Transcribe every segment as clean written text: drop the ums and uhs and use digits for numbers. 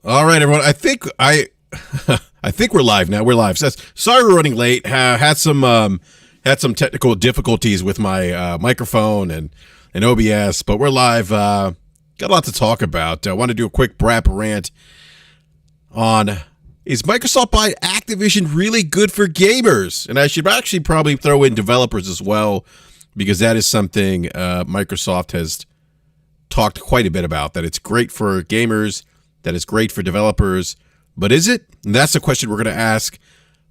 All right, everyone. I think we're live now. We're live. Sorry we're running late. Had some technical difficulties with my microphone and OBS, but we're live. Got a lot to talk about. I want to do a quick BRAP rant on, is Microsoft buying Activision really good for gamers? And I should actually probably throw in developers as well, because that is something Microsoft has talked quite a bit about, that it's great for gamers, that it's great for developers, but is it? And that's the question we're going to ask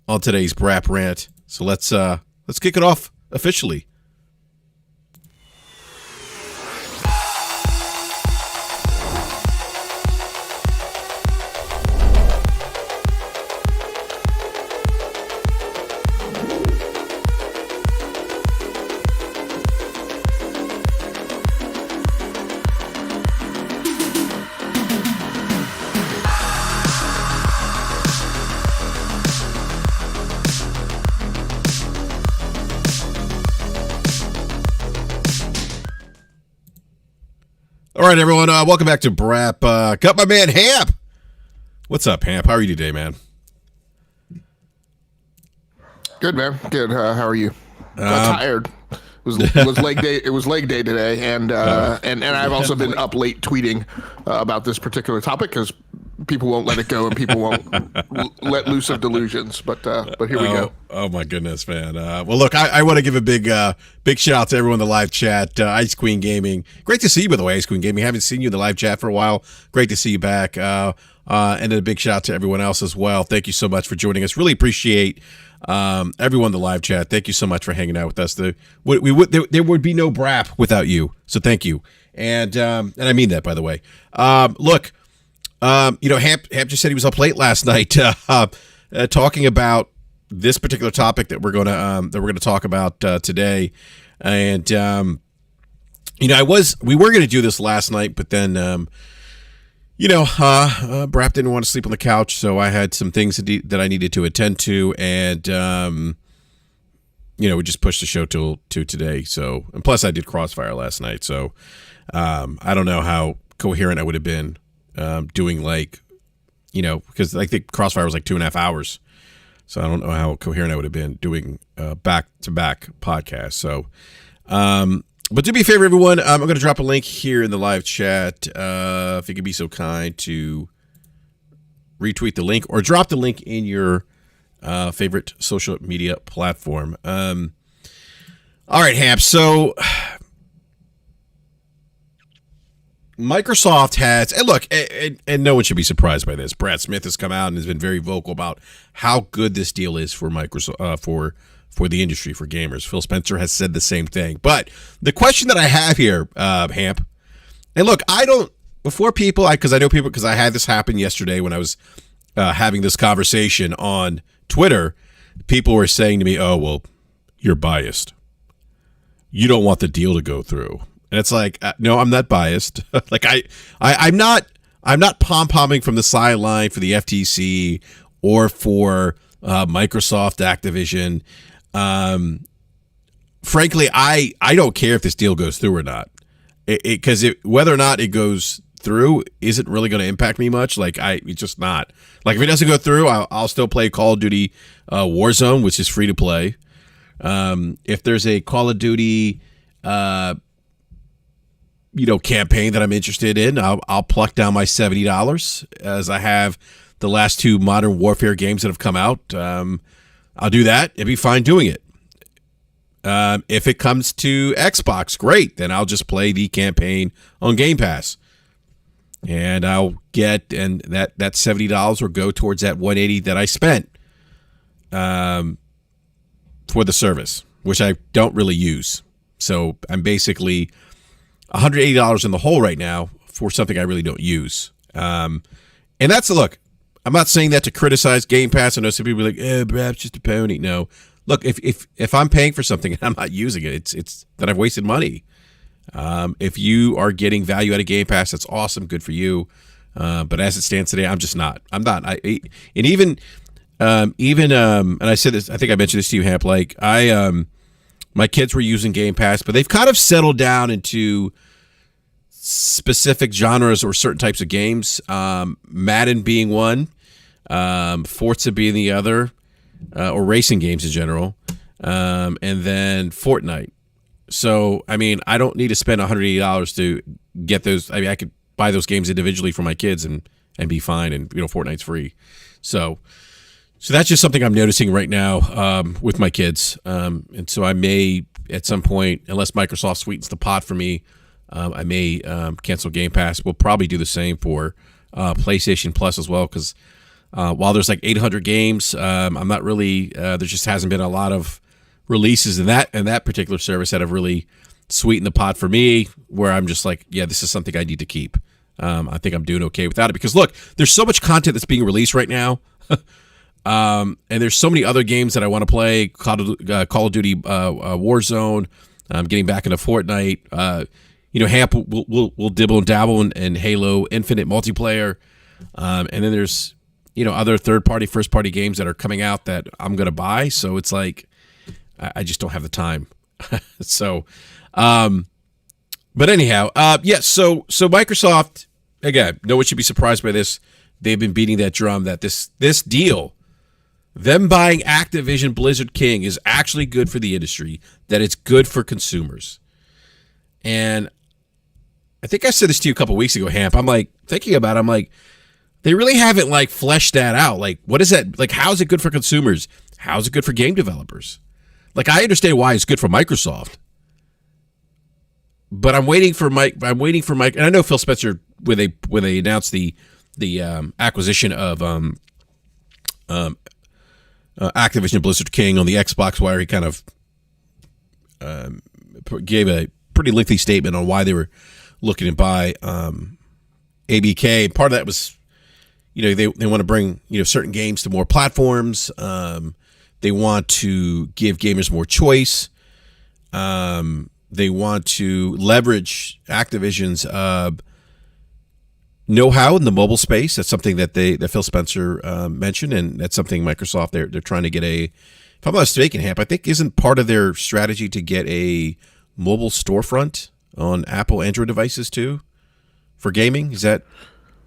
on today's BRAP rant. So let's kick it off officially. All right, everyone. Welcome back to BRAP. Got my man Hamp. What's up, Hamp? How are you today, man? Good, man. Good. How are you? Got tired. It was leg day. It was leg day today, and I've also been up late tweeting about this particular topic because people won't let it go and people won't let loose of delusions. But here we go. Oh my goodness, man. Well, look, I want to give a big shout out to everyone in the live chat. Ice Queen Gaming, great to see you, by the way. Ice Queen Gaming, haven't seen you in the live chat for a while. Great to see you back. And then a big shout out to everyone else as well. Thank you so much for joining us. Really appreciate everyone in the live chat. Thank you so much for hanging out with us. There would be no BRAP without you. So thank you. And I mean that, by the way. Look. Hamp just said he was up late last night talking about this particular topic that we're gonna talk about today, and we were gonna do this last night, but then BRAP didn't want to sleep on the couch, so I had some things that I needed to attend to, and we just pushed the show to today. So, and plus I did Crossfire last night, so I don't know how coherent I would have been. Doing because I think Crossfire was like 2.5 hours. So I don't know how coherent I would have been doing back-to-back podcasts. So, but do me a favor, everyone. I'm going to drop a link here in the live chat. If you could be so kind to retweet the link or drop the link in your favorite social media platform. All right, Hamp. So Microsoft has, and look, and no one should be surprised by this. Brad Smith has come out and has been very vocal about how good this deal is for Microsoft, for the industry, for gamers. Phil Spencer has said the same thing. But the question that I have here, Hamp, and look, because I know people, because I had this happen yesterday when I was having this conversation on Twitter. People were saying to me, "Oh, well, you're biased. You don't want the deal to go through." And it's like, no, I'm not biased. Like I'm not pom-pomming from the sideline for the FTC or for Microsoft, Activision. Frankly, I don't care if this deal goes through or not, because whether or not it goes through isn't really going to impact me much. It's just not. Like, if it doesn't go through, I'll still play Call of Duty Warzone, which is free to play. If there's a Call of Duty campaign that I'm interested in, I'll pluck down my $70, as I have the last two Modern Warfare games that have come out. I'll do that and be fine doing it. If it comes to Xbox, great. Then I'll just play the campaign on Game Pass. And I'll get, and that $70 will go towards that $180 that I spent for the service, which I don't really use. So I'm basically $180 in the hole right now for something I really don't use. And that's look. I'm not saying that to criticize Game Pass. I know some people are like, perhaps just a pony. No, look, if I'm paying for something and I'm not using it, it's that I've wasted money. If you are getting value out of Game Pass, that's awesome, good for you. But as it stands today, I'm just not. I'm not. And I said this. I think I mentioned this to you, Hamp. Like my kids were using Game Pass, but they've kind of settled down into specific genres or certain types of games. Madden being one, Forza being the other, or racing games in general, and then Fortnite. So, I mean, I don't need to spend $180 to get those. I mean, I could buy those games individually for my kids and be fine. And, Fortnite's free. So that's just something I'm noticing right now with my kids. And so I may, at some point, unless Microsoft sweetens the pot for me, I may cancel Game Pass. We'll probably do the same for PlayStation Plus as well, because while there's like 800 games, I'm not really. There just hasn't been a lot of releases in that particular service that have really sweetened the pot for me, where I'm just like, yeah, this is something I need to keep. I think I'm doing okay without it, because look, there's so much content that's being released right now, and there's so many other games that I want to play. Call of Duty Warzone. I'm getting back into Fortnite. Hamp will dibble and dabble in Halo Infinite multiplayer, and then there's other third-party, first-party games that are coming out that I'm gonna buy. So it's like I just don't have the time. So, but anyhow, yeah. So Microsoft, again, no one should be surprised by this. They've been beating that drum that this deal, them buying Activision Blizzard King, is actually good for the industry. That it's good for consumers, and I think I said this to you a couple weeks ago, Hamp. I'm like thinking about it. I'm like, they really haven't like fleshed that out. Like, what is that? Like, how is it good for consumers? How is it good for game developers? Like, I understand why it's good for Microsoft, but I'm waiting for Mike. And I know Phil Spencer, when they announced the acquisition of Activision Blizzard King on the Xbox Wire, he kind of gave a pretty lengthy statement on why they were looking to buy ABK. Part of that was, they want to bring certain games to more platforms. They want to give gamers more choice. They want to leverage Activision's know-how in the mobile space. That's something that Phil Spencer mentioned, and that's something Microsoft they're trying to get a. If I'm not mistaken, Hamp, I think isn't part of their strategy to get a mobile storefront on Apple Android devices too for gaming. Is that?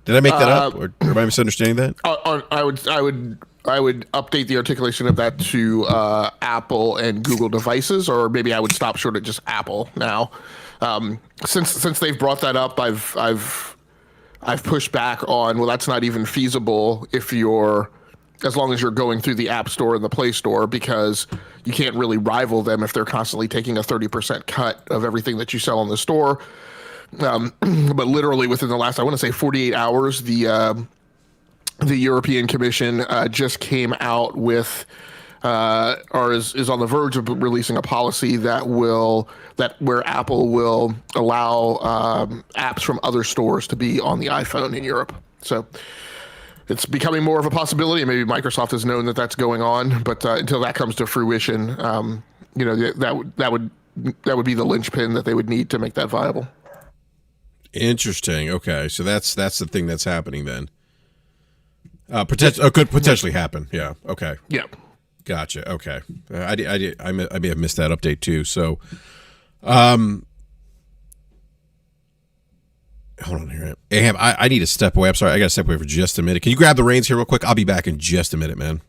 Did I make that up, or am I misunderstanding that? I would update the articulation of that to Apple and Google devices, or maybe I would stop short at just Apple now. Since they've brought that up, I've pushed back on, well, that's not even feasible as long as you're going through the App Store and the Play Store, because you can't really rival them if they're constantly taking a 30% cut of everything that you sell in the store. But literally within the last, I want to say 48 hours, the European Commission just came out with, or is on the verge of releasing a policy where Apple will allow apps from other stores to be on the iPhone in Europe. So it's becoming more of a possibility, and maybe Microsoft has known that that's going on. But until that comes to fruition, that would be the linchpin that they would need to make that viable. Interesting. Okay, so that's the thing that's happening then. Could potentially happen. Yeah. Okay. Yeah. Gotcha. Okay. I may have missed that update too. So, hold on here. Aham, I need to step away. I'm sorry. I got to step away for just a minute. Can you grab the reins here real quick? I'll be back in just a minute, man.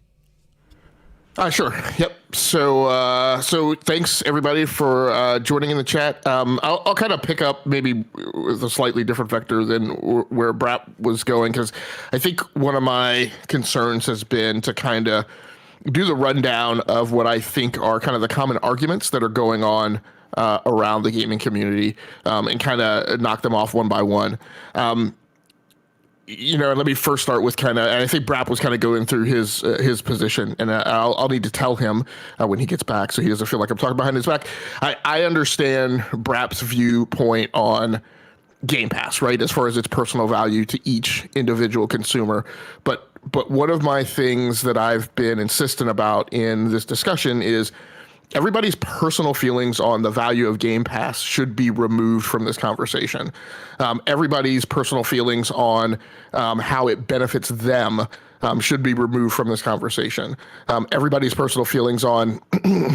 Sure. Yep. So thanks everybody for joining in the chat. I'll kind of pick up maybe with a slightly different vector than where BRAP was going, because I think one of my concerns has been to kind of do the rundown of what I think are kind of the common arguments that are going on around the gaming community, and kind of knock them off one by one. Let me first start with and I think BRAP was kind of going through his position, and I'll need to tell him when he gets back, so he doesn't feel like I'm talking behind his back. I understand BRAP's viewpoint on Game Pass, right, as far as its personal value to each individual consumer. But one of my things that I've been insistent about in this discussion is everybody's personal feelings on the value of Game Pass should be removed from this conversation. Everybody's personal feelings on how it benefits them should be removed from this conversation. Everybody's personal feelings on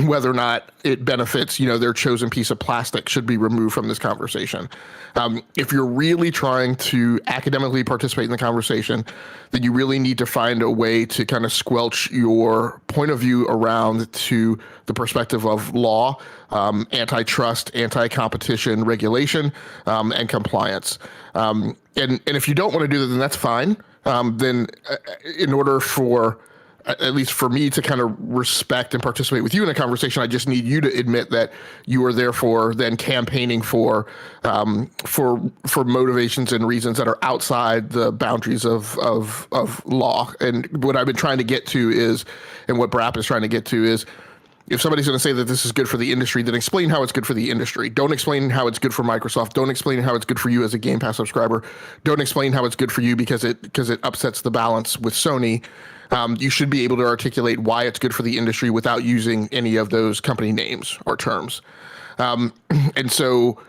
whether or not it benefits, their chosen piece of plastic should be removed from this conversation. If you're really trying to academically participate in the conversation, then you really need to find a way to kind of squelch your point of view around to the perspective of law, antitrust, anti-competition regulation, and compliance. And if you don't want to do that, then that's fine. Then in order for, at least for me to kind of respect and participate with you in a conversation, I just need you to admit that you are therefore then campaigning for motivations and reasons that are outside the boundaries of law. And what I've been trying to get to is, and what BRAP is trying to get to is, if somebody's going to say that this is good for the industry, then explain how it's good for the industry. Don't explain how it's good for Microsoft. Don't explain how it's good for you as a Game Pass subscriber. Don't explain how it's good for you because it upsets the balance with Sony. You should be able to articulate why it's good for the industry without using any of those company names or terms. And so,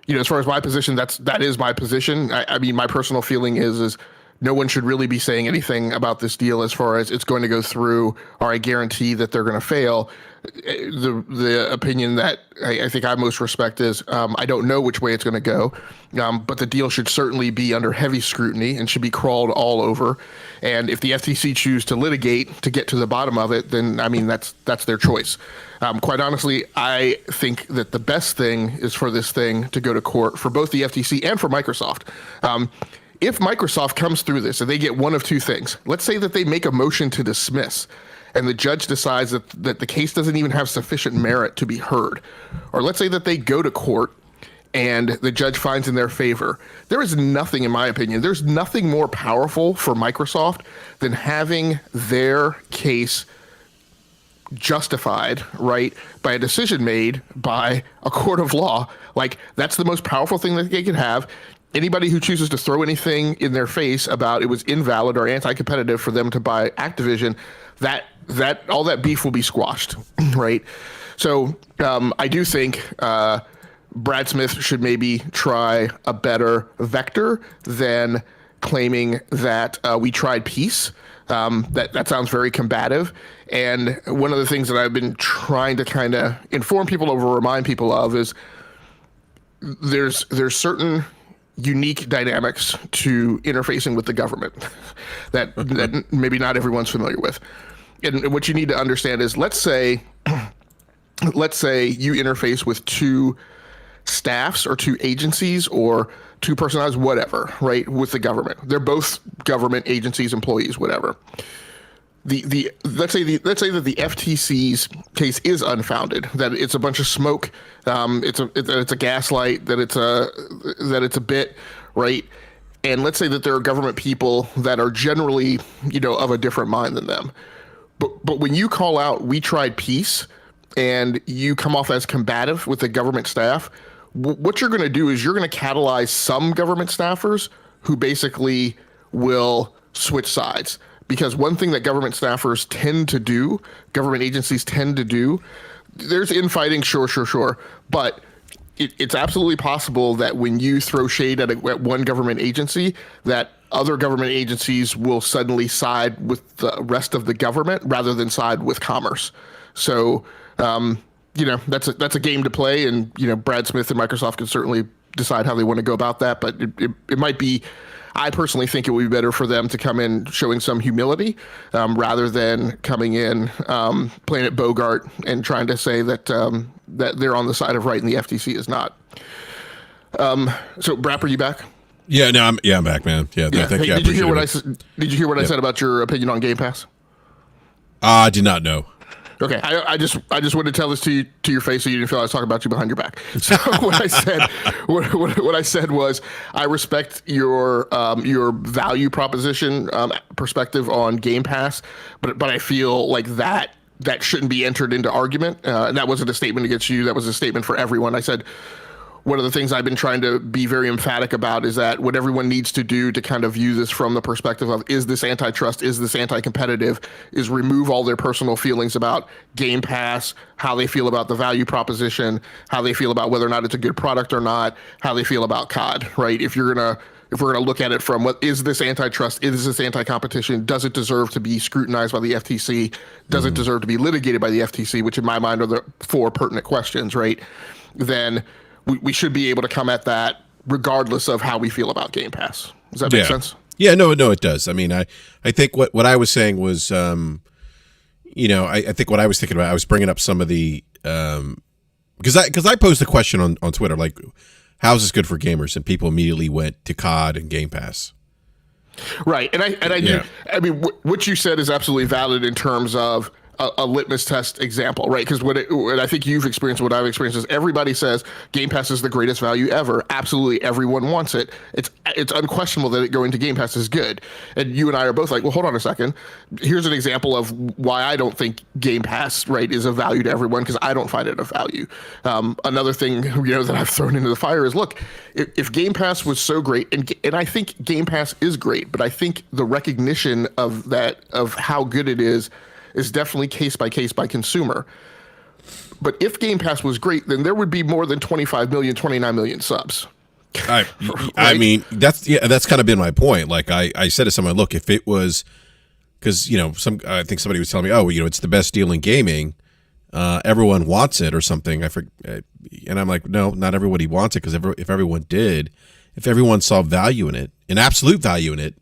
as far as my position, that is my position. I mean, my personal feeling is no one should really be saying anything about this deal as far as it's going to go through, or I guarantee that they're going to fail. The opinion that I think I most respect is I don't know which way it's going to go, but the deal should certainly be under heavy scrutiny and should be crawled all over. And if the FTC choose to litigate to get to the bottom of it, then I mean that's their choice. Quite honestly, I think that the best thing is for this thing to go to court for both the FTC and for Microsoft. If Microsoft comes through this and they get one of two things, let's say that they make a motion to dismiss and the judge decides that the case doesn't even have sufficient merit to be heard, or let's say that they go to court and the judge finds in their favor, there is nothing, in my opinion, there's nothing more powerful for Microsoft than having their case justified, right, by a decision made by a court of law. Like, that's the most powerful thing that they can have. Anybody who chooses to throw anything in their face about it was invalid or anti-competitive for them to buy Activision, that all that beef will be squashed, right? So I do think Brad Smith should maybe try a better vector than claiming that we tried peace. That sounds very combative. And one of the things that I've been trying to kind of inform people of or remind people of is there's certain unique dynamics to interfacing with the government that maybe not everyone's familiar with. And what you need to understand is, let's say you interface with two staffs or two agencies or two personalities, whatever, right, with the government. They're both government agencies, employees, whatever. Let's say that the FTC's case is unfounded, that it's a bunch of smoke, it's a gaslight, that it's a bit, right? And let's say that there are government people that are generally, of a different mind than them. But when you call out, we tried peace, and you come off as combative with the government staff, what you're going to do is you're going to catalyze some government staffers who basically will switch sides. Because one thing that government staffers tend to do, government agencies tend to do, there's infighting, sure. But it's absolutely possible that when you throw shade at one government agency, that other government agencies will suddenly side with the rest of the government rather than side with commerce. So, that's a game to play, and Brad Smith and Microsoft can certainly decide how they want to go about that. But it might be, I personally think it would be better for them to come in showing some humility rather than coming in playing at Bogart and trying to say that that they're on the side of right and the FTC is not. So, Brap, are you back? Yeah, no, I'm back, man. Yeah, yeah. Hey, did you hear what I said about your opinion on Game Pass? I did not know. Okay, I just wanted to tell this to your face so you didn't feel I was talking about you behind your back. So what I said was, I respect your value proposition perspective on Game Pass, but I feel like that shouldn't be entered into argument. And that wasn't a statement against you. That was a statement for everyone. I said, one of the things I've been trying to be very emphatic about is that what everyone needs to do to kind of view this from the perspective of, is this antitrust, is this anti-competitive, is remove all their personal feelings about Game Pass, how they feel about the value proposition, how they feel about whether or not it's a good product or not, how they feel about COD, right? If you're going to if we're going to look at it from what is this antitrust, is this anti-competition, does it deserve to be scrutinized by the FTC, does it deserve to be litigated by the FTC, which in my mind are the four pertinent questions, right? Then we should be able to come at that regardless of how we feel about Game Pass. Does that make sense? Yeah, no, it does. I mean, I think what I was saying was, I think what I was thinking about, I was bringing up some of the, because I posed a question on Twitter, like, how is this good for gamers? And people immediately went to COD and Game Pass. Right, and I do. I mean, what you said is absolutely valid in terms of a litmus test example, right? Because what I think you've experienced, what I've experienced is everybody says Game Pass is the greatest value ever. Absolutely, everyone wants it. It's unquestionable that it going to Game Pass is good. And you and I are both like, well, hold on a second. Here's an example of why I don't think Game Pass, right, is of value to everyone, because I don't find it of value. Another thing, that I've thrown into the fire is, look, if Game Pass was so great, and I think Game Pass is great, but I think the recognition of how good it is definitely case by case by consumer. But if Game Pass was great, then there would be more than 25 million, 29 million subs. I mean, that's kind of been my point. Like I said to someone, look, if it was, because I think somebody was telling me, oh, it's the best deal in gaming, everyone wants it or something. I forget, and I'm like, no, not everybody wants it, because if everyone did, if everyone saw value in it, an absolute value in it,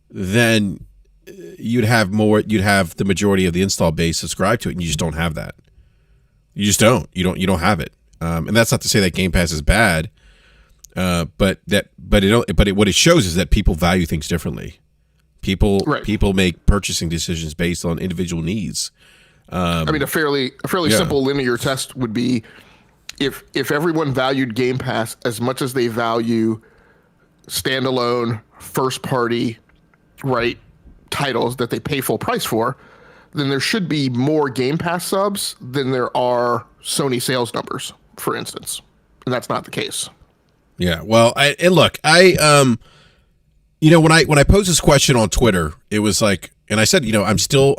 then you'd have the majority of the install base subscribe to it, and you just don't have that. You just don't. You don't have it. And that's not to say that Game Pass is bad, but what it shows is that people value things differently. People make purchasing decisions based on individual needs. I mean, a fairly simple linear test would be if everyone valued Game Pass as much as they value standalone first party, right, titles that they pay full price for, then there should be more Game Pass subs than there are Sony sales numbers, for instance. And that's not the case. Yeah, well, when I posed this question on Twitter, it was like, and I said, I'm still,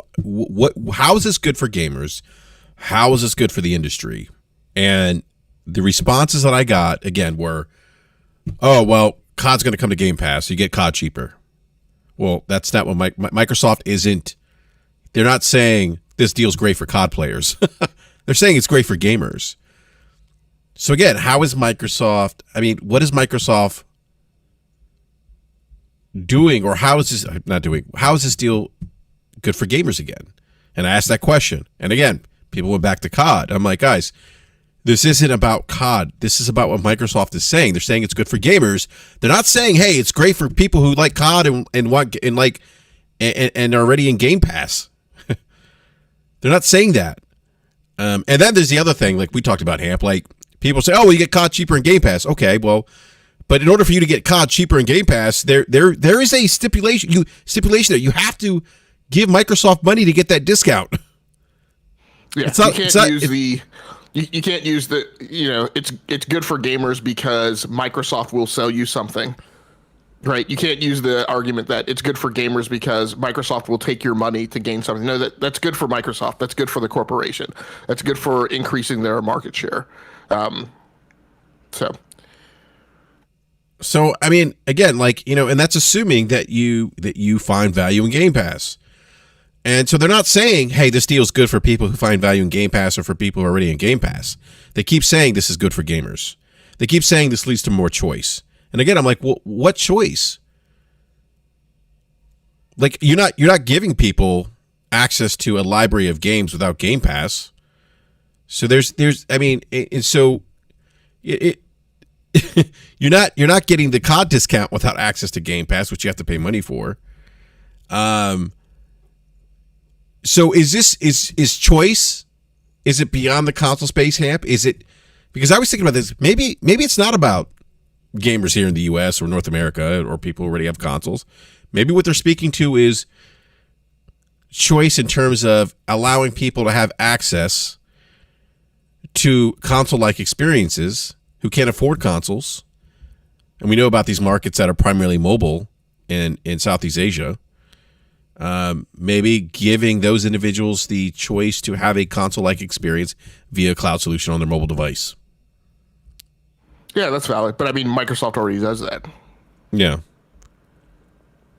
how is this good for gamers? How is this good for the industry? And the responses that I got, again, were, oh, well, COD's going to come to Game Pass. You get COD cheaper. Well, that's not what Microsoft isn't. They're not saying this deal's great for COD players. They're saying it's great for gamers. So again, how is Microsoft? I mean, what is Microsoft doing, or how is this not doing? How is this deal good for gamers again? And I asked that question, and again, people went back to COD. I'm like, guys, this isn't about COD. This is about what Microsoft is saying. They're saying it's good for gamers. They're not saying, hey, it's great for people who like COD and are already in Game Pass. They're not saying that. And then there's the other thing, like we talked about, Hamp. Like people say, oh, well, you get COD cheaper in Game Pass. Okay, well, but in order for you to get COD cheaper in Game Pass, there is a stipulation that you have to give Microsoft money to get that discount. Yeah, you can't use the, it's good for gamers because Microsoft will sell you something, right? You can't use the argument that it's good for gamers because Microsoft will take your money to gain something. No, that's good for Microsoft. That's good for the corporation. That's good for increasing their market share. So I mean, again, and that's assuming that you find value in Game Pass. And so they're not saying, hey, this deal is good for people who find value in Game Pass or for people who are already in Game Pass. They keep saying this is good for gamers. They keep saying this leads to more choice. And again, I'm like, well, what choice? Like, you're not giving people access to a library of games without Game Pass. So you're not getting the COD discount without access to Game Pass, which you have to pay money for. So is choice? Is it beyond the console space, Hamp? Is it, because I was thinking about this, maybe it's not about gamers here in the US or North America or people who already have consoles. Maybe what they're speaking to is choice in terms of allowing people to have access to console-like experiences who can't afford consoles. And we know about these markets that are primarily mobile in Southeast Asia. Maybe giving those individuals the choice to have a console-like experience via a cloud solution on their mobile device. Yeah, that's valid. But I mean, Microsoft already does that. Yeah.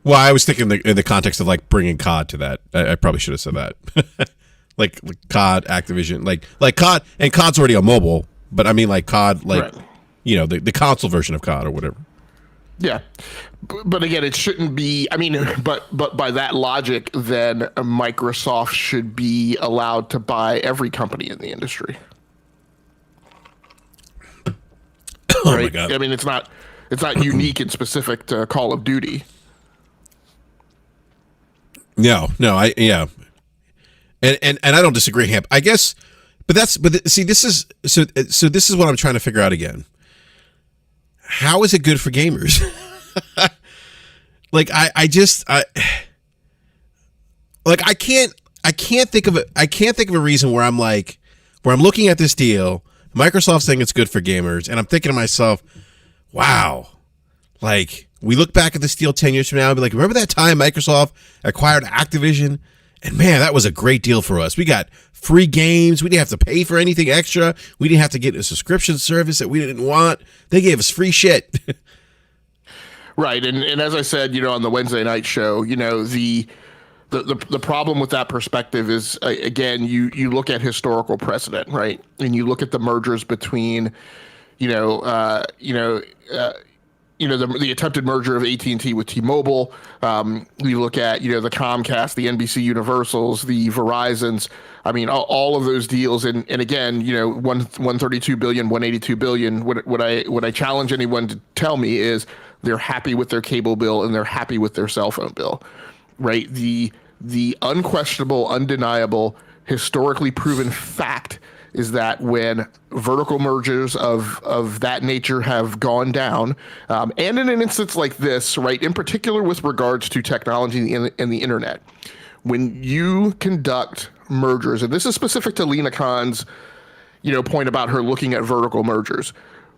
Well, I was thinking in the context of like bringing COD to that. I probably should have said that. like COD, Activision, like COD, and COD's already on mobile, but I mean like COD, like the console version of COD or whatever. Yeah, but again, it shouldn't be. I mean, but by that logic, then Microsoft should be allowed to buy every company in the industry. Oh right? my God! I mean, it's not unique and specific to Call of Duty. No, and I don't disagree, Hamp. I guess, see, this is this is what I'm trying to figure out again. How is it good for gamers? Like I can't think of a reason where I'm looking at this deal, Microsoft saying it's good for gamers, and I'm thinking to myself, wow, like we look back at this deal 10 years from now and be like, remember that time Microsoft acquired Activision? And man, that was a great deal for us. We got free games. We didn't have to pay for anything extra. We didn't have to get a subscription service that we didn't want. They gave us free shit. Right. And as I said, on the Wednesday night show, the problem with that perspective is, again, you look at historical precedent, right? And you look at the mergers between, the attempted merger of AT&T with T-Mobile. You look at, the Comcast, the NBC Universals, the Verizons. I mean, all of those deals. And again, 132 billion, 182 billion. What I challenge anyone to tell me is they're happy with their cable bill and they're happy with their cell phone bill, right? The unquestionable, undeniable, historically proven fact is that when vertical mergers of that nature have gone down, and in an instance like this, right, in particular with regards to technology and the internet, when you conduct mergers, and this is specific to Lena Khan's, point about her looking at vertical mergers,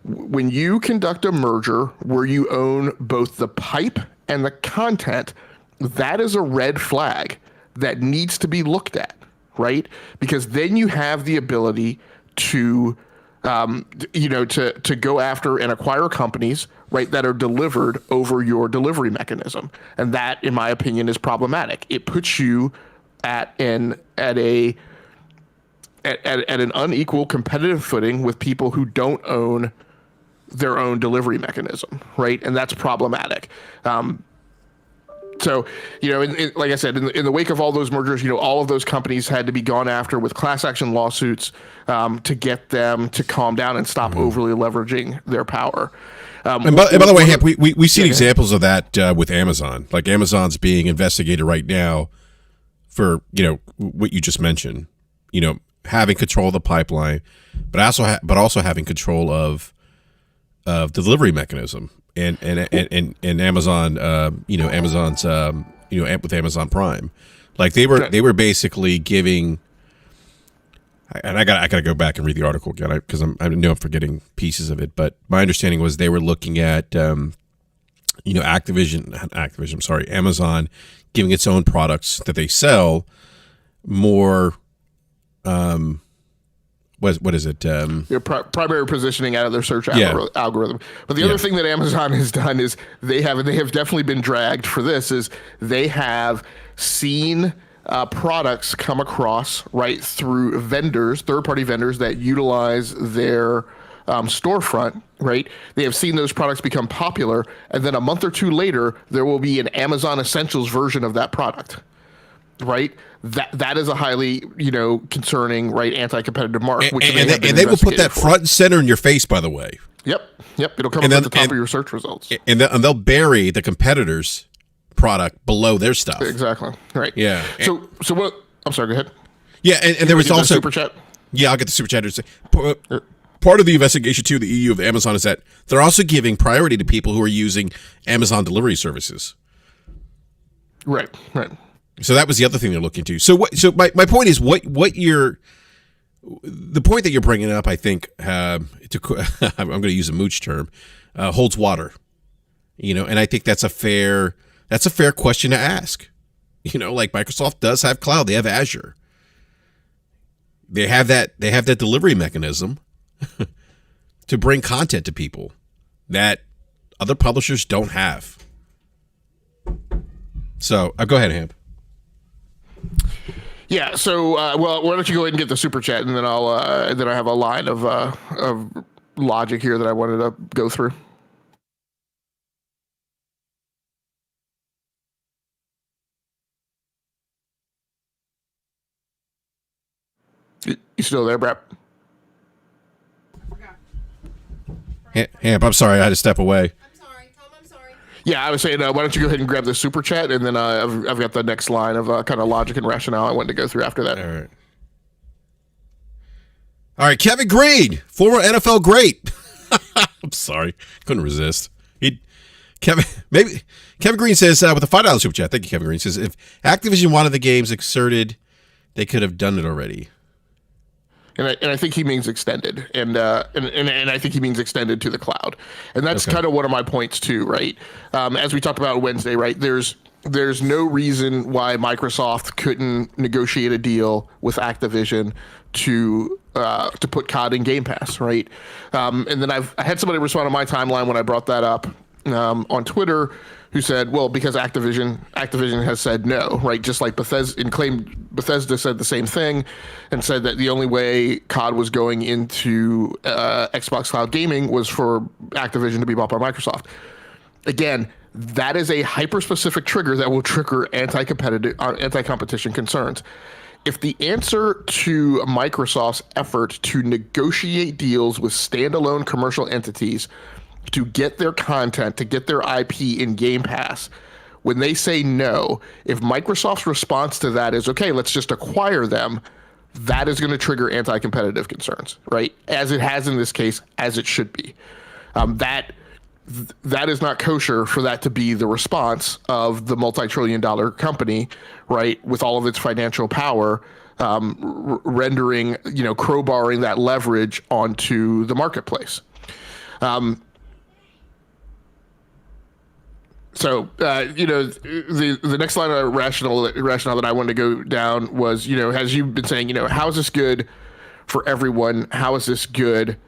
when you conduct a merger where you own both the pipe and the content, that is a red flag that needs to be looked at. Right? Because then you have the ability to, to go after and acquire companies, right, that are delivered over your delivery mechanism. And that, in my opinion, is problematic. It puts you at an unequal competitive footing with people who don't own their own delivery mechanism, right? And that's problematic. So, like I said, in the wake of all those mergers, all of those companies had to be gone after with class action lawsuits to get them to calm down and stop overly leveraging their power. And by the way, Hamp, we've seen examples of that with Amazon. Like Amazon's being investigated right now for, what you just mentioned, having control of the pipeline, but also having control of delivery mechanism. And Amazon, Amazon's, with Amazon Prime, like they were basically giving, and I gotta go back and read the article again because I know I'm forgetting pieces of it. But my understanding was they were looking at, Amazon giving its own products that they sell more, what is it? Your primary positioning out of their search algorithm. But the other thing that Amazon has done is they have definitely been dragged for this, is they have seen products come across right through vendors, third-party vendors that utilize their storefront, right? They have seen those products become popular, and then a month or two later, there will be an Amazon Essentials version of that product, right? That is a highly, concerning, right, anti-competitive mark. And they will put that front and center in your face, by the way. Yep. It'll come up at the top of your search results. And they'll bury the competitor's product below their stuff. Exactly. Right. Yeah. So what? I'm sorry. Go ahead. Yeah, and there was also super chat. Yeah, I'll get the super chat. Part of the investigation too, the EU of Amazon, is that they're also giving priority to people who are using Amazon delivery services. Right. So that was the other thing they're looking to. So my point is the point that you're bringing up, I think, I'm going to use a mooch term, holds water, and I think that's a fair question to ask. Like Microsoft does have cloud, they have Azure, they have that delivery mechanism to bring content to people that other publishers don't have. So go ahead, Hamp. Yeah. So, well, why don't you go ahead and get the super chat, and then then I have a line of logic here that I wanted to go through. You still there, BRAP? Hamp, I'm sorry, I had to step away. Yeah, I was saying, why don't you go ahead and grab the super chat, and then I've got the next line of kind of logic and rationale I wanted to go through after that. All right, Kevin Green, former NFL great. I'm sorry, couldn't resist. Kevin Green says with a $5 super chat. Thank you, Kevin Green says if Activision wanted the games exerted, they could have done it already. And I think he means extended, and I think he means extended to the cloud, and that's kind of one of my points too, right? As we talked about Wednesday, right? There's no reason why Microsoft couldn't negotiate a deal with Activision to put COD in Game Pass, right? And then I had somebody respond on my timeline when I brought that up on Twitter, who said, well, because Activision has said no, right? Just like Bethesda said the same thing and said that the only way COD was going into Xbox Cloud Gaming was for Activision to be bought by Microsoft. Again, that is a hyper-specific trigger that will trigger anti-competition concerns. If the answer to Microsoft's effort to negotiate deals with standalone commercial entities to get their content, to get their IP in Game Pass, when they say no, if Microsoft's response to that is, okay, let's just acquire them, that is going to trigger anti-competitive concerns, right? As it has in this case, as it should be. That is not kosher for that to be the response of the multi-trillion-dollar company, right, with all of its financial power, rendering, crowbarring that leverage onto the marketplace. So, the next line of rationale that I wanted to go down was, as you've been saying, how is this good for everyone? How is this good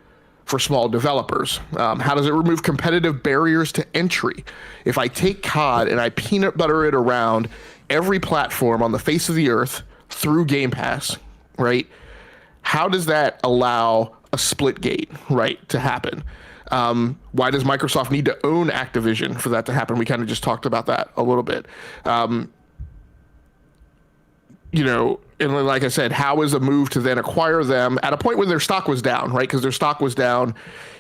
for small developers? How does it remove competitive barriers to entry? If I take COD and I peanut butter it around every platform on the face of the earth through Game Pass, right? How does that allow a split gate, right, to happen? Why does Microsoft need to own Activision for that to happen? We kind of just talked about that a little bit. And like I said, how is a move to then acquire them at a point when their stock was down, right? Because their stock was down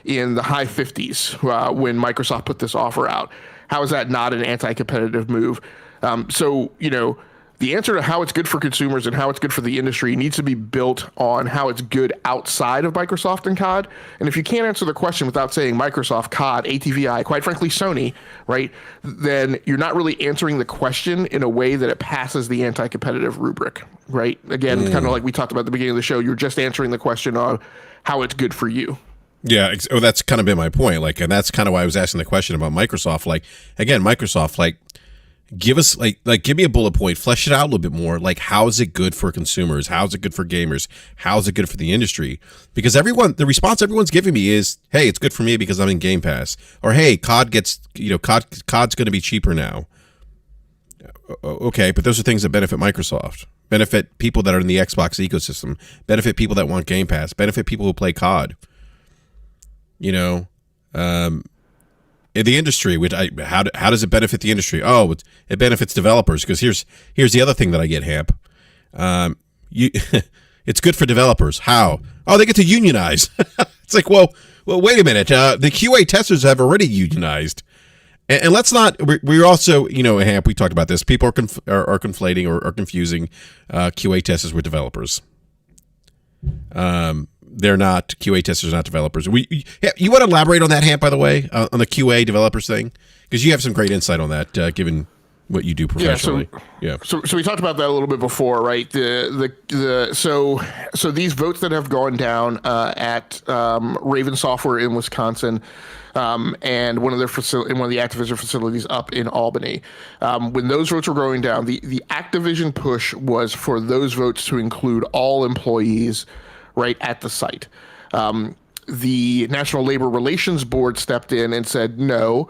in the high 50s when Microsoft put this offer out. How is that not an anti-competitive move? The answer to how it's good for consumers and how it's good for the industry needs to be built on how it's good outside of Microsoft and COD. And if you can't answer the question without saying Microsoft, COD, ATVI, quite frankly, Sony, right, then you're not really answering the question in a way that it passes the anti-competitive rubric, right? Again, kind of like we talked about at the beginning of the show, you're just answering the question on how it's good for you. Yeah, that's kind of been my point. And that's kind of why I was asking the question about Microsoft. Microsoft, give us give me a bullet point, flesh it out a little bit more. How is it good for consumers? How is it good for gamers? How is it good for the industry? Because the response everyone's giving me is, hey, it's good for me because I'm in Game Pass. Or hey, COD's going to be cheaper now. Okay, but those are things that benefit Microsoft, benefit people that are in the Xbox ecosystem, benefit people that want Game Pass, benefit people who play COD. In the industry, how does it benefit the industry? Oh, it benefits developers because here's the other thing that I get, Hamp. It's good for developers. How? Oh, they get to unionize. It's like, well, wait a minute. The QA testers have already unionized, and let's not. We're also, Hamp. We talked about this. People are conflating or confusing QA testers with developers. They're not QA testers, not developers. You want to elaborate on that, Hamp, by the way, on the QA developers thing, because you have some great insight on that, given what you do professionally. So we talked about that a little bit before, right? So these votes that have gone down at Raven Software in Wisconsin, and one of the Activision facilities up in Albany, when those votes were going down, the Activision push was for those votes to include all employees right at the site. the National Labor Relations Board stepped in and said, no,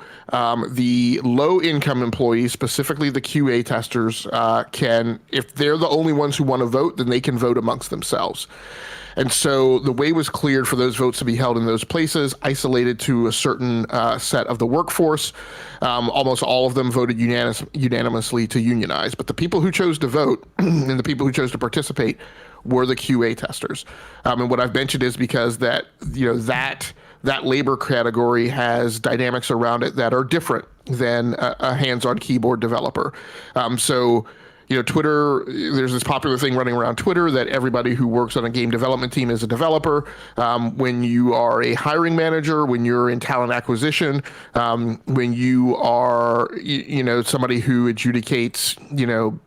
the low-income employees, specifically the QA testers, can, if they're the only ones who want to vote, then they can vote amongst themselves. And so the way was cleared for those votes to be held in those places, isolated to a certain set of the workforce. Almost all of them voted unanimously to unionize. But the people who chose to vote and the people who chose to participate were the QA testers. And what I've mentioned is because that labor category has dynamics around it that are different than a hands-on keyboard developer. Twitter, there's this popular thing running around Twitter that everybody who works on a game development team is a developer. When you are a hiring manager, when you're in talent acquisition, when you are, somebody who adjudicates,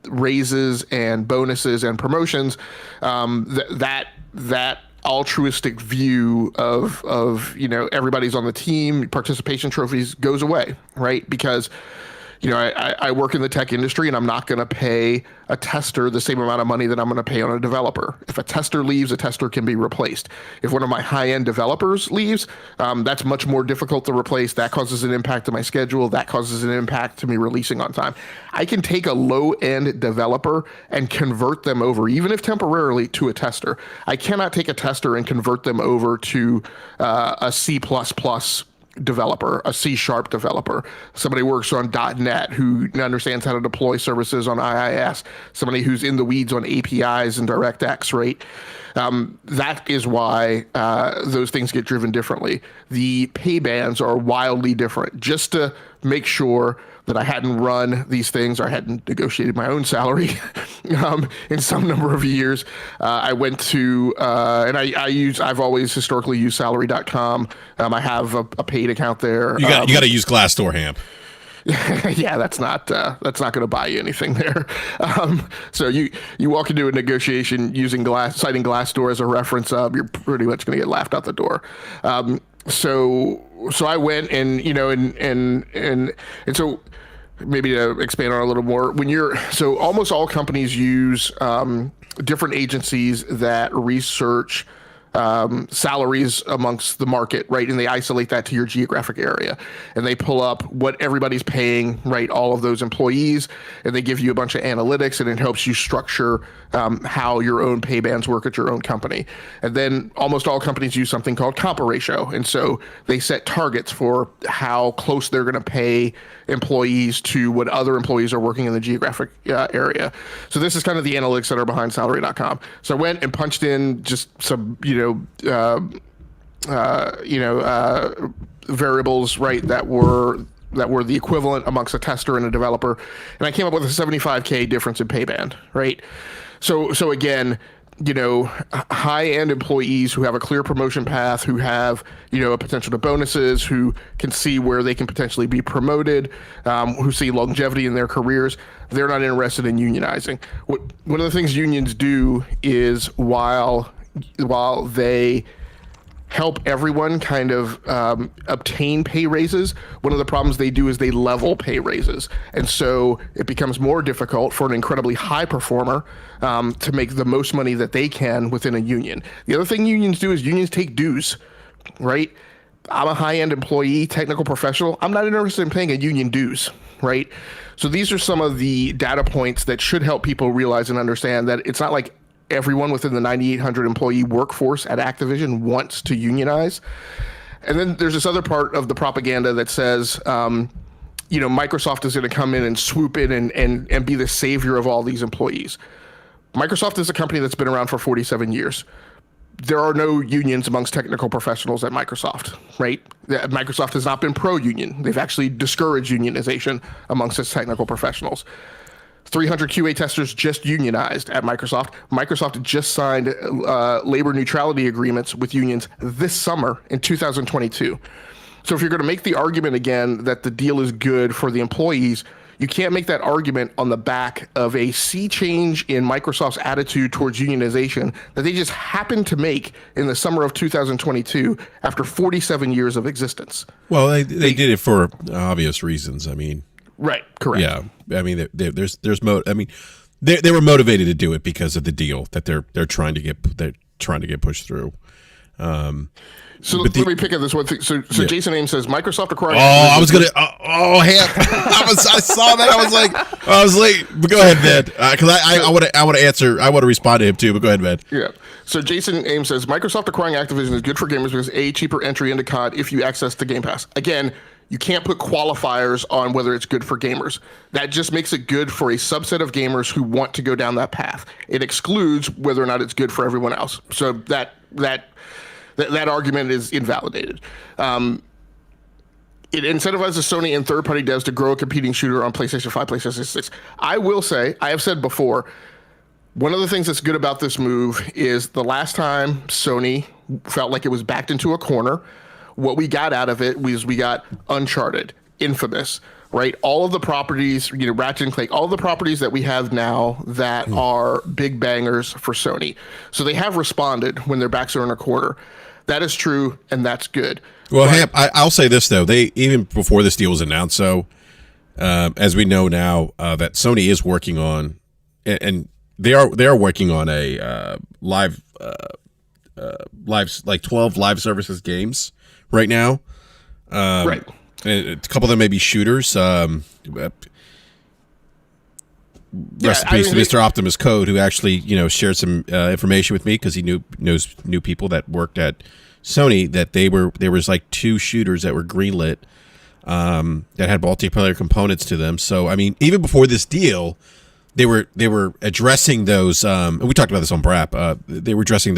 raises and bonuses and promotions, that altruistic view of everybody's on the team, participation trophies goes away, right? Because I work in the tech industry, and I'm not going to pay a tester the same amount of money that I'm going to pay on a developer. If a tester leaves, a tester can be replaced. If one of my high-end developers leaves, that's much more difficult to replace. That causes an impact to my schedule. That causes an impact to me releasing on time. I can take a low-end developer and convert them over, even if temporarily, to a tester. I cannot take a tester and convert them over to a C++ developer, a C# developer, somebody who works on .NET, who understands how to deploy services on IIS, somebody who's in the weeds on APIs and DirectX, right? That is why those things get driven differently. The pay bands are wildly different. Just to make sure that I hadn't run these things, or I hadn't negotiated my own salary in some number of years, I went to, and I've always historically used salary.com. I have a paid account there. You got to use Glassdoor, Hamp. Yeah, that's not going to buy you anything there. So you walk into a negotiation citing Glassdoor as a reference, you're pretty much going to get laughed out the door. So I went and so maybe to expand on it a little more, so almost all companies use different agencies that research salaries amongst the market, right? And they isolate that to your geographic area, and they pull up what everybody's paying, right? All of those employees, and they give you a bunch of analytics, and it helps you structure how your own pay bands work at your own company. And then almost all companies use something called comp ratio, and so they set targets for how close they're going to pay employees to what other employees are working in the geographic area. So this is kind of the analytics that are behind salary.com. So I went and punched in just some, variables, right, that were the equivalent amongst a tester and a developer, and I came up with a $75K difference in pay band, right? So again, high-end employees who have a clear promotion path, who have, a potential to bonuses, who can see where they can potentially be promoted, who see longevity in their careers, they're not interested in unionizing. One of the things unions do is while they help everyone kind of obtain pay raises, one of the problems they do is they level pay raises. And so it becomes more difficult for an incredibly high performer to make the most money that they can within a union. The other thing unions do is unions take dues, right? I'm a high-end employee, technical professional. I'm not interested in paying a union dues, right? So these are some of the data points that should help people realize and understand that it's not like everyone within the 9,800 employee workforce at Activision wants to unionize. And then there's this other part of the propaganda that says, Microsoft is going to come in and swoop in and be the savior of all these employees. Microsoft is a company that's been around for 47 years. There are no unions amongst technical professionals at Microsoft, right? Microsoft has not been pro-union. They've actually discouraged unionization amongst its technical professionals. 300 QA testers just unionized at Microsoft. Microsoft just signed labor neutrality agreements with unions this summer in 2022. So if you're going to make the argument again that the deal is good for the employees, you can't make that argument on the back of a sea change in Microsoft's attitude towards unionization that they just happened to make in the summer of 2022 after 47 years of existence. Well, they did it for obvious reasons. I mean, right, correct. Yeah, I mean, they were motivated to do it because of the deal that they're trying to get pushed through. So let me pick up this one thing. So Jason Ames says Microsoft acquiring. I was gonna. I saw that. I was like, I was late. But go ahead, man. Because I want to answer. I want to respond to him too. But go ahead, man. Yeah. So Jason Ames says Microsoft acquiring Activision is good for gamers because cheaper entry into COD if you access the Game Pass. Again, you can't put qualifiers on whether it's good for gamers. That just makes it good for a subset of gamers who want to go down that path. It excludes whether or not it's good for everyone else. So that argument is invalidated. It incentivizes Sony and third-party devs to grow a competing shooter on PlayStation 5, PlayStation 6. I will say, I have said before, one of the things that's good about this move is the last time Sony felt like it was backed into a corner, what we got out of it was we got Uncharted, Infamous, right? All of the properties, Ratchet and Clank, all the properties that we have now that are big bangers for Sony. So they have responded when their backs are in a corner. That is true, and that's good. Well, Hamp, I'll say this though: they even before this deal was announced, so as we know now that Sony is working on, and they are working on a live like 12 live services games right now. Right. And a couple of them may be shooters. Recipes to Mr. Optimus Code, who actually shared some information with me because he knew people that worked at Sony that there was like 2 shooters that were greenlit that had multiplayer components to them. So I mean, even before this deal, they were addressing those. And we talked about this on BRAP. They were addressing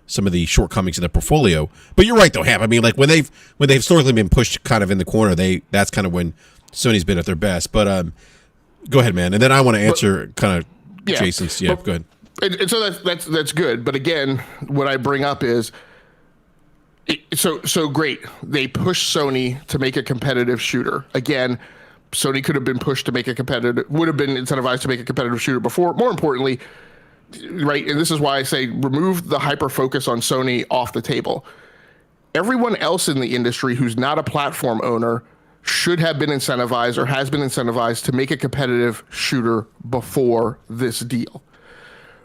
some of the shortcomings in the portfolio. But you're right though, Hamp. I mean, like when they've historically been pushed kind of in the corner, that's kind of when Sony's been at their best. But go ahead, man. And then I want to answer kind of Jason's. Yeah, go ahead. And so that's good. But again, what I bring up is, so great. They pushed Sony to make a competitive shooter. Again, Sony could have been pushed to make a competitive, would have been incentivized to make a competitive shooter before. More importantly, right, and this is why I say remove the hyper focus on Sony off the table. Everyone else in the industry who's not a platform owner should have been incentivized or has been incentivized to make a competitive shooter before this deal.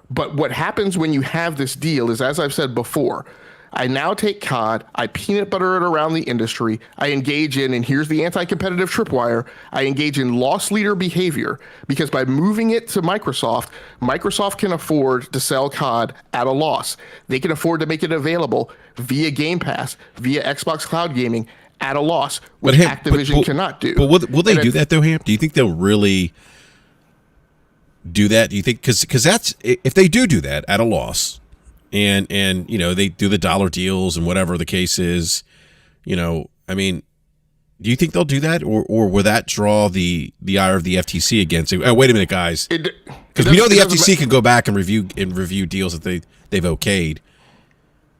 But what happens when you have this deal is, as I've said before, I now take COD, I peanut butter it around the industry, I engage in, and here's the anti-competitive tripwire, I engage in loss leader behavior, because by moving it to Microsoft can afford to sell COD at a loss. They can afford to make it available via Game Pass, via Xbox Cloud Gaming, at a loss, which Activision cannot do. But will they do that though, Hamp? Do you think they'll really do that? Do you think, because that's, if they do that at a loss, and they do the dollar deals and whatever the case is, I mean, do you think they'll do that, or will that draw the ire of the FTC against it? Oh, wait a minute, guys, because we know the FTC can go back and review deals that they've okayed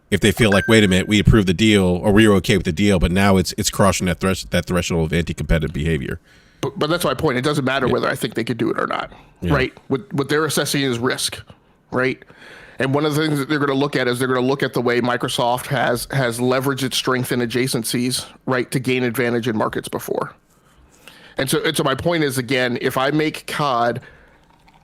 if they feel like, wait a minute, we approved the deal or we were okay with the deal, but now it's crossing that threshold of anti-competitive behavior. But that's my point. It doesn't matter whether I think they could do it or not, right? What they're assessing is risk, right? And one of the things that they're going to look at is they're going to look at the way Microsoft has leveraged its strength in adjacencies, right, to gain advantage in markets before. And so my point is, again, if I make COD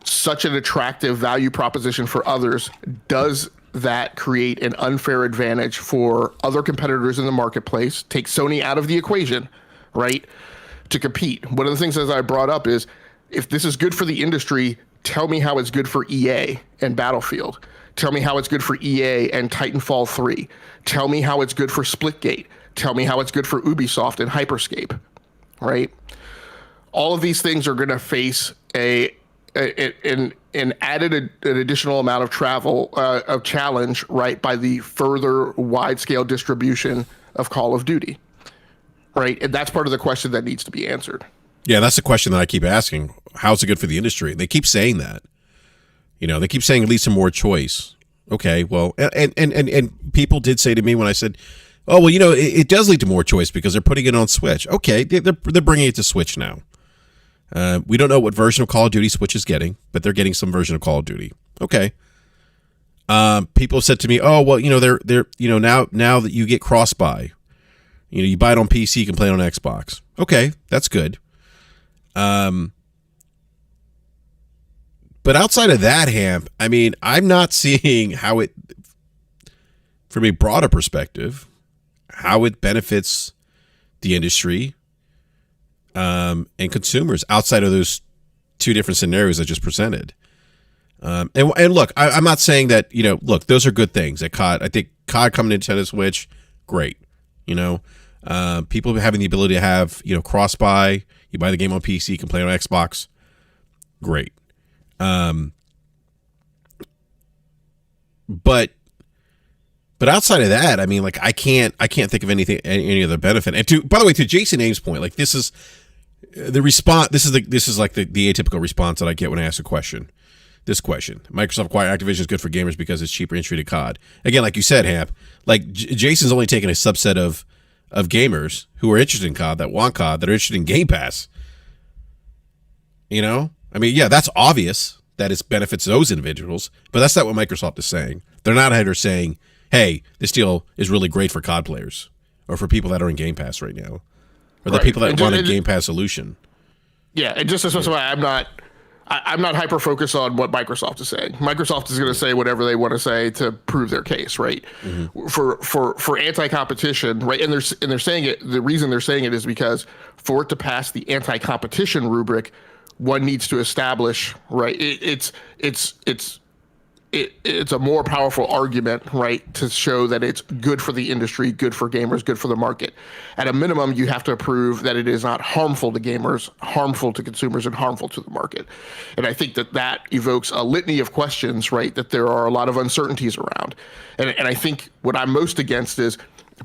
such an attractive value proposition for others, does that create an unfair advantage for other competitors in the marketplace, take Sony out of the equation, right, to compete? One of the things, as I brought up, is if this is good for the industry, tell me how it's good for EA and Battlefield. Tell me how it's good for EA and Titanfall 3. Tell me how it's good for Splitgate. Tell me how it's good for Ubisoft and Hyperscape, right? All of these things are going to face an additional amount of challenge, right, by the further wide-scale distribution of Call of Duty, right? And that's part of the question that needs to be answered. Yeah, that's the question that I keep asking. How's it good for the industry? They keep saying that. They keep saying it leads to more choice. Okay, well, and people did say to me when I said, oh, well, it does lead to more choice because they're putting it on Switch. Okay, they're bringing it to Switch now. We don't know what version of Call of Duty Switch is getting, but they're getting some version of Call of Duty. Okay. People have said to me, oh, well, they're now that you get cross-buy, you buy it on PC, you can play it on Xbox. Okay, that's good. But outside of that, Hamp, I mean, I'm not seeing how it from a broader perspective, how it benefits the industry and consumers outside of those two different scenarios I just presented. And look, I'm not saying that, look, those are good things. I think COD coming to Nintendo Switch, great. People having the ability to have, cross-buy, you buy the game on PC, you can play it on Xbox, great. But outside of that, I mean, like, I can't think of any other benefit. And by the way, to Jason Ames' point, like, this is the response. This is like the atypical response that I get when I ask a question. This question: Microsoft acquired Activision is good for gamers because it's cheaper entry to COD. Again, like you said, Hamp, like Jason's only taking a subset of gamers who are interested in COD, that want COD, that are interested in Game Pass. I mean, yeah, that's obvious that it benefits those individuals, but that's not what Microsoft is saying. They're not out here saying, "Hey, this deal is really great for COD players or for people that are in Game Pass right now, or the people that want a Game Pass solution." Yeah, and just to specify, I'm not hyper focused on what Microsoft is saying. Microsoft is going to say whatever they want to say to prove their case, right? Mm-hmm. For anti-competition, right? And they're saying it. The reason they're saying it is because for it to pass the anti-competition rubric, one needs to establish, right? It's a more powerful argument, right, to show that it's good for the industry, good for gamers, good for the market. At a minimum, you have to prove that it is not harmful to gamers, harmful to consumers, and harmful to the market. And I think that evokes a litany of questions, right, that there are a lot of uncertainties around. And I think what I'm most against is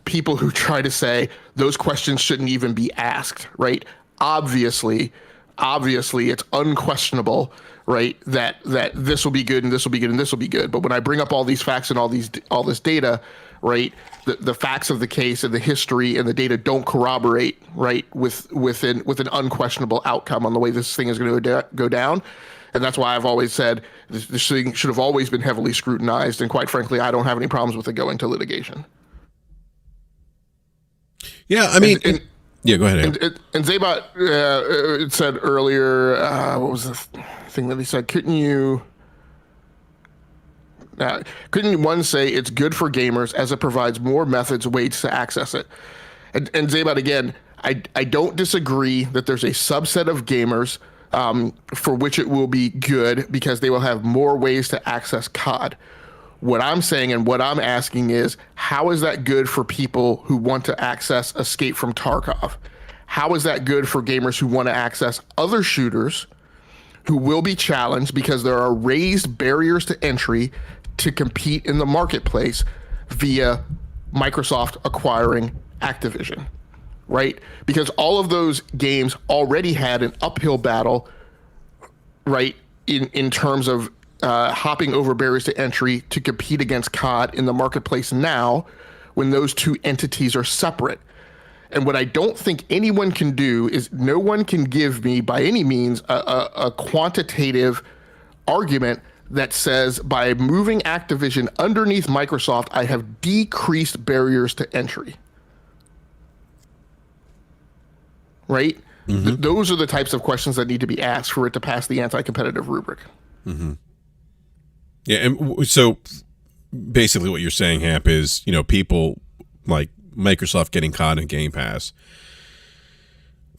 people who try to say those questions shouldn't even be asked, right? Obviously, it's unquestionable, right, that this will be good and this will be good and this will be good. But when I bring up all these facts and all this data, right, the facts of the case and the history and the data don't corroborate, right, with an unquestionable outcome on the way this thing is going to go down. And that's why I've always said this thing should have always been heavily scrutinized. And quite frankly, I don't have any problems with it going to litigation. Yeah, I mean... Yeah, go ahead. And Zaybot said earlier, what was the thing that he said? Couldn't one say it's good for gamers as it provides more methods, ways to access it? And Zaybot, again, I don't disagree that there's a subset of gamers for which it will be good because they will have more ways to access COD. What I'm saying and what I'm asking is, how is that good for people who want to access Escape from Tarkov? How is that good for gamers who want to access other shooters who will be challenged because there are raised barriers to entry to compete in the marketplace via Microsoft acquiring Activision, right? Because all of those games already had an uphill battle, right, in terms of hopping over barriers to entry to compete against COD in the marketplace now when those two entities are separate. And what I don't think anyone can do is no one can give me by any means a quantitative argument that says by moving Activision underneath Microsoft, I have decreased barriers to entry. Right? Mm-hmm. Those are the types of questions that need to be asked for it to pass the anti-competitive rubric. Mm-hmm. Yeah, and so basically what you're saying, Hamp, is, people like Microsoft getting COD in Game Pass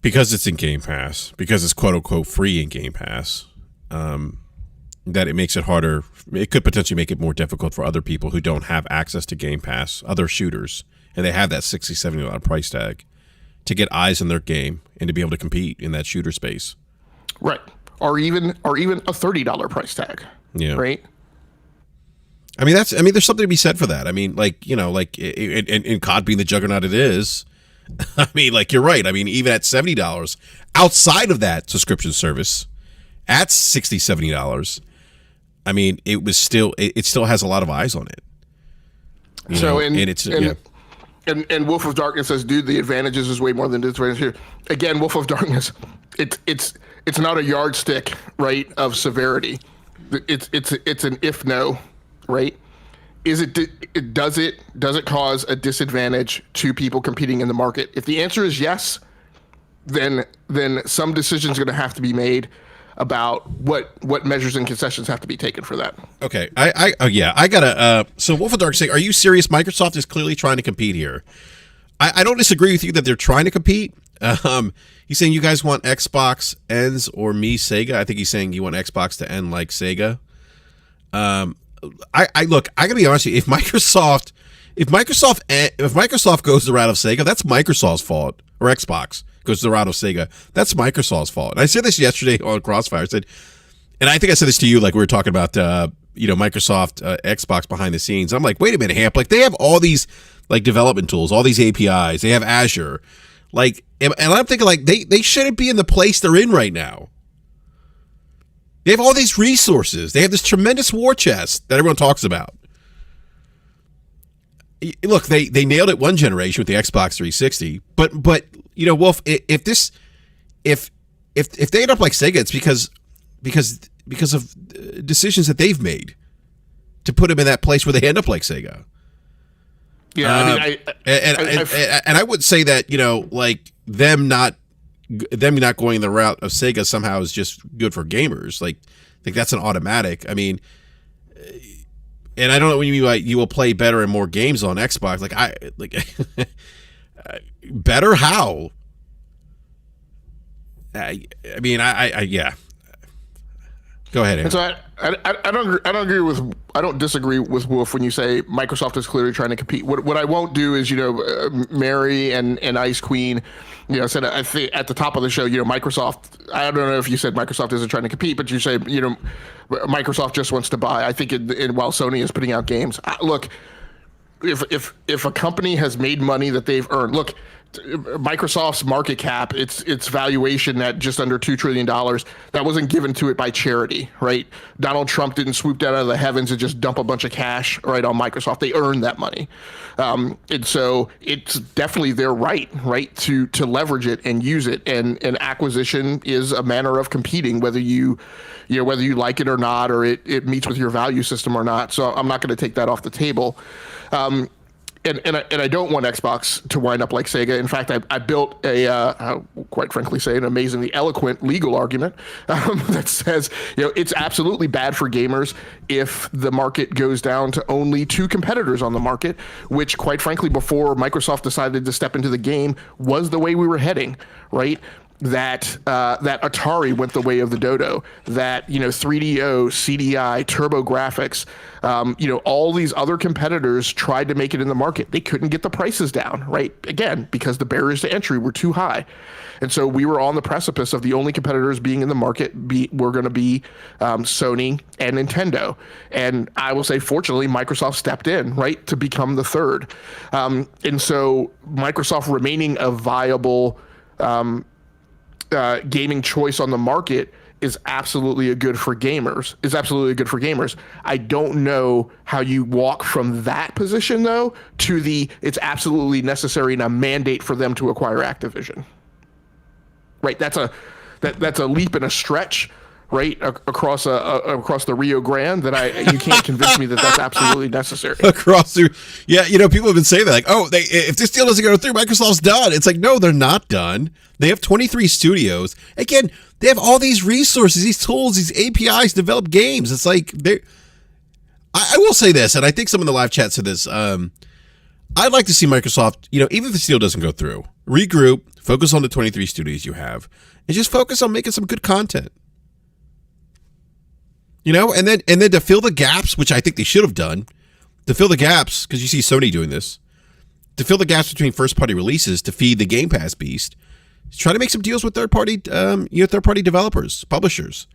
because it's in Game Pass, because it's quote-unquote free in Game Pass, that it makes it harder. It could potentially make it more difficult for other people who don't have access to Game Pass, other shooters, and they have that $60, $70 price tag to get eyes on their game and to be able to compete in that shooter space. Right. Or even a $30 price tag. Yeah. Right. I mean, there's something to be said for that. I mean, in COD being the juggernaut it is, I mean, you're right. I mean, even at $70 outside of that subscription service, at $60, $70, I mean, it still has a lot of eyes on it. And Wolf of Darkness says, dude, the advantages is way more than disadvantages here. Again, Wolf of Darkness, it's not a yardstick, right, of severity. It's an if no. Right? Does it cause a disadvantage to people competing in the market? If the answer is yes, then some decision's going to have to be made about what measures and concessions have to be taken for that. Okay, I gotta. So Wolf of Dark saying, are you serious? Microsoft is clearly trying to compete here. I don't disagree with you that they're trying to compete. He's saying you guys want Xbox ends or me Sega. I think he's saying you want Xbox to end like Sega. I look. I gotta be honest with you. If Microsoft goes the route of Sega, that's Microsoft's fault. Or Xbox goes the route of Sega, that's Microsoft's fault. And I said this yesterday on Crossfire. I said, and I think I said this to you, like we were talking about, Microsoft, Xbox behind the scenes. I'm like, wait a minute, Hamp. Like they have all these like development tools, all these APIs. They have Azure. Like, and I'm thinking like they shouldn't be in the place they're in right now. They have all these resources. They have this tremendous war chest that everyone talks about. Look, they nailed it one generation with the Xbox 360, but Wolf, if they end up like Sega, it's because of decisions that they've made to put them in that place where they end up like Sega. Yeah, and I would say that like them not going the route of Sega somehow is just good for gamers. Like, I think that's an automatic. I mean, and I don't know what you mean by you will play better and more games on Xbox. Better how? Yeah. Go ahead, Aaron. And so I don't disagree with Wolf when you say Microsoft is clearly trying to compete. What I won't do is Mary and Ice Queen, said I think at the top of the show, Microsoft. I don't know if you said Microsoft isn't trying to compete, but you say Microsoft just wants to buy. I think while Sony is putting out games, look, if a company has made money that they've earned, look. Microsoft's market cap, its valuation at just under $2 trillion, that wasn't given to it by charity, right? Donald Trump didn't swoop down out of the heavens and just dump a bunch of cash right on Microsoft. They earned that money. And so it's definitely their right to leverage it and use it. And acquisition is a manner of competing, whether you like it or not, or it meets with your value system or not. So I'm not going to take that off the table. And I don't want Xbox to wind up like Sega. In fact, I built I'll quite frankly say, an amazingly eloquent legal argument that says, it's absolutely bad for gamers if the market goes down to only two competitors on the market, which quite frankly, before Microsoft decided to step into the game, was the way we were heading, right? That Atari went the way of the dodo, that 3DO, CDI, TurboGrafx, all these other competitors tried to make it in the market. They couldn't get the prices down, right? Again, because the barriers to entry were too high. And so we were on the precipice of the only competitors being in the market were going to be Sony and Nintendo. And I will say, fortunately, Microsoft stepped in, right, to become the third. And so Microsoft remaining a viable gaming choice on the market is absolutely good for gamers. I don't know how you walk from that position though to it's absolutely necessary and a mandate for them to acquire Activision. Right, that's a leap and a stretch, right, across the Rio Grande that you can't convince me that that's absolutely necessary. People have been saying that, like, if this deal doesn't go through, Microsoft's done. It's like, no, they're not done. They have 23 studios. Again, they have all these resources, these tools, these APIs to develop games. It's like I will say this, and I think some in the live chat said this. I'd like to see Microsoft, even if this deal doesn't go through, regroup, focus on the 23 studios you have, and just focus on making some good content. And then to fill the gaps, which I think they should have done, to fill the gaps, because you see Sony doing this, to fill the gaps between first-party releases to feed the Game Pass beast, try to make some deals with third-party developers, publishers.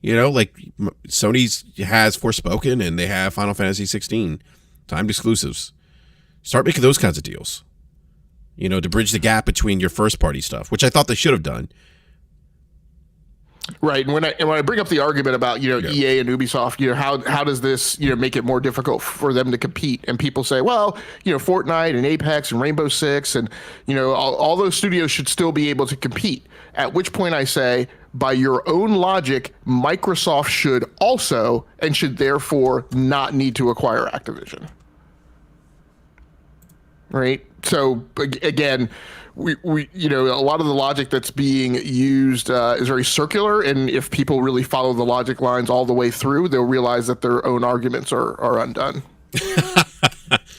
Like Sony's has Forspoken and they have Final Fantasy 16 timed exclusives. Start making those kinds of deals. To bridge the gap between your first-party stuff, which I thought they should have done. Right, and when I bring up the argument about EA and Ubisoft, how does this make it more difficult for them to compete? And people say, well, Fortnite and Apex and Rainbow Six and all those studios should still be able to compete. At which point I say, by your own logic, Microsoft should also and should therefore not need to acquire Activision. Right? So again, we a lot of the logic that's being used is very circular, and if people really follow the logic lines all the way through, they'll realize that their own arguments are undone.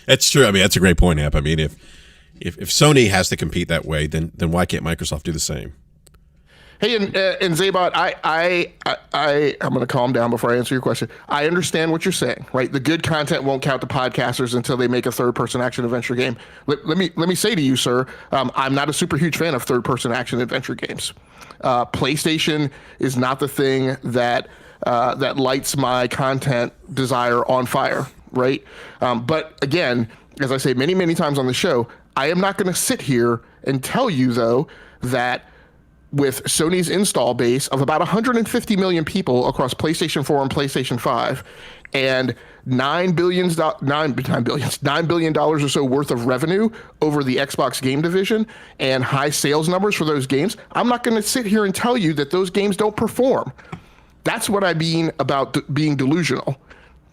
That's true. I mean, that's a great point, Hap. I mean, if Sony has to compete that way, then why can't Microsoft do the same? Hey, and Zabot, I'm going to calm down before I answer your question. I understand what you're saying, right? The good content won't count to podcasters until they make a third-person action-adventure game. Let me say to you, sir, I'm not a super huge fan of third-person action-adventure games. PlayStation is not the thing that lights my content desire on fire, right? But again, as I say many, many times on the show, I am not going to sit here and tell you, though, that with Sony's install base of about 150 million people across PlayStation 4 and PlayStation 5, and $9 billion or so worth of revenue over the Xbox game division and high sales numbers for those games, I'm not going to sit here and tell you that those games don't perform. That's what I mean about being delusional,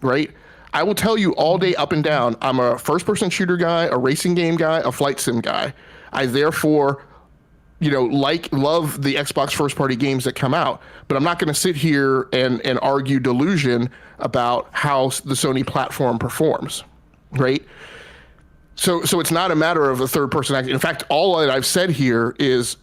right? I will tell you all day up and down, I'm a first-person shooter guy, a racing game guy, a flight sim guy. I therefore love the Xbox first-party games that come out, but I'm not going to sit here and argue delusion about how the Sony platform performs, right? So it's not a matter of a third-person action. In fact, all that I've said here is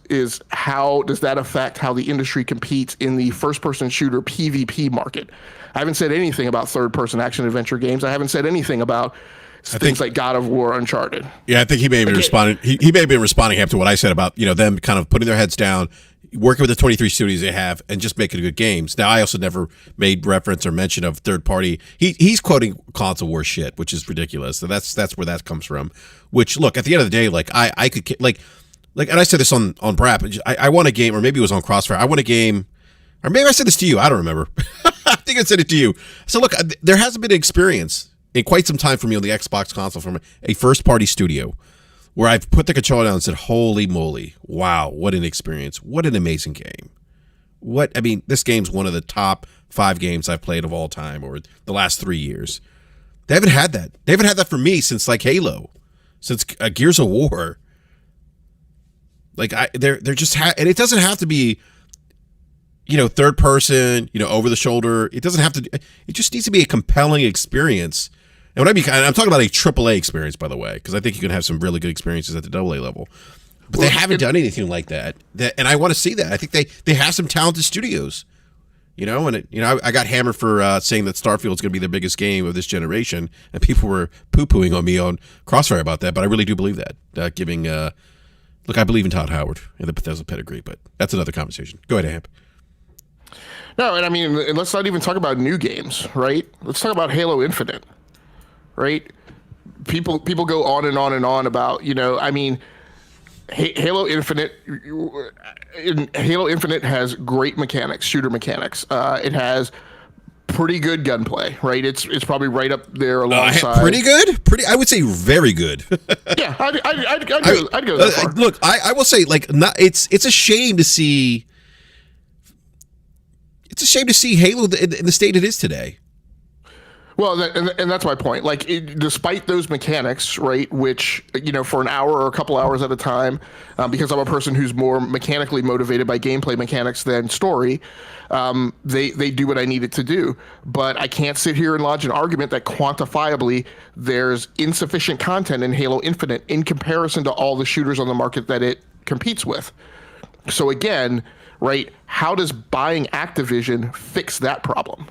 how does that affect how the industry competes in the first-person shooter PvP market. I haven't said anything about third-person action-adventure games. I haven't said anything about things like God of War, Uncharted. Yeah, I think he may have been responding. He may have been responding after what I said about them kind of putting their heads down, working with the 23 studios they have, and just making good games. Now, I also never made reference or mention of third party. He's quoting console war shit, which is ridiculous. So that's where that comes from. Which, look, at the end of the day, like I could like, and I said this on BRAP. I want a game, or maybe it was on Crossfire. I want a game, or maybe I said this to you. I don't remember. I think I said it to you. So look, there hasn't been an experience in quite some time for me on the Xbox console from a first-party studio where I've put the controller down and said, holy moly, wow, what an experience. What an amazing game. This game's one of the top 5 games I've played of all time, or the last 3 years. They haven't had that. They haven't had that for me since, like, Halo, since Gears of War. Like, they're just, and it doesn't have to be, third person, over the shoulder. It doesn't have to, it just needs to be a compelling experience. And what I'm talking about a AAA experience, by the way, because I think you can have some really good experiences at the AA level. But they haven't done anything like that. And I want to see that. I think they have some talented studios. I got hammered for saying that Starfield's going to be the biggest game of this generation, and people were poo-pooing on me on Crossfire about that, but I really do believe that. Look, I believe in Todd Howard and the Bethesda pedigree, but that's another conversation. Go ahead, Amp. No, and I mean, let's not even talk about new games, right? Let's talk about Halo Infinite, right? People go on and on and on about, Halo Infinite. Halo Infinite has great mechanics, shooter mechanics. It has pretty good gunplay, right? It's probably right up there alongside. Pretty good? I would say very good. Yeah, I'd go that far. Look, I will say, it's a shame to see. It's a shame to see Halo in the state it is today. Well, and that's my point. Like, despite those mechanics, right, which, for an hour or a couple hours at a time, because I'm a person who's more mechanically motivated by gameplay mechanics than story, they do what I need it to do. But I can't sit here and lodge an argument that quantifiably there's insufficient content in Halo Infinite in comparison to all the shooters on the market that it competes with. So again, right, how does buying Activision fix that problem?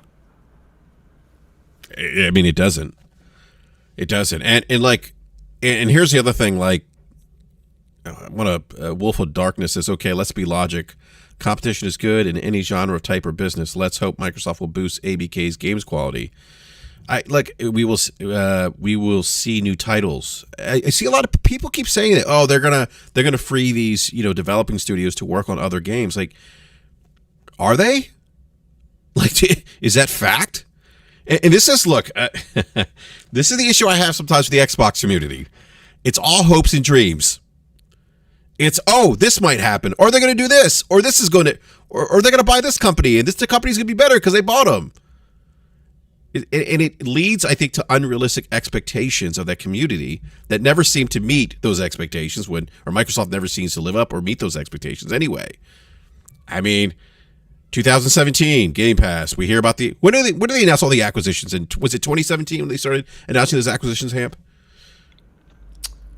I mean, it doesn't. It doesn't. And here's the other thing. Like, Wolf of Darkness says, okay, let's be logic. Competition is good in any genre, type, or business. Let's hope Microsoft will boost ABK's games quality. We will see new titles. I see a lot of people keep saying that. Oh, they're gonna free these developing studios to work on other games. Like, are they? Like, is that fact? And this is, look, this is the issue I have sometimes with the Xbox community. It's all hopes and dreams. It's, this might happen, or they're going to do this, or this is going to, or they're going to buy this company, and the company's going to be better because they bought them. And it leads, I think, to unrealistic expectations of that community that never seem to meet those expectations or Microsoft never seems to live up or meet those expectations anyway. I mean, 2017 Game Pass. We hear about when do they announce all the acquisitions? And was it 2017 when they started announcing those acquisitions, Hamp?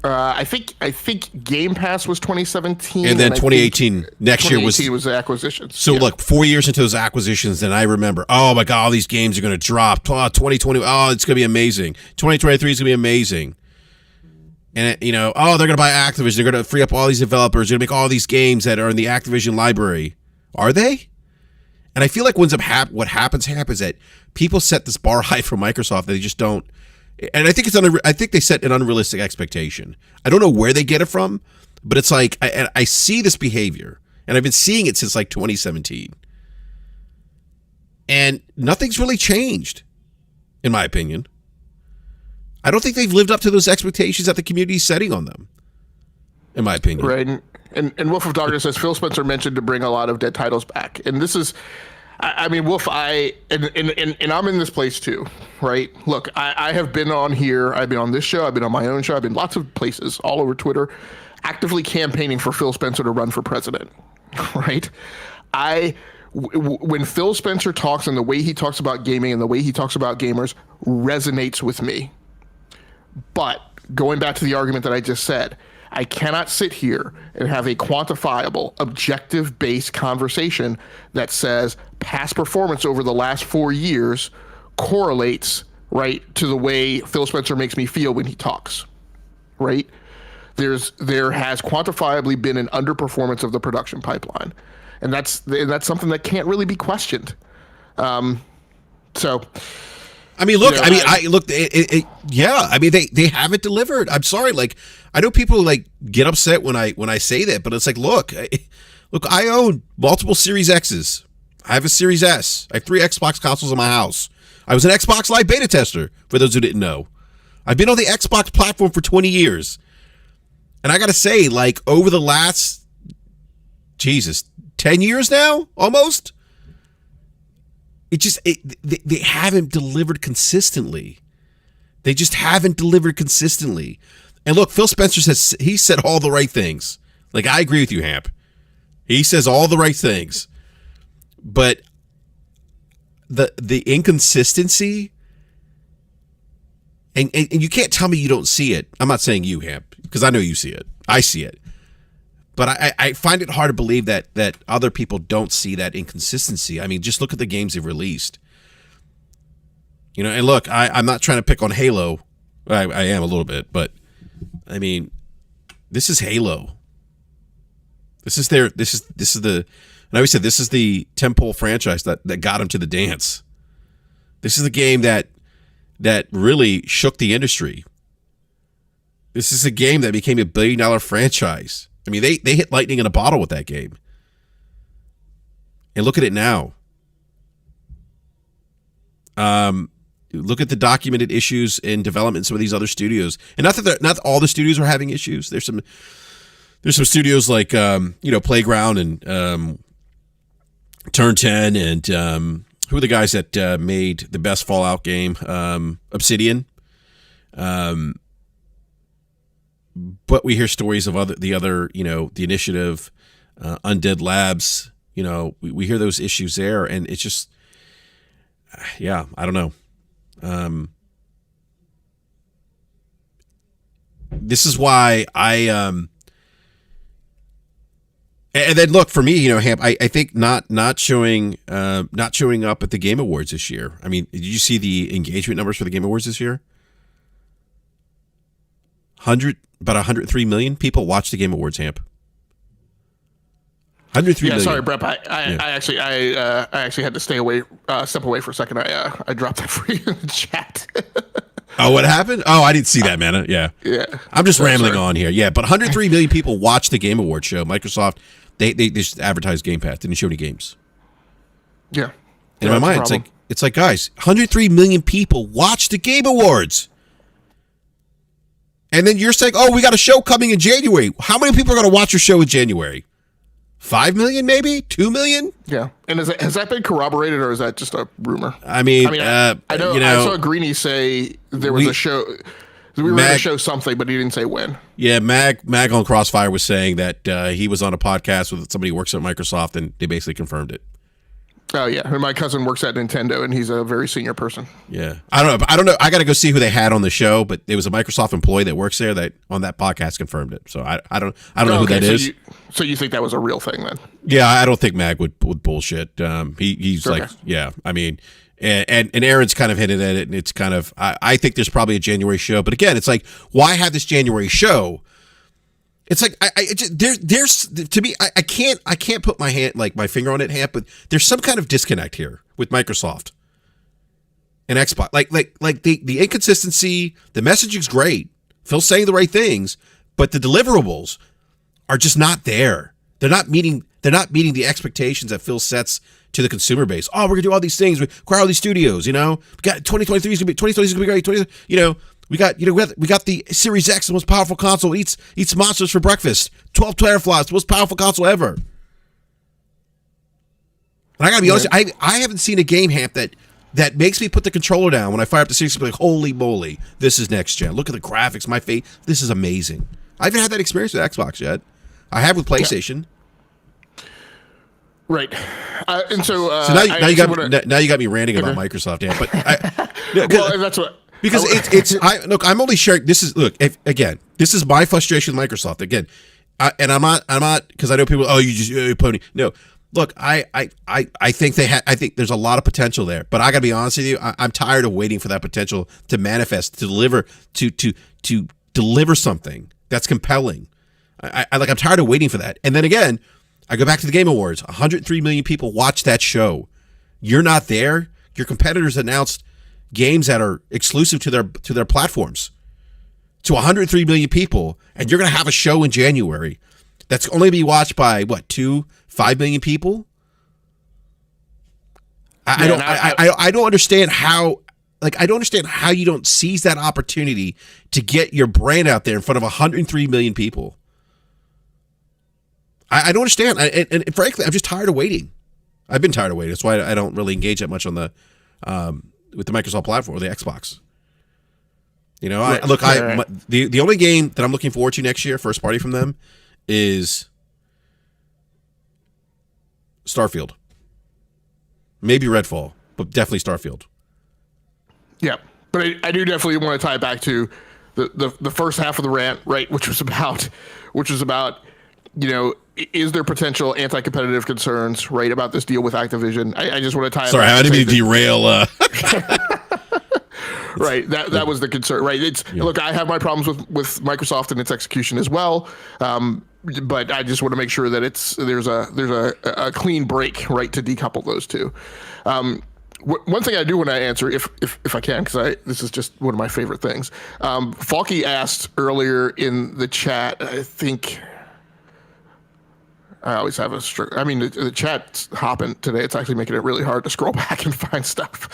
I think Game Pass was 2017, and then 2018 next year was the acquisitions. So look, 4 years into those acquisitions, then I remember, oh my god, all these games are going to drop. 2020, oh, it's going to be amazing. 2023 is going to be amazing. And they're going to buy Activision. They're going to free up all these developers. They're going to make all these games that are in the Activision library. Are they? And I feel like what happens is that people set this bar high for Microsoft that they just don't. And I think I think they set an unrealistic expectation. I don't know where they get it from, but it's like I see this behavior, and I've been seeing it since like 2017, and nothing's really changed, in my opinion. I don't think they've lived up to those expectations that the community is setting on them, in my opinion. Right, and Wolf of Darkness says Phil Spencer mentioned to bring a lot of dead titles back, and this is. I mean, Wolf, and I'm in this place too, right? Look, I have been on here. I've been on this show. I've been on my own show. I've been lots of places all over Twitter, actively campaigning for Phil Spencer to run for president, right? When Phil Spencer talks and the way he talks about gaming and the way he talks about gamers resonates with me. But going back to the argument that I just said, I cannot sit here and have a quantifiable, objective-based conversation that says past performance over the last 4 years correlates, right, to the way Phil Spencer makes me feel when he talks, right? There has quantifiably been an underperformance of the production pipeline, and that's something that can't really be questioned. So. I mean, look. Yeah. I mean, they haven't delivered. I'm sorry. Like, I know people like get upset when I say that, but it's like, look. I own multiple Series X's. I have a Series S. I have 3 Xbox consoles in my house. I was an Xbox Live beta tester. For those who didn't know, I've been on the Xbox platform for 20 years, and I got to say, like, over the last 10 years now, almost. They haven't delivered consistently. They just haven't delivered consistently. And look, Phil Spencer he said all the right things. Like, I agree with you, Hamp. He says all the right things. But the inconsistency, and you can't tell me you don't see it. I'm not saying you, Hamp, because I know you see it. I see it. But I find it hard to believe that other people don't see that inconsistency. I mean, just look at the games they've released. And look, I'm not trying to pick on Halo. I am a little bit, but I mean, this is Halo. This is the, and I always said, this is the tentpole franchise that got them to the dance. This is the game that really shook the industry. This is a game that became $1 billion franchise. I mean, they hit lightning in a bottle with that game. And look at it now. Look at the documented issues in development in some of these other studios. And not all the studios are having issues. There's some studios like Playground and Turn 10 and who are the guys that made the best Fallout game? Obsidian. But we hear stories of the Initiative, Undead Labs. We hear those issues there, and it's just, I don't know. This is why and then look for me, Hamp. I think not showing up at the Game Awards this year. I mean, did you see the engagement numbers for the Game Awards this year? About 103 million people watched the Game Awards, Hamp. 103 million. Sorry, Brep. I actually had to step away for a second. I dropped that for you in the chat. Oh, what happened? Oh, I didn't see that, man. Yeah. I'm just rambling on here. Yeah, but 103 million people watched the Game Awards show. Microsoft, they just advertised Game Pass. Didn't show any games. Yeah. In my mind, it's like, guys, 103 million people watched the Game Awards. And then you're saying, oh, we got a show coming in January. How many people are going to watch your show in January? 5 million, maybe 2 million. Yeah, and has that been corroborated, or is that just a rumor? I mean, I know, I saw Greeny say there was a show. We were going to show something, but he didn't say when. Yeah, Mag on Crossfire was saying that he was on a podcast with somebody who works at Microsoft, and they basically confirmed it. Oh yeah, and my cousin works at Nintendo, and he's a very senior person. Yeah, I don't know. I got to go see who they had on the show, but it was a Microsoft employee that works there that on that podcast confirmed it. So I don't know who that is. So you think that was a real thing then? Yeah, I don't think Mag would bullshit. He's okay. Like, yeah, I memean. And Aaron's kind of hinted at it, and it's kind of I think there's probably a January show, but again, it's like, why have this January show? It's like there's to me I can't put my finger on it, but there's some kind of disconnect here with Microsoft and Xbox. Like the inconsistency, the messaging's great, Phil's saying the right things, but the deliverables are just not there. They're not meeting the expectations that Phil sets to the consumer base. Oh, we're gonna do all these things. We acquire all these studios. We got 2023 is gonna be 2023 is gonna be great. We got the Series X, the most powerful console. Eats monsters for breakfast. 12 teraflops, the most powerful console ever. And I gotta be honest, I haven't seen a game hamp that makes me put the controller down when I fire up the Series X. Like, holy moly, this is next gen. Look at the graphics, my face. This is amazing. I haven't had that experience with Xbox yet. I have with PlayStation. Right, and so now you got me ranting about Microsoft, Dan. But well, that's what because I'm only sharing. This is my frustration with Microsoft again, and I'm not because I know people. Oh, you pony. No, look, I think I think there's a lot of potential there, but I got to be honest with you. I'm tired of waiting for that potential to manifest, to deliver, to deliver something that's compelling. I'm tired of waiting for that, and then again. I go back to the Game Awards. 103 million people watch that show. You're not there. Your competitors announced games that are exclusive to their platforms to 103 million people, and you're going to have a show in January that's only going to be watched by 5 million people. I don't understand how. I don't understand how you don't seize that opportunity to get your brand out there in front of 103 million people. I don't understand, and frankly, I'm just tired of waiting. I've been tired of waiting. That's why I don't really engage that much on the with the Microsoft platform or the Xbox. Right. The only game that I'm looking forward to next year, first party from them, is Starfield. Maybe Redfall, but definitely Starfield. Yeah, but I do definitely want to tie it back to the first half of the rant, right, which was about is there potential anti-competitive concerns, right, about this deal with Activision? I just want to tie it back. Sorry, I didn't mean to derail. Right, that was the concern, right? Look, I have my problems with Microsoft and its execution as well, but I just want to make sure that there's a clean break, right, to decouple those two. One thing I do want to answer, if I can, because this is just one of my favorite things. Falky asked earlier in the chat, I think. I always have the chat's hopping today. It's actually making it really hard to scroll back and find stuff.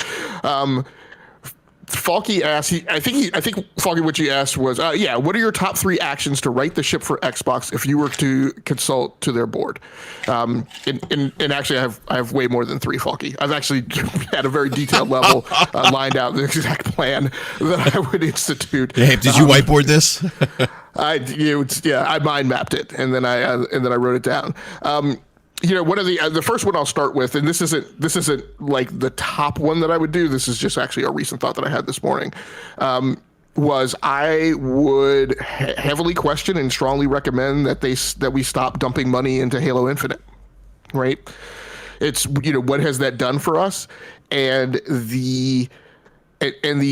Falky asked, I think Falky, what you asked was, what are your top 3 actions to right the ship for Xbox if you were to consult to their board? And actually, I have way more than 3, Falky. I've actually at a very detailed level lined out the exact plan that I would institute. Hey, did you whiteboard this? I mind mapped it and then I wrote it down. One of the first one I'll start with, and this isn't like the top one that I would do. This is just actually a recent thought that I had this morning. Was I would heavily question and strongly recommend that we stop dumping money into Halo Infinite. Right? It's what has that done for us, and the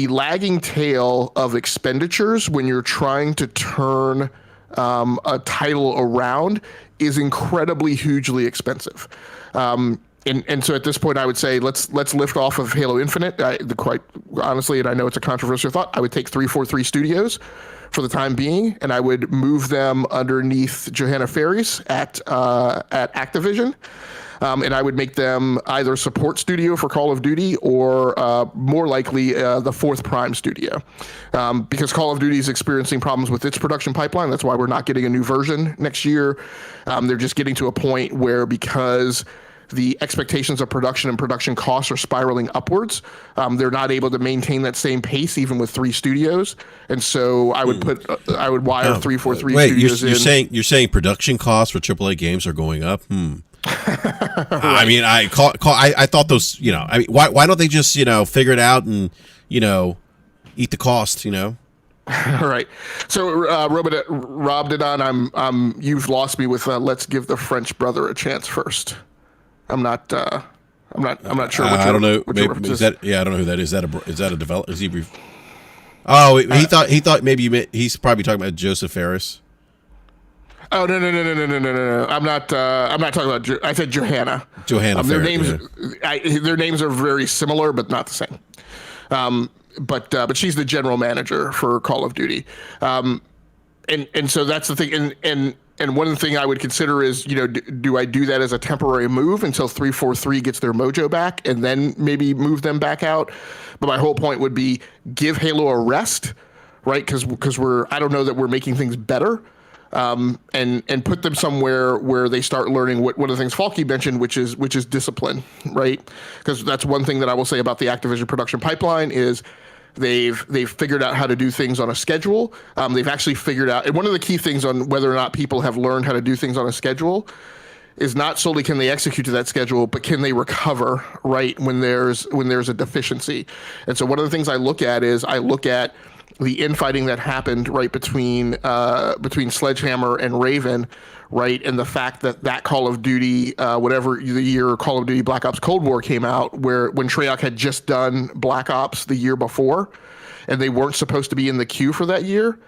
lagging tail of expenditures when you're trying to turn a title around is incredibly hugely expensive. And so at this point, I would say let's lift off of Halo Infinite. Quite honestly, and I know it's a controversial thought, I would take 343 Studios for the time being, and I would move them underneath Johanna Faries at Activision. and I would make them either support studio for Call of Duty or more likely the fourth prime studio, because Call of Duty is experiencing problems with its production pipeline. That's why we're not getting a new version next year. They're just getting to a point where, because the expectations of production and production costs are spiraling upwards, they're not able to maintain that same pace even with 3 studios. And so I would I would wire 343 studios you're saying production costs for AAA games are going up? Right. I mean, I thought those, I mean, why don't they just, figure it out and, eat the cost, All right. So, Rob Didon, you've lost me with let's give the French brother a chance first. I'm not sure. I don't know. Maybe, I don't know who that is. Is that a developer? Is he? He thought maybe he's probably talking about Joseph Ferris. Oh no! I'm not talking about. I said Johanna. Their names are very similar, but not the same. But she's the general manager for Call of Duty, and so that's the thing. And one of the things I would consider is, do I do that as a temporary move until 343 gets their mojo back, and then maybe move them back out? But my whole point would be give Halo a rest, right? Because I don't know that we're making things better. And put them somewhere where they start learning one of the things Falky mentioned, which is discipline, right? Because that's one thing that I will say about the Activision production pipeline is they've figured out how to do things on a schedule. They've actually figured out, and one of the key things on whether or not people have learned how to do things on a schedule is not solely can they execute to that schedule, but can they recover, right, when there's a deficiency. And so one of the things I look at is the infighting that happened right between Sledgehammer and Raven, right, and the fact that Call of Duty, whatever the year Call of Duty Black Ops Cold War came out, when Treyarch had just done Black Ops the year before, and they weren't supposed to be in the queue for that year,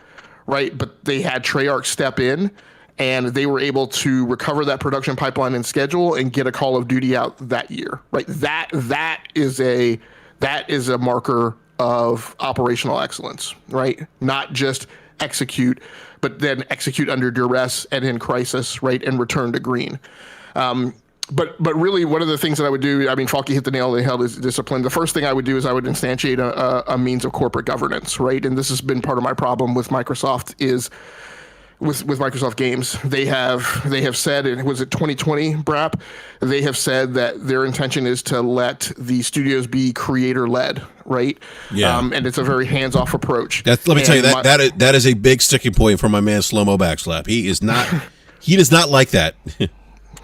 right, but they had Treyarch step in, and they were able to recover that production pipeline and schedule and get a Call of Duty out that year, right? That is a marker of operational excellence, right? Not just execute, but then execute under duress and in crisis, right? And return to green. But really, one of the things that I would do, I mean, Falky hit the nail on the head, is discipline. The first thing I would do is I would instantiate a means of corporate governance, right? And this has been part of my problem with Microsoft is with Microsoft Games. They have said, and was it 2020, BRAP? They have said that their intention is to let the studios be creator-led, right? Yeah. And it's a very hands-off approach. Let me tell you, that is a big sticking point for my man Slow-Mo Backslap. He does not like that.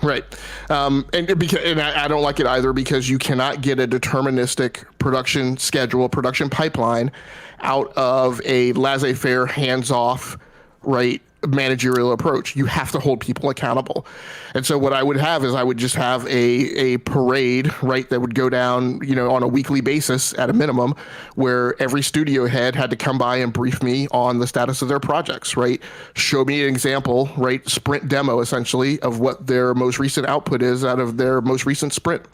Right. And I don't like it either, because you cannot get a deterministic production schedule, production pipeline out of a laissez-faire, hands-off, right, managerial approach. You have to hold people accountable. And so what I would have is I would just have a parade, right, that would go down, on a weekly basis at a minimum, where every studio head had to come by and brief me on the status of their projects, right? Show me an example, right? Sprint demo, essentially, of what their most recent output is out of their most recent sprint.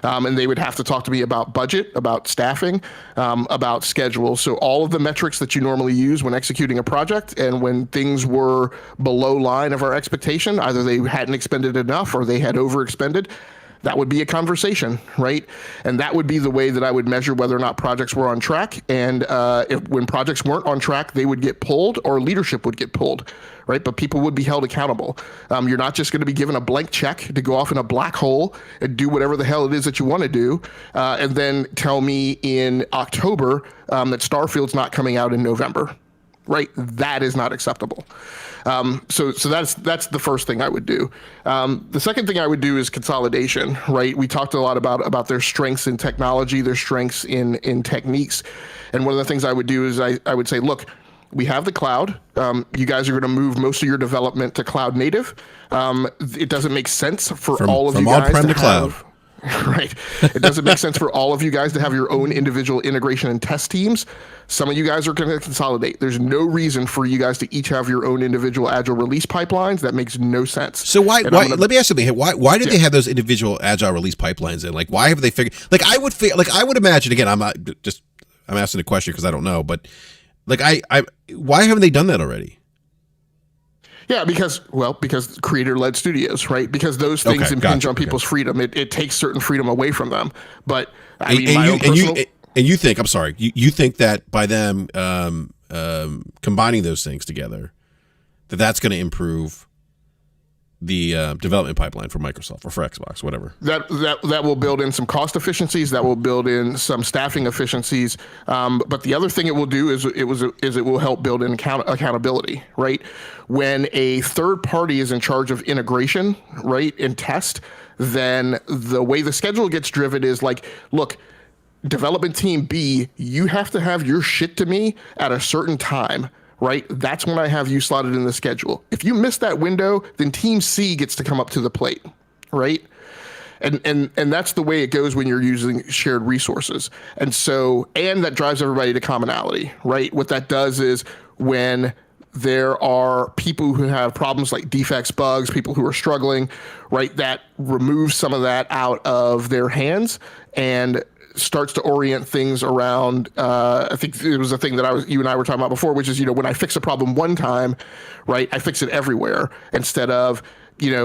And they would have to talk to me about budget, about staffing, about schedule. So all of the metrics that you normally use when executing a project, and when things were below line of our expectation, either they hadn't expended enough or they had overexpended, that would be a conversation, right? And that would be the way that I would measure whether or not projects were on track. And when projects weren't on track, they would get pulled, or leadership would get pulled, right? But people would be held accountable. You're not just going to be given a blank check to go off in a black hole and do whatever the hell it is that you want to do, and then tell me in October that Starfield's not coming out in November, right? That is not acceptable. So that's the first thing I would do. The second thing I would do is consolidation, right? We talked a lot about their strengths in technology, their strengths in techniques. And one of the things I would do is I would say, look, we have the cloud. You guys are going to move most of your development to cloud native. It doesn't make sense for all of you guys on-prem to cloud. Right. It doesn't make sense for all of you guys to have your own individual integration and test teams. Some of you guys are going to consolidate. There's no reason for you guys to each have your own individual agile release pipelines. That makes no sense. So why let me ask you something. Why did they have those individual agile release pipelines in? Like, why have they figured, I would imagine, again, I'm asking a question because I don't know, but why haven't they done that already? Yeah, because creator-led studios, right? Because those things impinge on people's freedom. It takes certain freedom away from them. But I mean, my own personal. And you think, I'm sorry, you think that by them combining those things together, that's going to improve the development pipeline for Microsoft or for Xbox, whatever. That will build in some cost efficiencies. That will build in some staffing efficiencies. But the other thing it will do is it will help build in accountability, right? When a third party is in charge of integration, right, and test, then the way the schedule gets driven is like, look, development team B, you have to have your shit to me at a certain time. Right? That's when I have you slotted in the schedule. If you miss that window, then Team C gets to come up to the plate, right? And that's the way it goes when you're using shared resources. And that drives everybody to commonality, right? What that does is when there are people who have problems like defects, bugs, people who are struggling, right? That removes some of that out of their hands and starts to orient things around. I think it was a thing that you and I were talking about before, which is, when I fix a problem one time, right, I fix it everywhere instead of,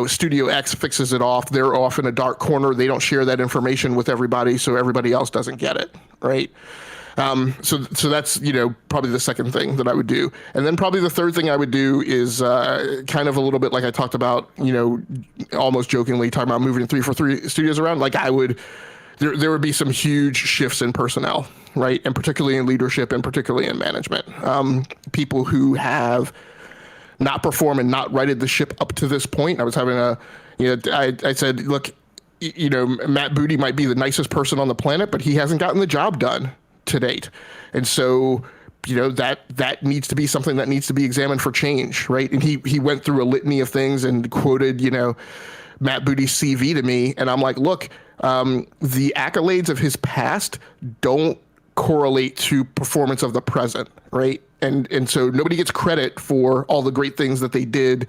Studio X fixes it off. They're off in a dark corner. They don't share that information with everybody, so everybody else doesn't get it, right? So that's, probably the second thing that I would do. And then probably the third thing I would do is kind of a little bit like I talked about, almost jokingly talking about moving 343 studios around. Like there would be some huge shifts in personnel, right? And particularly in leadership and particularly in management. People who have not performed and not righted the ship up to this point. I was having I said, look, Matt Booty might be the nicest person on the planet, but he hasn't gotten the job done to date. And so, that needs to be something that needs to be examined for change, right? And he went through a litany of things and quoted, Matt Booty's CV to me. And I'm like, look, the accolades of his past don't correlate to performance of the present, right? And so nobody gets credit for all the great things that they did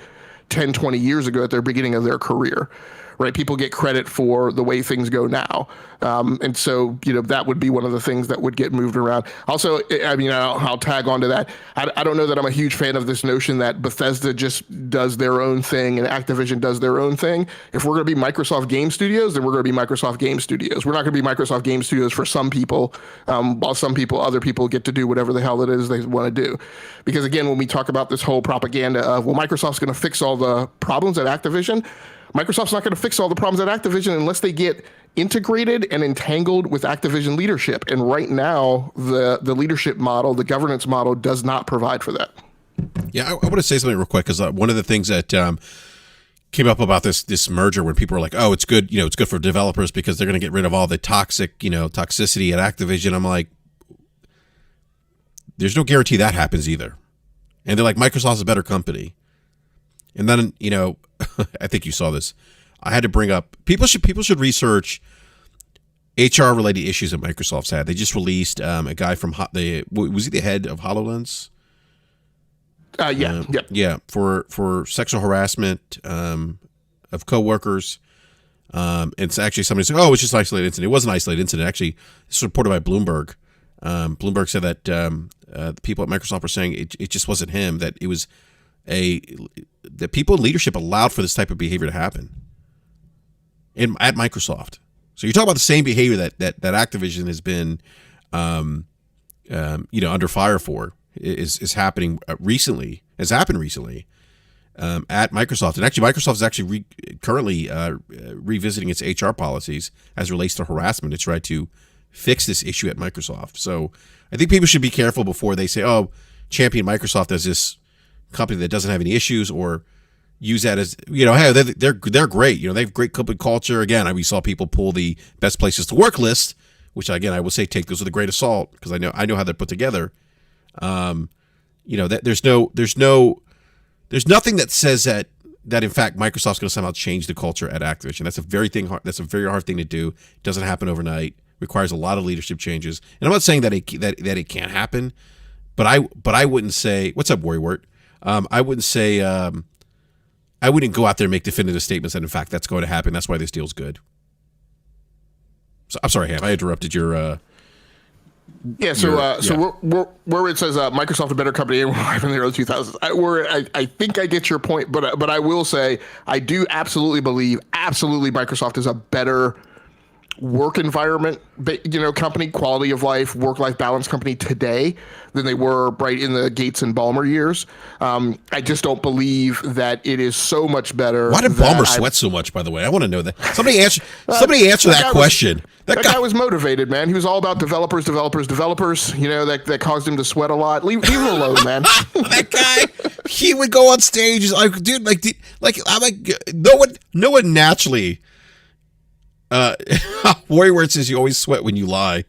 10, 20 years ago at their beginning of their career, right? People get credit for the way things go now. And so, that would be one of the things that would get moved around. Also, I mean, I'll tag onto that. I don't know that I'm a huge fan of this notion that Bethesda just does their own thing and Activision does their own thing. If we're going to be Microsoft Game Studios, then we're going to be Microsoft Game Studios. We're not going to be Microsoft Game Studios for some people, while other people get to do whatever the hell it is they want to do. Because again, when we talk about this whole propaganda of, well, Microsoft's going to fix all the problems at Activision, Microsoft's not going to fix all the problems at Activision unless they get integrated and entangled with Activision leadership. And right now, the leadership model, the governance model, does not provide for that. Yeah, I want to say something real quick, because one of the things that came up about this merger, when people were like, "Oh, it's good, it's good for developers because they're going to get rid of all the toxicity at Activision." I'm like, there's no guarantee that happens either. And they're like, Microsoft's a better company. And then, I think you saw this. I had to bring up people should research HR related issues that Microsoft's had. They just released a guy from was he the head of HoloLens? Yeah, for sexual harassment of coworkers. It's actually somebody said, "Oh, it's just an isolated incident." It wasn't an isolated incident. Actually, it's reported by Bloomberg. Bloomberg said that the people at Microsoft were saying it just wasn't him. That it was that people in leadership allowed for this type of behavior to happen at Microsoft. So you're talking about the same behavior that Activision has been, under fire for is happening recently. Has happened recently at Microsoft, and actually Microsoft is actually currently revisiting its HR policies as it relates to harassment to try to fix this issue at Microsoft. So I think people should be careful before they say, "Oh, champion Microsoft as this company that doesn't have any issues," or use that as, hey, they're great. They have great company culture. Again, we saw people pull the best places to work list, which again, I will say take those with a grain of salt because I know how they're put together. That there's nothing that says that in fact Microsoft's going to somehow change the culture at Activision. That's a very hard thing to do. It doesn't happen overnight. Requires a lot of leadership changes. And I'm not saying that it can't happen, but I wouldn't say, what's up, Worrywart? I wouldn't say, I wouldn't go out there and make definitive statements that in fact that's going to happen. That's why this deal's good. So I'm sorry, Ham, I interrupted your. Yeah, so where it says Microsoft a better company in the early 2000s, I think I get your point, but I will say I do absolutely believe Microsoft is a better work environment, company, quality of life, work-life balance company today than they were right in the Gates and Ballmer years. I just don't believe that it is so much better. Why did Ballmer sweat so much, by the way? I want to know that. Somebody answer that question. That guy was motivated, man. He was all about developers. That caused him to sweat a lot. Leave him alone, man. That guy, he would go on stage like, dude, I'm like, no one naturally. Warrior says you always sweat when you lie.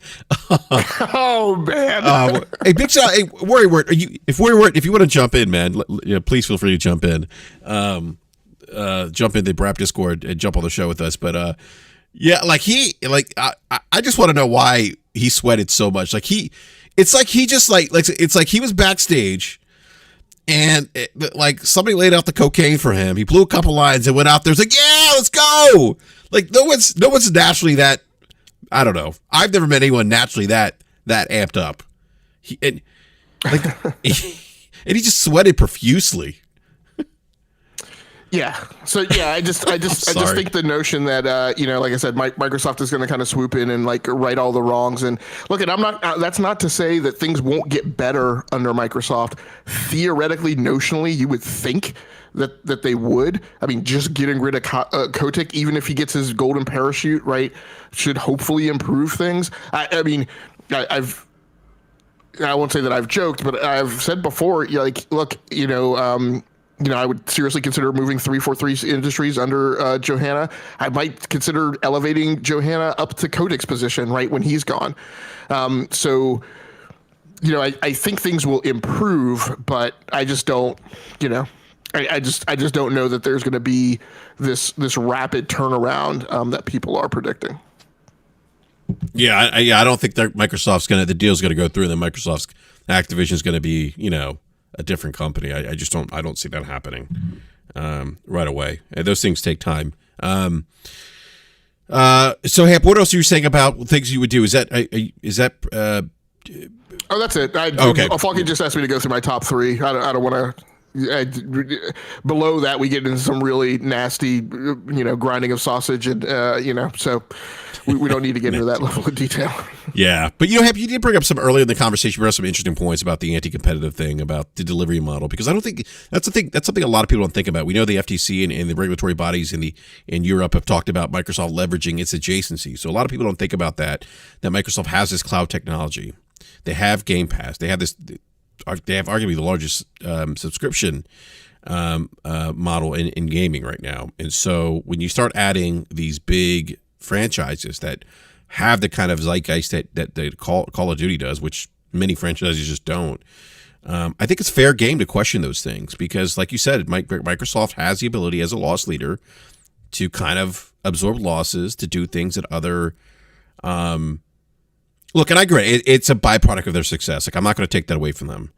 Oh man! Hey, big shout! Hey, Warrior, if you want to jump in, man, please feel free to jump in. Jump in the BRAP Discord and jump on the show with us. But I just want to know why he sweated so much. It's like he was backstage. And somebody laid out the cocaine for him. He blew a couple lines and went out there. It's like, yeah, let's go. Like no one's naturally that. I don't know. I've never met anyone naturally that amped up. And he just sweated profusely. Yeah. So yeah, I just think the notion that like I said, Microsoft is going to kind of swoop in and right all the wrongs. And look, that's not to say that things won't get better under Microsoft. Theoretically, notionally, you would think that they would. I mean, just getting rid of Kotick, even if he gets his golden parachute, right, should hopefully improve things. I won't say that I've joked, but I've said before, look, I would seriously consider moving 343 Industries under Johanna. I might consider elevating Johanna up to Kotick's position right when he's gone. I think things will improve, but I just don't, I just don't know that there's going to be this rapid turnaround that people are predicting. Yeah, I don't think that the deal's going to go through, and then Microsoft's Activision is going to be, a different company. I don't see that happening right away. And those things take time. So Hap, what else are you saying about things you would do? Is that oh, that's it. Okay. Falky just asked me to go through my top three. I don't want to. Below that, we get into some really nasty, grinding of sausage, and so we don't need to get into that level of detail. Yeah, but Hap, you did bring up some earlier in the conversation. You brought up some interesting points about the anti-competitive thing, about the delivery model, because I don't think that's the thing. That's something a lot of people don't think about. We know the FTC and the regulatory bodies in Europe have talked about Microsoft leveraging its adjacency. So a lot of people don't think about that Microsoft has this cloud technology. They have Game Pass. They have this. They have arguably the largest subscription model in gaming right now. And so when you start adding these big franchises that have the kind of zeitgeist that Call of Duty does, which many franchises just don't, I think it's fair game to question those things because, like you said, Microsoft has the ability as a loss leader to kind of absorb losses, to do things that other look, and I agree, it's a byproduct of their success. I'm not going to take that away from them.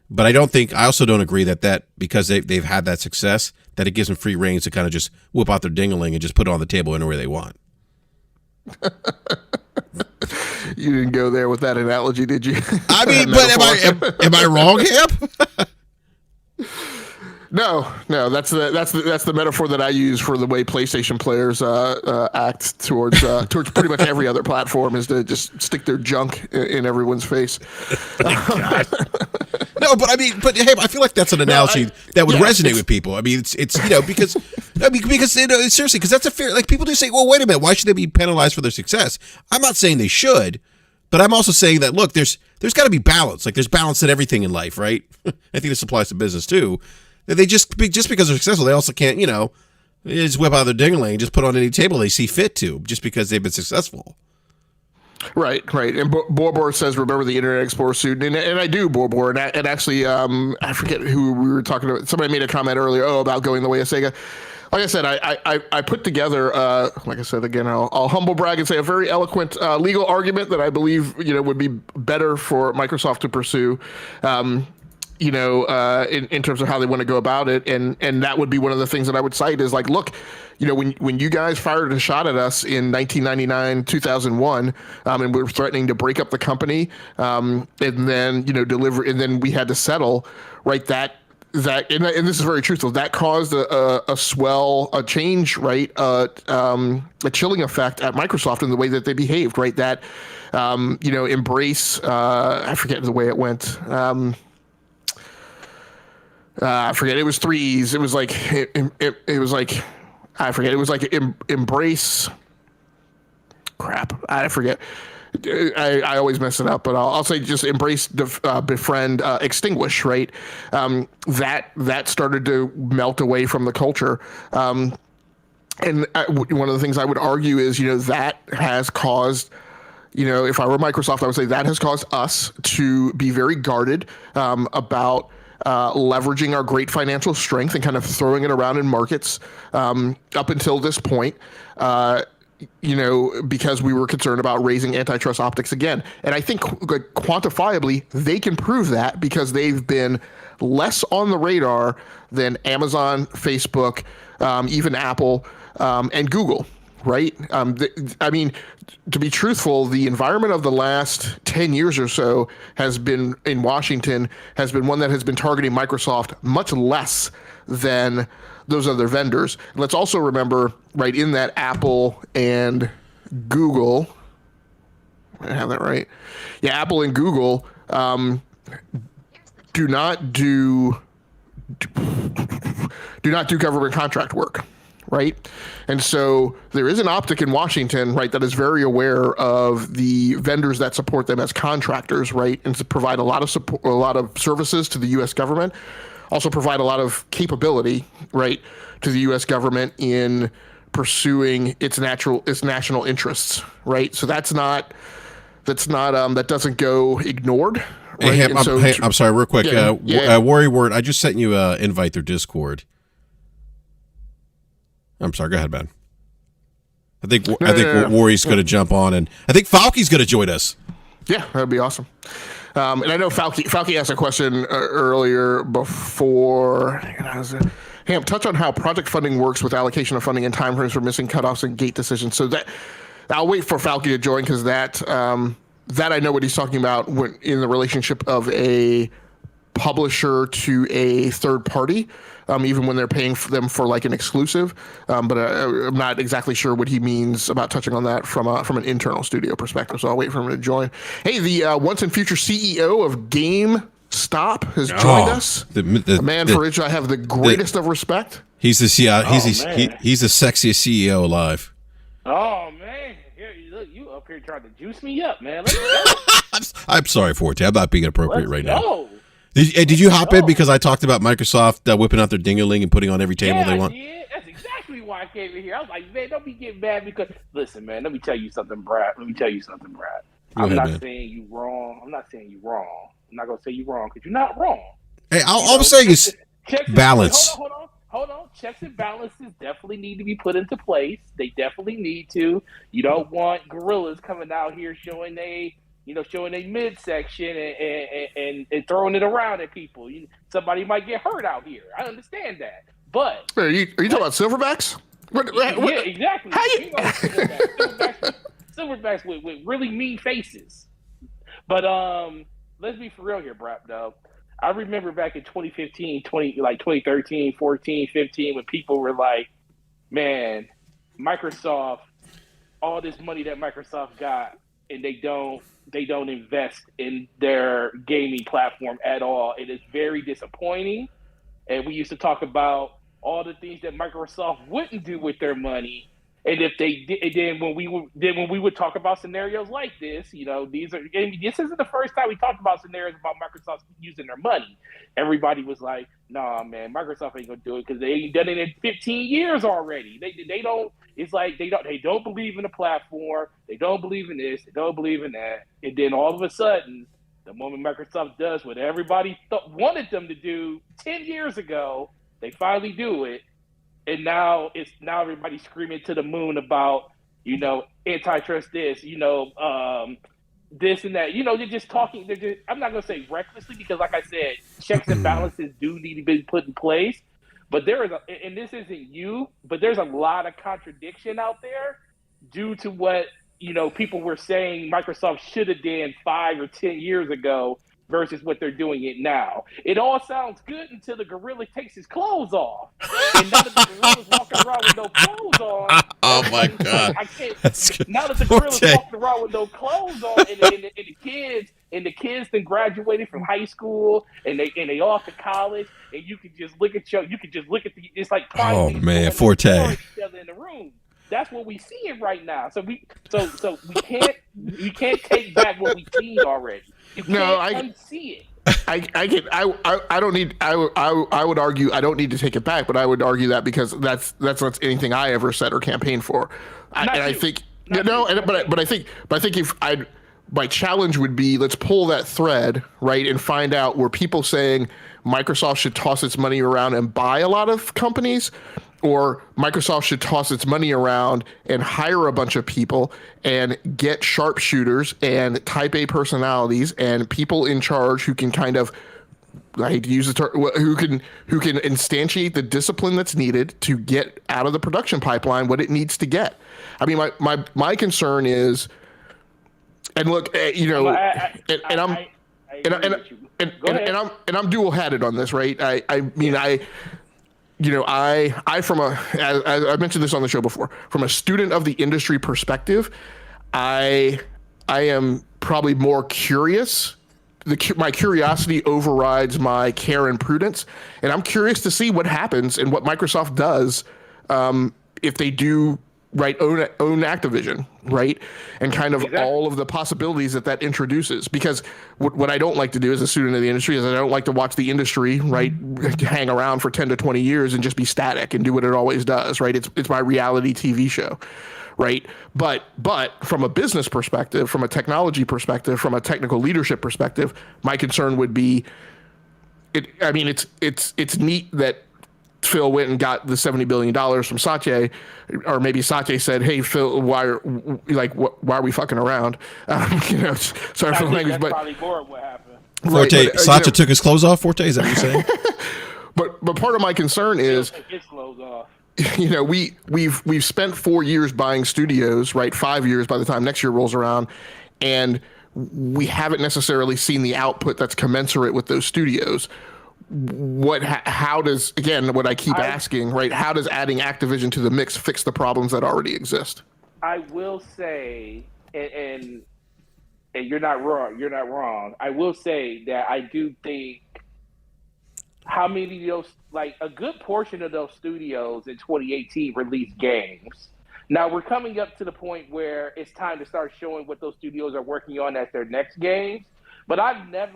But I also don't agree that because they've had that success, that it gives them free reins to kind of just whip out their ding-a-ling and just put it on the table anywhere they want. You didn't go there with that analogy, did you? I mean, but am I wrong, Hap? No, that's the metaphor that I use for the way PlayStation players act towards pretty much every other platform, is to just stick their junk in everyone's face. No, but hey, I feel like that's an analogy that would resonate with people. I mean, it's because seriously, because that's a fair, people do say, well, wait a minute, why should they be penalized for their success? I'm not saying they should, but I'm also saying that, look, there's got to be balance. There's balance in everything in life, right? I think this applies to business too. They just because they're successful, they also can't, just whip out their ding-a-ling and just put on any table they see fit to, just because they've been successful. Right. And Borbor says, remember the Internet Explorer suit? And I do, Borbor. And actually, I forget who we were talking about. Somebody made a comment earlier, about going the way of Sega. Like I said, I put together, like I said, again, I'll humble brag and say a very eloquent legal argument that I believe, would be better for Microsoft to pursue. in terms of how they want to go about it. And that would be one of the things that I would cite is like, look, when you guys fired a shot at us in 1999, 2001, and we were threatening to break up the company, and then, deliver, and then we had to settle, right? And this is very truthful. That caused a change, right? A chilling effect at Microsoft in the way that they behaved, right? That, embrace. I forget the way it went. I forget. It was 3 E's. It was like it was like I forget. It was like embrace. Crap. I forget. I always mess it up, but I'll say just embrace, befriend, extinguish, right? That started to melt away from the culture. And one of the things I would argue is, that has caused, if I were Microsoft, I would say that has caused us to be very guarded about leveraging our great financial strength and kind of throwing it around in markets up until this point. Because we were concerned about raising antitrust optics again. And I think quantifiably, they can prove that because they've been less on the radar than Amazon, Facebook, even Apple, and Google, right? To be truthful, the environment of the last 10 years or so has been, in Washington, has been one that has been targeting Microsoft much less than those other vendors. Let's also remember, right, in that Apple and Google, I have that right? Yeah, Apple and Google do not do government contract work, right? And so there is an optic in Washington, right, that is very aware of the vendors that support them as contractors, right, and to provide a lot of support, a lot of services to the U.S. government. Also provide a lot of capability, right, to the U.S. government in pursuing its national interests, right? So that doesn't go ignored. Right? Hey, I'm sorry, real quick. Worry Word, I just sent you an invite through Discord. I'm sorry, go ahead, man. I think Worry's going to jump on, and I think Falky's going to join us. Yeah, that'd be awesome. And I know Falky asked a question earlier before. Ham, touch on how project funding works with allocation of funding and timeframes for missing cutoffs and gate decisions. So that I'll wait for Falky to join because that I know what he's talking about in the relationship of a publisher to a third party, even when they're paying for them for like an exclusive. But I'm not exactly sure what he means about touching on that from an internal studio perspective. So I'll wait for him to join. Hey, the once and future CEO of GameStop has joined us. A man for which I have the greatest of respect. He's the CEO. He's the sexiest CEO alive. Oh man, look, you up here trying to juice me up, man. Let's go. I'm sorry for it. I'm not being appropriate right now. Did you hop in because I talked about Microsoft whipping out their ding-a-ling and putting on every table they want? Yeah, that's exactly why I came in here. I was like, man, don't be getting mad because, listen, man, let me tell you something, Brad. I'm not saying you wrong. I'm not going to say you wrong because you're not wrong. Hey, all I'm saying is balance. Hold on. Checks and balances definitely need to be put into place. They definitely need to. You don't want gorillas coming out here showing a midsection and throwing it around at people. Somebody might get hurt out here. I understand that. But are you talking about silverbacks? Yeah, exactly. Silverbacks with really mean faces. But let's be for real here, BRAP, though. I remember back in 2015, 2013, 14, 15, when people were like, man, Microsoft, all this money that Microsoft got, and they don't invest in their gaming platform at all. It is very disappointing. And we used to talk about all the things that Microsoft wouldn't do with their money. And if they did, and then when we would talk about scenarios like this, this isn't the first time we talked about scenarios about Microsoft using their money. Everybody was like, "Nah, man, Microsoft ain't gonna do it because they ain't done it in 15 years already. They don't. It's like they don't believe in the platform. They don't believe in this. They don't believe in that. And then all of a sudden, the moment Microsoft does what everybody wanted them to do 10 years ago, they finally do it. And now everybody's screaming to the moon about, antitrust this, this and that. You know, they're just talking. I'm not going to say recklessly because, like I said, checks and balances do need to be put in place. But there is, and this isn't you, but there's a lot of contradiction out there due to what, you know, people were saying Microsoft should have done 5 or 10 years ago versus what they're doing it now. It all sounds good until the gorilla takes his clothes off. And now that the gorilla's walking around with no clothes on, Oh my God! I can't. Now that the gorilla's walking around with no clothes on, and the kids then graduated from high school, and they off to college, and you can just look at it's like oh man, Forte. Each other in the room. That's what we seeing right now. So we can't take back what we've seen already. You can't unsee it. I don't need. I would argue I don't need to take it back, but I would argue that because that's not anything I ever said or campaigned for. I think if my challenge would be, let's pull that thread, right, and find out were people saying Microsoft should toss its money around and buy a lot of companies, or Microsoft should toss its money around and hire a bunch of people and get sharpshooters and type A personalities and people in charge who can kind of, I hate to use the term, who can instantiate the discipline that's needed to get out of the production pipeline what it needs to get. I mean, my concern is, and look, you know, I'm dual-hatted on this, right? I mentioned this on the show before. From a student of the industry perspective, I am probably more curious. My curiosity overrides my care and prudence, and I'm curious to see what happens and what Microsoft does if they do own Activision, right, and kind of all of the possibilities that introduces. Because what I don't like to do as a student of the industry is I don't like to watch the industry hang around for 10 to 20 years and just be static and do what it always does, right? It's my reality TV show, right? But from a business perspective, from a technology perspective, from a technical leadership perspective, my concern would be, it's neat that Phil went and got the $70 billion from Satya, or maybe Satya said, "Hey, Phil, why are we fucking around?" Sorry for the language, but probably more of what happened. Forte, Satya took his clothes off. Forte, is that what you're saying? but part of my concern is, his clothes off. You know, we've spent 4 years buying studios, right? 5 years by the time next year rolls around, and we haven't necessarily seen the output that's commensurate with those studios. How does, again, what I keep asking, right? How does adding Activision to the mix fix the problems that already exist? I will say, and you're not wrong. You're not wrong. I will say that I do think how many of those, like a good portion of those studios in 2018 released games. Now we're coming up to the point where it's time to start showing what those studios are working on as their next games. But that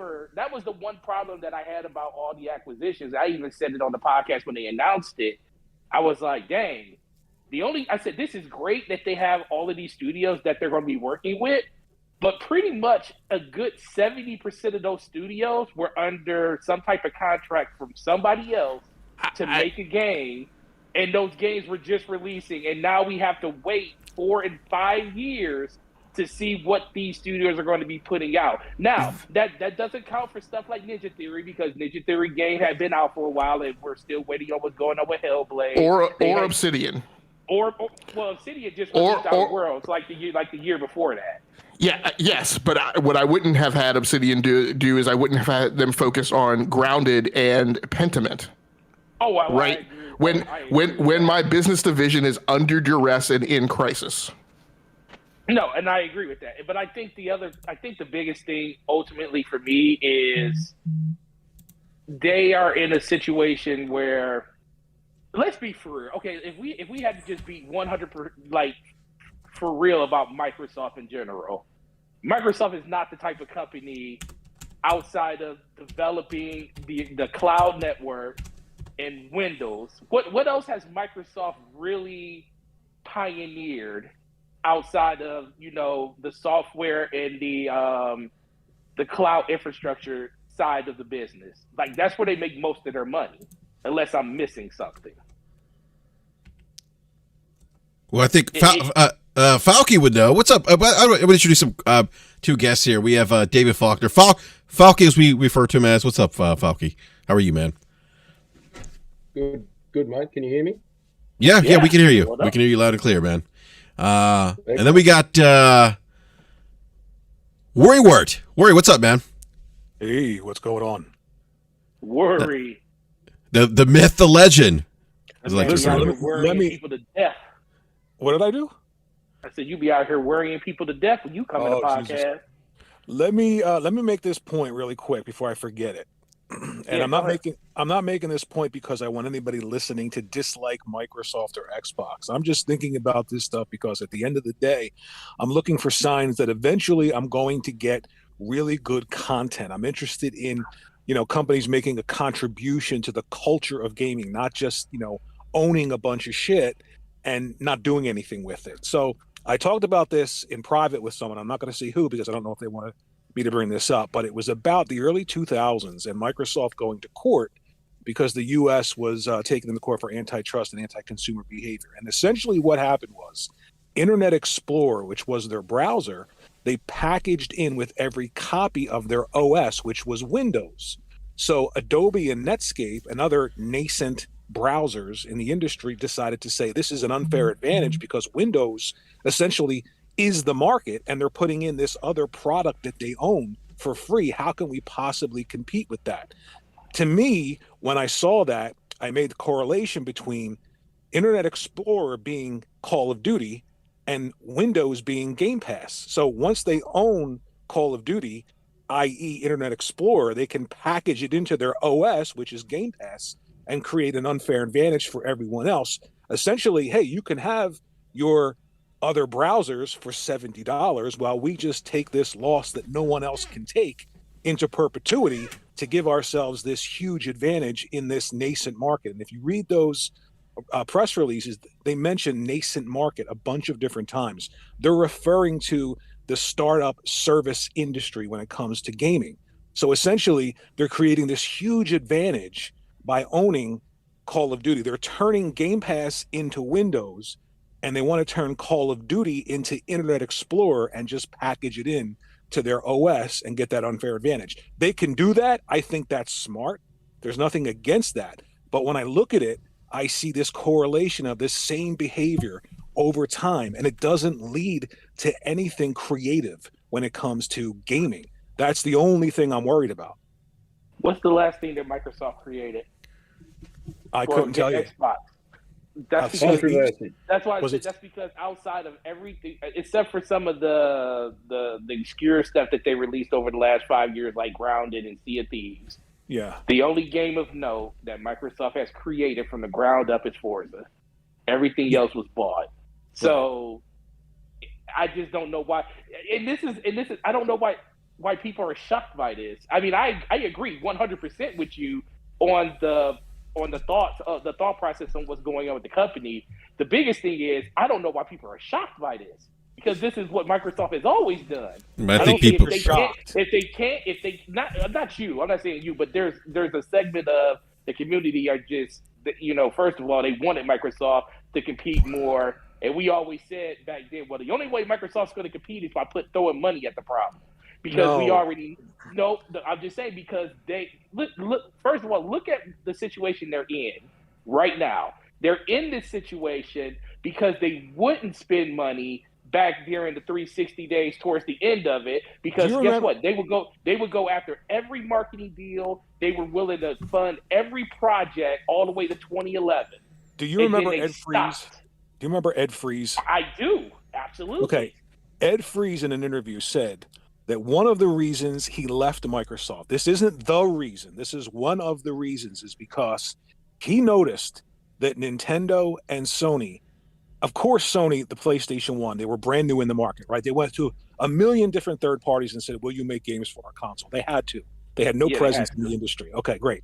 was the one problem that I had about all the acquisitions. I even said it on the podcast when they announced it. I was like, dang, I said, this is great that they have all of these studios that they're going to be working with, but pretty much a good 70% of those studios were under some type of contract from somebody else to make a game, and those games were just releasing, and now we have to wait 4 and 5 years to see what these studios are going to be putting out. Now, that doesn't count for stuff like Ninja Theory, because Ninja Theory game had been out for a while, and we're still waiting on what's going on with Hellblade. Or Obsidian. Or Obsidian just released Outer Worlds like the year before that. Yeah, yes, but what I wouldn't have had Obsidian do is I wouldn't have had them focus on Grounded and Pentiment. Oh, right. When my business division is under duress and in crisis. No, and I agree with that. But I think the biggest thing ultimately for me is they are in a situation where, let's be for real. Okay, if we had to just be 100% for real about Microsoft in general, Microsoft is not the type of company outside of developing the cloud network and Windows. What else has Microsoft really pioneered outside of, the software and the cloud infrastructure side of the business? Like, that's where they make most of their money, unless I'm missing something. Well, I think Falky would know. What's up? I'm going to introduce some two guests here. We have David Faulkner. Falky, as we refer to him as. What's up, Falky? How are you, man? Good, Mike. Can you hear me? Yeah, we can hear you. We can hear you loud and clear, man. And then we got Worry Wart. Worry, what's up, man? Hey, what's going on? Worry. The myth, the legend. Let me people to death. What did I do? I said you be out here worrying people to death when you come in the podcast. Jesus. Let me make this point really quick before I forget it. And I'm not making this point because I want anybody listening to dislike Microsoft or Xbox. I'm just thinking about this stuff because at the end of the day, I'm looking for signs that eventually I'm going to get really good content. I'm interested in, companies making a contribution to the culture of gaming, not just, owning a bunch of shit and not doing anything with it. So I talked about this in private with someone. I'm not going to say who because I don't know if they want me to bring this up, but it was about the early 2000s and Microsoft going to court because the U.S. was taken into court for antitrust and anti-consumer behavior. And essentially what happened was Internet Explorer, which was their browser, they packaged in with every copy of their OS, which was Windows. So Adobe and Netscape and other nascent browsers in the industry decided to say this is an unfair advantage because Windows essentially is the market and they're putting in this other product that they own for free. How can we possibly compete with that? To me, when I saw that, I made the correlation between Internet Explorer being Call of Duty and Windows being Game Pass. So once they own Call of Duty, i.e. Internet Explorer, they can package it into their OS, which is Game Pass, and create an unfair advantage for everyone else. Essentially, hey, you can have your other browsers for $70 while we just take this loss that no one else can take into perpetuity to give ourselves this huge advantage in this nascent market. And if you read those press releases, they mention nascent market a bunch of different times. They're referring to the startup service industry when it comes to gaming. So essentially, they're creating this huge advantage by owning Call of Duty. They're turning Game Pass into Windows, and they want to turn Call of Duty into Internet Explorer and just package it in to their OS and get that unfair advantage. They can do that. I think that's smart. There's nothing against that. But when I look at it, I see this correlation of this same behavior over time, and it doesn't lead to anything creative when it comes to gaming. That's the only thing I'm worried about. What's the last thing that Microsoft created? I couldn't tell you. Xbox. That's because outside of everything, except for some of the obscure stuff that they released over the last 5 years, like Grounded and Sea of Thieves. Yeah. The only game of note that Microsoft has created from the ground up is Forza. Everything else was bought. So I just don't know why. And this is I don't know why people are shocked by this. I mean, I agree 100% with you on the thought process on what's going on with the company. The biggest thing is I don't know why people are shocked by this because this is what Microsoft has always done. I think people are shocked. If they not you, I'm not saying you, but there's a segment of the community are just, first of all, they wanted Microsoft to compete more. And we always said back then, well, the only way Microsoft's going to compete is by throwing money at the problem. Because we already know, I'm just saying, because they look. First of all, look at the situation they're in right now. They're in this situation because they wouldn't spend money back during the 360 days towards the end of it. Because guess what? They would go after every marketing deal. They were willing to fund every project all the way to 2011. Do you remember Ed Freeze? Do you remember Ed Freeze? I do, absolutely. Okay, Ed Freeze in an interview said that one of the reasons he left Microsoft, this isn't the reason, this is one of the reasons, is because he noticed that Nintendo and Sony, of course Sony, the PlayStation 1, they were brand new in the market, right? They went to a million different third parties and said, will you make games for our console? They had to. They had no presence in the industry. Okay, great.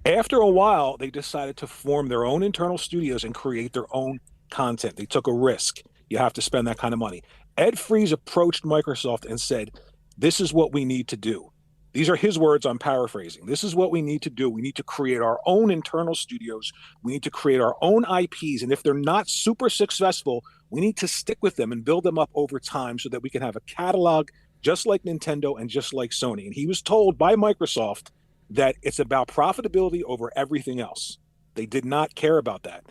After a while, they decided to form their own internal studios and create their own content. They took a risk. You have to spend that kind of money. Ed Freeze approached Microsoft and said, this is what we need to do. These are his words, I'm paraphrasing. This is what we need to do. We need to create our own internal studios. We need to create our own IPs. And if they're not super successful, we need to stick with them and build them up over time so that we can have a catalog just like Nintendo and just like Sony. And he was told by Microsoft that it's about profitability over everything else. They did not care about that.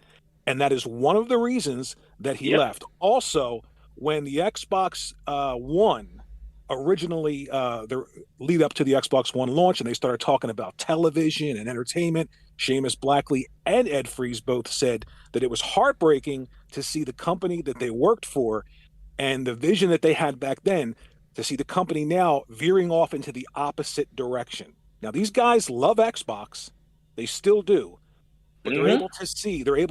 And that is one of the reasons that he left. Also, when the Xbox One originally, the lead up to the Xbox One launch, and they started talking about television and entertainment, Seamus Blackley and Ed Freeze both said that it was heartbreaking to see the company that they worked for and the vision that they had back then, to see the company now veering off into the opposite direction. Now, these guys love Xbox. They still do. But they're able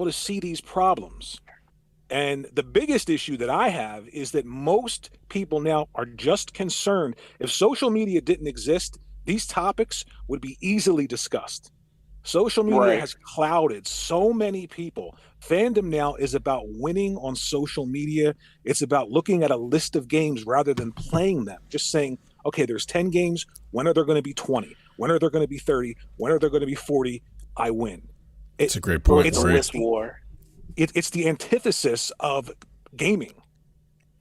to see these problems. And the biggest issue that I have is that most people now are just concerned. If social media didn't exist, these topics would be easily discussed. Social media has clouded so many people. Fandom now is about winning on social media. It's about looking at a list of games rather than playing them. Just saying, okay, there's 10 games. When are there going to be 20? When are there going to be 30? When are there going to be 40? I win. It's a great point. It's a list war. It's the antithesis of gaming.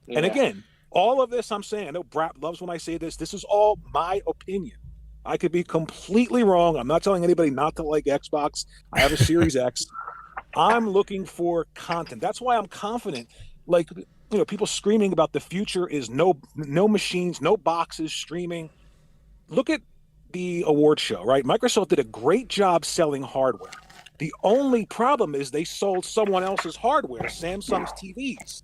Yeah. And again, all of this I'm saying, I know BRAP loves when I say this. This is all my opinion. I could be completely wrong. I'm not telling anybody not to like Xbox. I have a Series X. I'm looking for content. That's why I'm confident. Like, you know, people screaming about the future is no machines, no boxes, streaming. Look at the award show, right? Microsoft did a great job selling hardware. The only problem is they sold someone else's hardware, Samsung's TVs.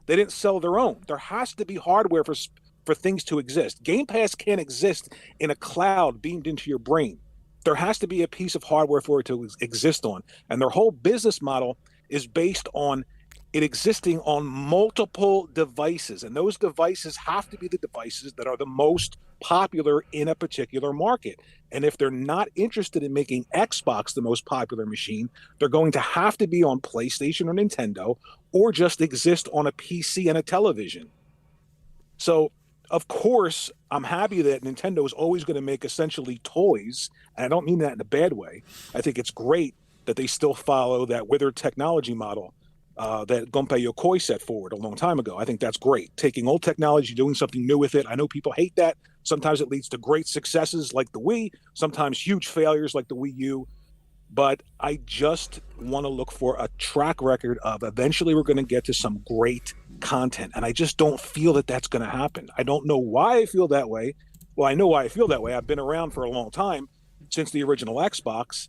They didn't sell their own. There has to be hardware for things to exist. Game Pass can't exist in a cloud beamed into your brain. There has to be a piece of hardware for it to exist on. And their whole business model is based on it existing on multiple devices. And those devices have to be the devices that are the most popular in a particular market. And if they're not interested in making Xbox the most popular machine, they're going to have to be on PlayStation or Nintendo, or just exist on a PC and a television. So, of course, I'm happy that Nintendo is always going to make essentially toys. And I don't mean that in a bad way. I think it's great that they still follow that withered technology model that Gunpei Yokoi set forward a long time ago. I think that's great. Taking old technology, doing something new with it. I know people hate that. Sometimes it leads to great successes like the Wii, sometimes huge failures like the Wii U. But I just want to look for a track record of eventually we're going to get to some great content. And I just don't feel that that's going to happen. I don't know why I feel that way. Well, I know why I feel that way. I've been around for a long time, since the original Xbox.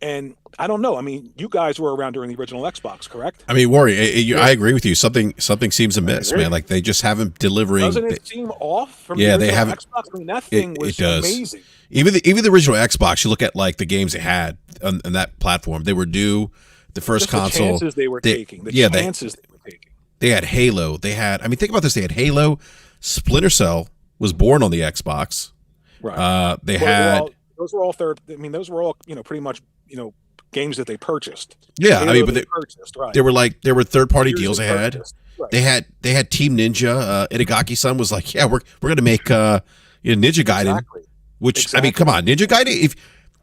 And I don't know. I mean, you guys were around during the original Xbox, correct? I mean, Warren, I agree with you. Something seems amiss, man. Like they just haven't delivering. Doesn't it seem off from the original Xbox? I mean, that thing was amazing. Even the original Xbox, you look at like the games it had on that platform. They were due the first console. The chances they were taking. They were taking. They had Halo. They had. I mean, think about this. They had Halo. Splinter Cell was born on the Xbox. Right. They had. Those were all those were all pretty much games that they purchased. Yeah, I mean, but they purchased, right? There were third-party deals they had. Right. They had Team Ninja. Itagaki-san was like, yeah, we're gonna make Ninja Gaiden, which I mean, come on, Ninja Gaiden, if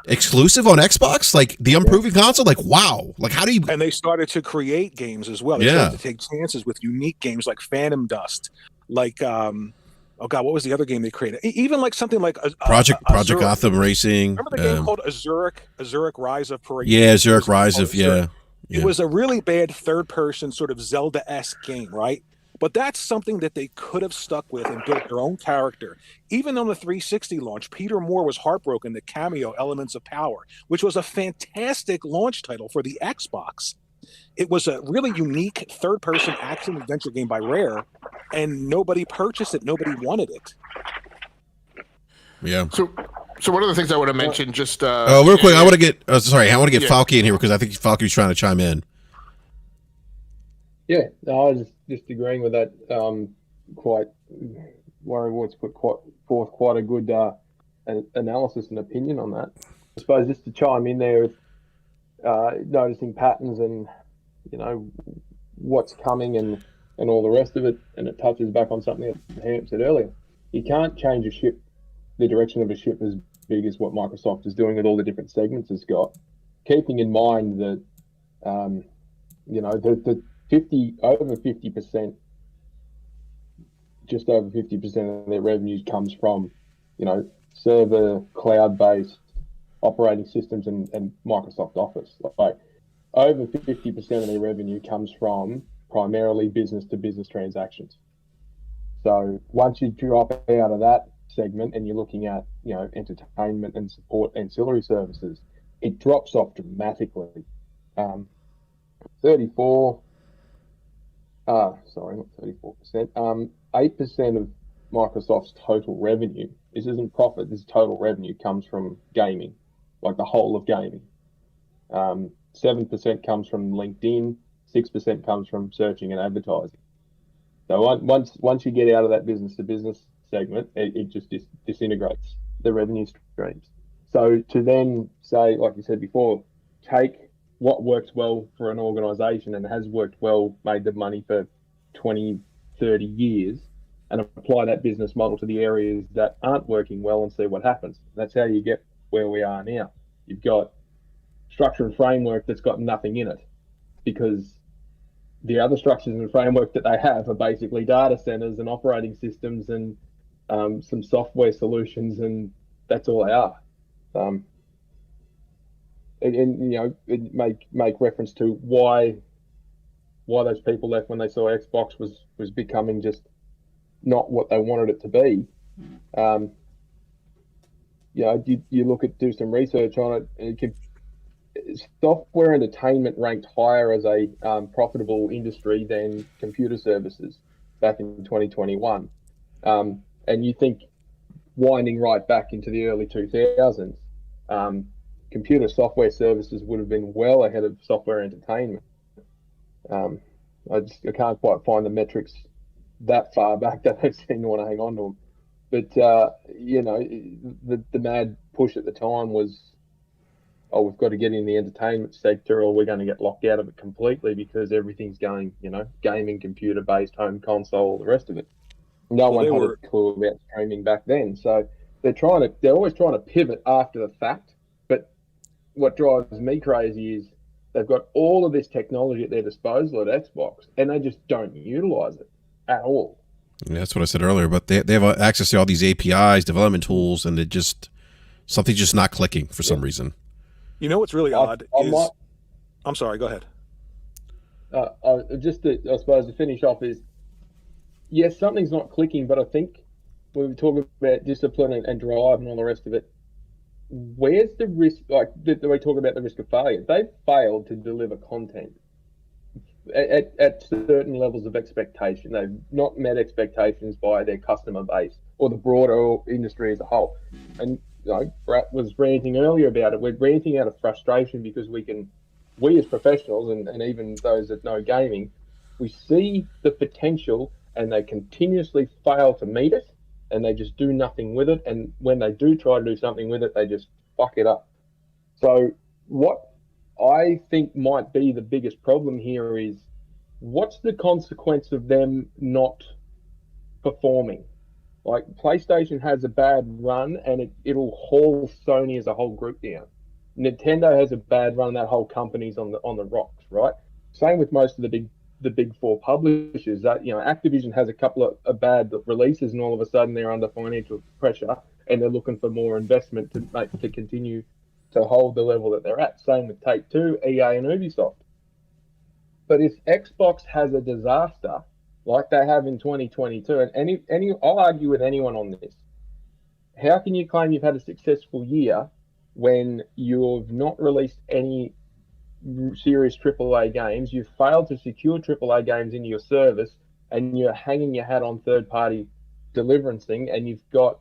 exclusive on Xbox, like the unproven console, like wow, like how do you? And they started to create games as well. They started to take chances with unique games like Phantom Dust, like oh God, what was the other game they created? Even like something like Project Gotham Racing. Remember the game called Azuric Rise of Parade? Yeah, Azuric Rise of It was a really bad third-person sort of Zelda-esque game, right? But that's something that they could have stuck with and built their own character. Even on the 360 launch, Peter Moore was heartbroken that Cameo Elements of Power, which was a fantastic launch title for the Xbox. It was a really unique third-person action-adventure game by Rare, and nobody purchased it. Nobody wanted it. Yeah. So one of the things I want to mention, just real quick, I want to get Falky in here because I think Falky's trying to chime in. Yeah, no, I was just agreeing with that. Warren Ward's put forth quite a good analysis and opinion on that. I suppose just to chime in there with noticing patterns and what's coming and all the rest of it, and it touches back on something that Ham said earlier. You can't change a ship the direction of a ship as big as what Microsoft is doing with all the different segments it's got, keeping in mind that, the 50%, just over 50% of their revenues comes from, server, cloud-based operating systems and Microsoft Office. Like over 50% of their revenue comes from primarily business-to-business transactions. So once you drop out of that segment and you're looking at, entertainment and support ancillary services, it drops off dramatically. 34, sorry, not 34%, 8% of Microsoft's total revenue, this isn't profit, this total revenue comes from gaming, like the whole of gaming. 7% comes from LinkedIn, 6% comes from searching and advertising. So once you get out of that business-to-business segment, it just disintegrates the revenue streams. So to then say, like you said before, take what works well for an organization and has worked well, made the money for 20, 30 years, and apply that business model to the areas that aren't working well and see what happens. That's how you get where we are now. You've got structure and framework that's got nothing in it, because the other structures and framework that they have are basically data centers and operating systems and some software solutions, and that's all they are. It make reference to why those people left when they saw Xbox was becoming just not what they wanted it to be. You do some research on it. Software entertainment ranked higher as a profitable industry than computer services back in 2021. And you think winding right back into the early 2000s, computer software services would have been well ahead of software entertainment. I can't quite find the metrics that far back that they seem to want to hang on to them. But, the mad push at the time was, we've got to get in the entertainment sector or we're going to get locked out of it completely, because everything's going, gaming, computer-based, home console, all the rest of it. No one had a clue about streaming back then. So they're always trying to pivot after the fact. But what drives me crazy is they've got all of this technology at their disposal at Xbox, and they just don't utilize it at all. Yeah, that's what I said earlier, but they have access to all these APIs, development tools, and something's just not clicking for some reason. You know what's really odd is... I'm sorry, go ahead. I suppose to finish off is, yes, something's not clicking, but I think when we talk about discipline and drive and all the rest of it, where's the risk? Like we talk about the risk of failure. They've failed to deliver content at certain levels of expectation. They've not met expectations by their customer base or the broader industry as a whole. And BRAP was ranting earlier about it. We're ranting out of frustration because we as professionals and even those that know gaming, we see the potential and they continuously fail to meet it, and they just do nothing with it. And when they do try to do something with it, they just fuck it up. So what I think might be the biggest problem here is, what's the consequence of them not performing? Like, PlayStation has a bad run and it'll haul Sony as a whole group down. Nintendo has a bad run, that whole company's on the rocks, right? Same with most of the big four publishers. That Activision has a couple of bad releases, and all of a sudden they're under financial pressure and they're looking for more investment to continue to hold the level that they're at. Same with Take-Two, EA, and Ubisoft. But if Xbox has a disaster like they have in 2022, and I'll argue with anyone on this, how can you claim you've had a successful year when you've not released any serious AAA games, you've failed to secure AAA games into your service, and you're hanging your hat on third-party deliverancing, and you've got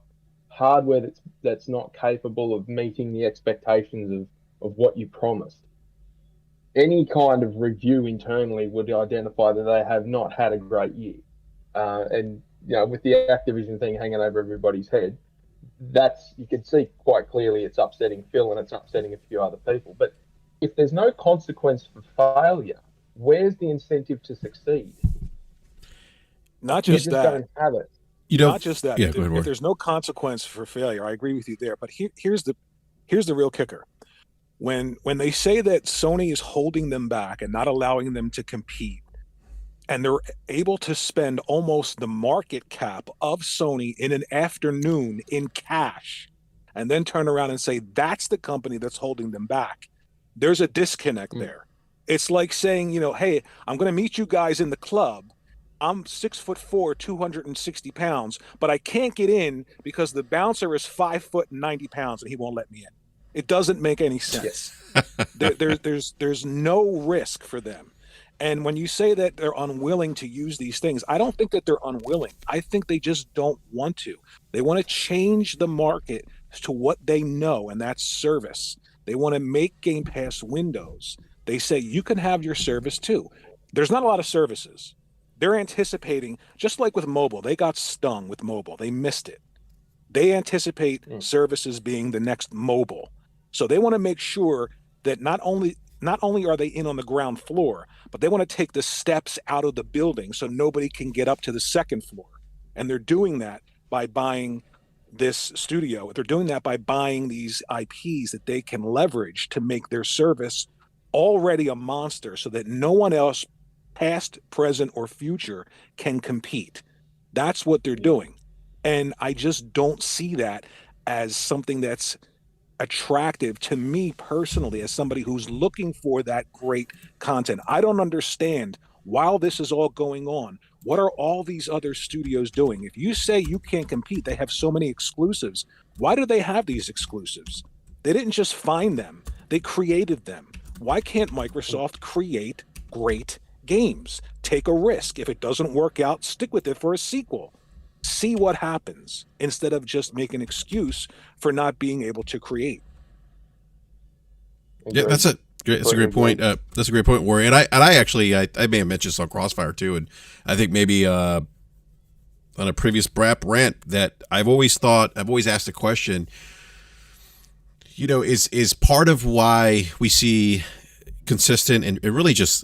hardware that's not capable of meeting the expectations of what you promised? Any kind of review internally would identify that they have not had a great year. And with the Activision thing hanging over everybody's head, you can see quite clearly it's upsetting Phil and it's upsetting a few other people. But if there's no consequence for failure, where's the incentive to succeed? Not just that. Don't have it. Not just that. Yeah, go ahead, If there's no consequence for failure, I agree with you there. But here's the real kicker. When they say that Sony is holding them back and not allowing them to compete, and they're able to spend almost the market cap of Sony in an afternoon in cash, and then turn around and say that's the company that's holding them back, there's a disconnect there. It's like saying, hey, I'm going to meet you guys in the club. I'm 6'4", 260 pounds, but I can't get in because the bouncer is 5 foot and 90 pounds and he won't let me in. It doesn't make any sense. There's no risk for them. And when you say that they're unwilling to use these things, I don't think that they're unwilling. I think they just don't want to. They want to change the market to what they know, and that's service. They want to make Game Pass Windows. They say you can have your service too. There's not a lot of services. They're anticipating, just like with mobile, they got stung with mobile. They missed it. They anticipate services being the next mobile. So they want to make sure that not only are they in on the ground floor, but they want to take the steps out of the building so nobody can get up to the second floor. And they're doing that by buying this studio. They're doing that by buying these IPs that they can leverage to make their service already a monster so that no one else, past, present, or future, can compete. That's what they're doing. And I just don't see that as something that's attractive to me personally, as somebody who's looking for that great content. I don't understand, while this is all going on, what are all these other studios doing? If you say you can't compete, they have so many exclusives. Why do they have these exclusives? They didn't just find them, they created them. Why can't Microsoft create great games? Take a risk. If it doesn't work out, stick with it for a sequel. See what happens instead of just make an excuse for not being able to create. Yeah, that's a great point. That's a great point, Warren. And I actually may have mentioned this on Crossfire too, and I think maybe on a previous BRAP rant that I've always asked the question. Is part of why we see consistent and really just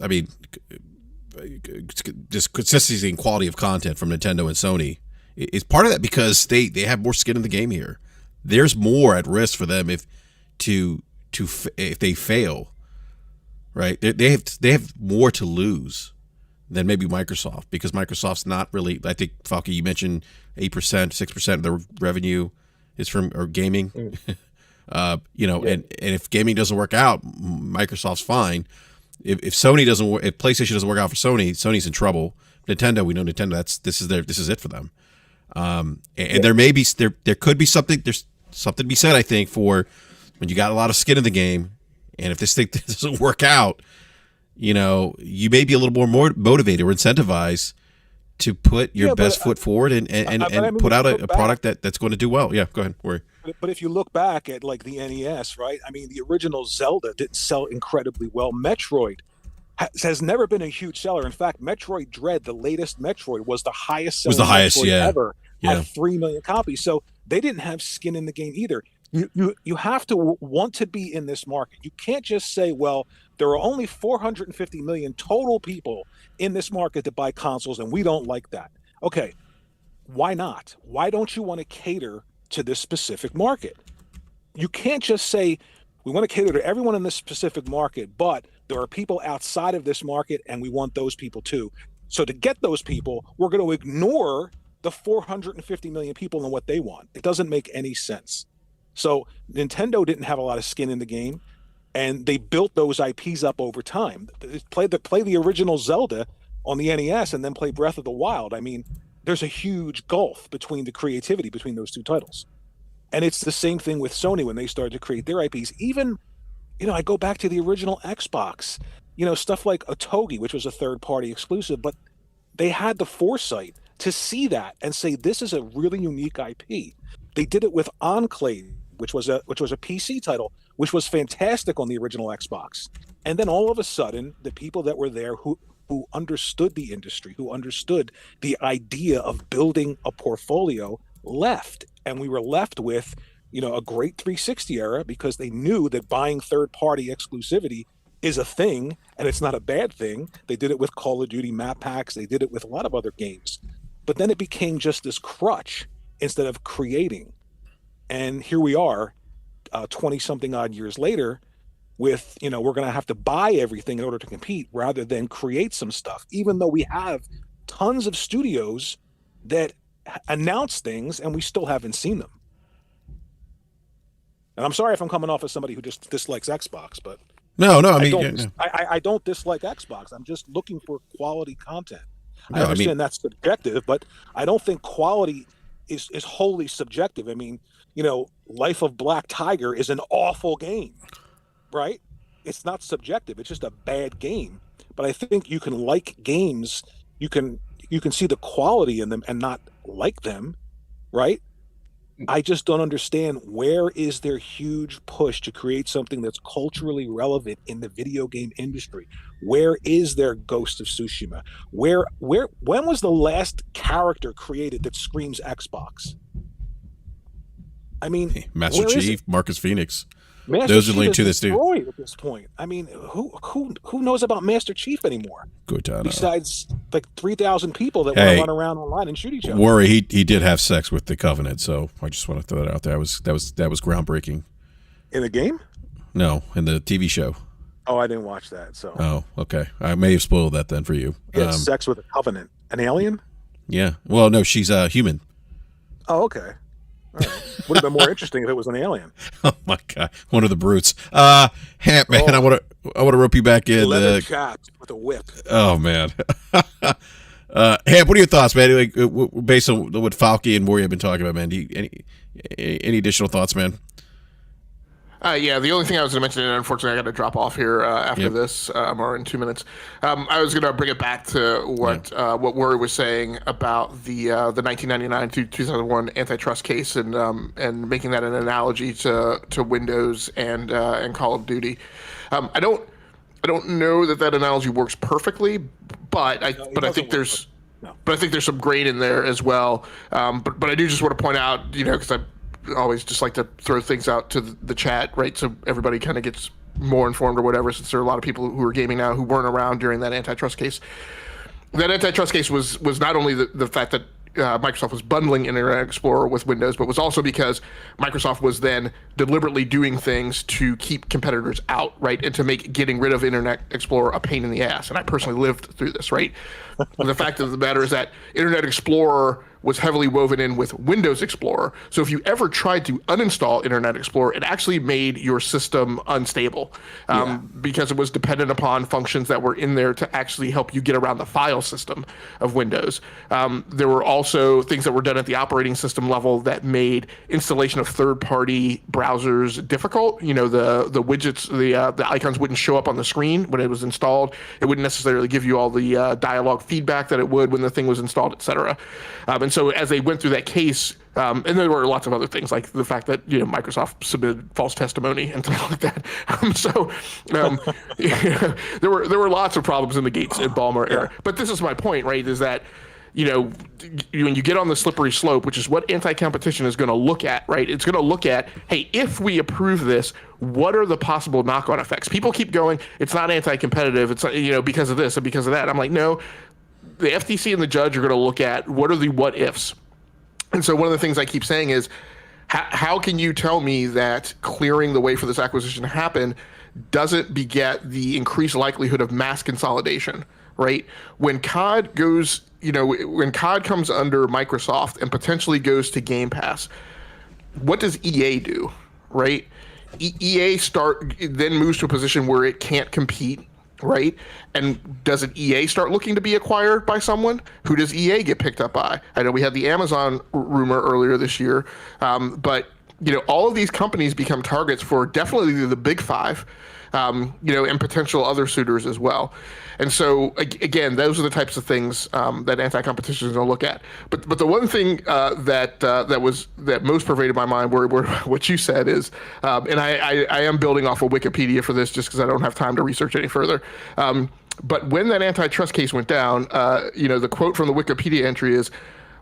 consistency and quality of content from Nintendo and Sony. Is part of that because they have more skin in the game here. There's more at risk for them if they fail, right? They have more to lose than maybe Microsoft, because Microsoft's not really. I think, Falky, you mentioned 8%, 6% of their revenue is from gaming. And if gaming doesn't work out, Microsoft's fine. If Sony doesn't work, if PlayStation doesn't work out for Sony, Sony's in trouble. Nintendo, we know Nintendo. This is it for them. There could be something. There's something to be said, I think, for when you got a lot of skin in the game, and if this thing doesn't work out, you may be a little more motivated or incentivized to put your best foot forward and put out a product that's going to do well. Yeah, go ahead, Worry. But if you look back at like the NES, right? I mean, the original Zelda didn't sell incredibly well. Metroid has never been a huge seller. In fact, Metroid Dread, the latest Metroid, was the highest selling Metroid ever at 3 million copies. So they didn't have skin in the game either. You have to want to be in this market. You can't just say, well, there are only 450 million total people in this market that buy consoles, and we don't like that. Okay, why not? Why don't you want to cater to this specific market? You can't just say, we want to cater to everyone in this specific market, but there are people outside of this market, and we want those people too. So to get those people, we're going to ignore the 450 million people and what they want. It doesn't make any sense. So Nintendo didn't have a lot of skin in the game, and they built those IPs up over time. Play the original Zelda on the NES and then play Breath of the Wild. I mean, there's a huge gulf between the creativity between those two titles. And it's the same thing with Sony when they started to create their IPs. Even, I go back to the original Xbox, stuff like Otogi, which was a third-party exclusive, but they had the foresight to see that and say, this is a really unique IP. They did it with Enclave, which was a PC title, which was fantastic on the original Xbox. And then all of a sudden, the people that were there who understood the industry, who understood the idea of building a portfolio, left. And we were left with, a great 360 era, because they knew that buying third-party exclusivity is a thing, and it's not a bad thing. They did it with Call of Duty map packs. They did it with a lot of other games. but then it became just this crutch instead of creating. And here we are, 20 something odd years later, with, we're going to have to buy everything in order to compete rather than create some stuff, even though we have tons of studios that announce things and we still haven't seen them. And I'm sorry if I'm coming off as somebody who just dislikes Xbox, but no, I mean, I don't dislike Xbox. I'm just looking for quality content. I understand that's subjective, but I don't think quality is wholly subjective. I mean, Life of Black Tiger is an awful game, right? It's not subjective. It's just a bad game. But I think you can like games. You can see the quality in them and not like them, right? I just don't understand, where is their huge push to create something that's culturally relevant in the video game industry? Where is their Ghost of Tsushima? When was the last character created that screams Xbox? I mean, Master Chief, Marcus Phoenix. Master Those Chief are linked to this dude at this point. I mean, who knows about Master Chief anymore? Besides like 3,000 people that want to run around online and shoot each other. Worry, he did have sex with the Covenant, so I just want to throw that out there. That was groundbreaking. In the game? No, in the TV show. Oh, I didn't watch that. So. Oh, okay. I may have spoiled that then for you. He had sex with a Covenant, an alien? Yeah. Well, no, she's human. Oh, okay. All right. Would have been more interesting if it was an alien. Oh my God, one of the brutes. Hamp, man, I want to rope you back in. Leather chaps with a whip. Oh man. Hamp, what are your thoughts, man? Like, based on what Falky and Maury have been talking about, man? Any additional thoughts, man? Yeah, the only thing I was going to mention, and unfortunately I got to drop off here after this, or in 2 minutes. I was going to bring it back to what Worry was saying about the 1999 to 2001 antitrust case, and making that an analogy to Windows and Call of Duty. I don't know that analogy works perfectly, but I think there's some grain in there as well. But I do just want to point out, because I always just like to throw things out to the chat, right? So everybody kind of gets more informed or whatever, since there are a lot of people who are gaming now who weren't around during that antitrust case. That antitrust case was not only the fact that Microsoft was bundling Internet Explorer with Windows, but was also because Microsoft was then deliberately doing things to keep competitors out, right? And to make getting rid of Internet Explorer a pain in the ass. And I personally lived through this, right? The fact of the matter is that Internet Explorer was heavily woven in with Windows Explorer. So if you ever tried to uninstall Internet Explorer, it actually made your system unstable because it was dependent upon functions that were in there to actually help you get around the file system of Windows. There were also things that were done at the operating system level that made installation of third-party browsers difficult. The widgets, the icons wouldn't show up on the screen when it was installed. It wouldn't necessarily give you all the dialogue feedback that it would when the thing was installed, etc. And so as they went through that case, and there were lots of other things, like the fact that Microsoft submitted false testimony and things like that. There were lots of problems in the Gates and Ballmer era. But this is my point, right? Is that when you get on the slippery slope, which is what anti-competition is going to look at, right? It's going to look at, hey, if we approve this, what are the possible knock-on effects? People keep going, it's not anti-competitive, it's because of this and because of that. I'm like, no. The FTC and the judge are going to look at what are the what ifs. And so one of the things I keep saying is, how can you tell me that clearing the way for this acquisition to happen doesn't beget the increased likelihood of mass consolidation, right? When COD goes, when COD comes under Microsoft and potentially goes to Game Pass, what does EA do, right? EA then moves to a position where it can't compete, right? And doesn't EA start looking to be acquired by someone? Who does EA get picked up by? I know we had the Amazon rumor earlier this year, but all of these companies become targets for definitely the big five, and potential other suitors as well. And so again, those are the types of things that anti-competition is going to look at. But the one thing that most pervaded my mind were what you said is, and I am building off of Wikipedia for this just because I don't have time to research any further. But when that antitrust case went down, the quote from the Wikipedia entry is,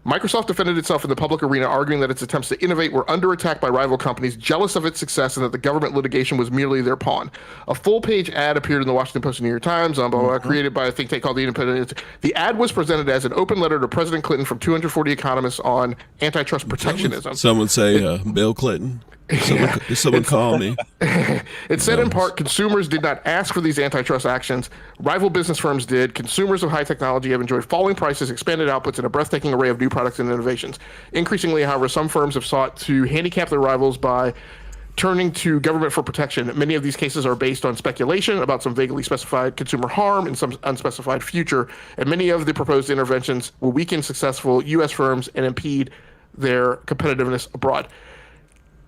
Microsoft defended itself in the public arena, arguing that its attempts to innovate were under attack by rival companies jealous of its success and that the government litigation was merely their pawn. A full-page ad appeared in the Washington Post and New York Times, created by a think tank called The Independent. The ad was presented as an open letter to President Clinton from 240 economists on antitrust protectionism. Someone say Bill Clinton. Someone call me. It said in part, consumers did not ask for these antitrust actions. Rival business firms did. Consumers of high technology have enjoyed falling prices, expanded outputs, and a breathtaking array of new products and innovations. Increasingly, however, some firms have sought to handicap their rivals by turning to government for protection. Many of these cases are based on speculation about some vaguely specified consumer harm in some unspecified future, and many of the proposed interventions will weaken successful U.S. firms and impede their competitiveness abroad.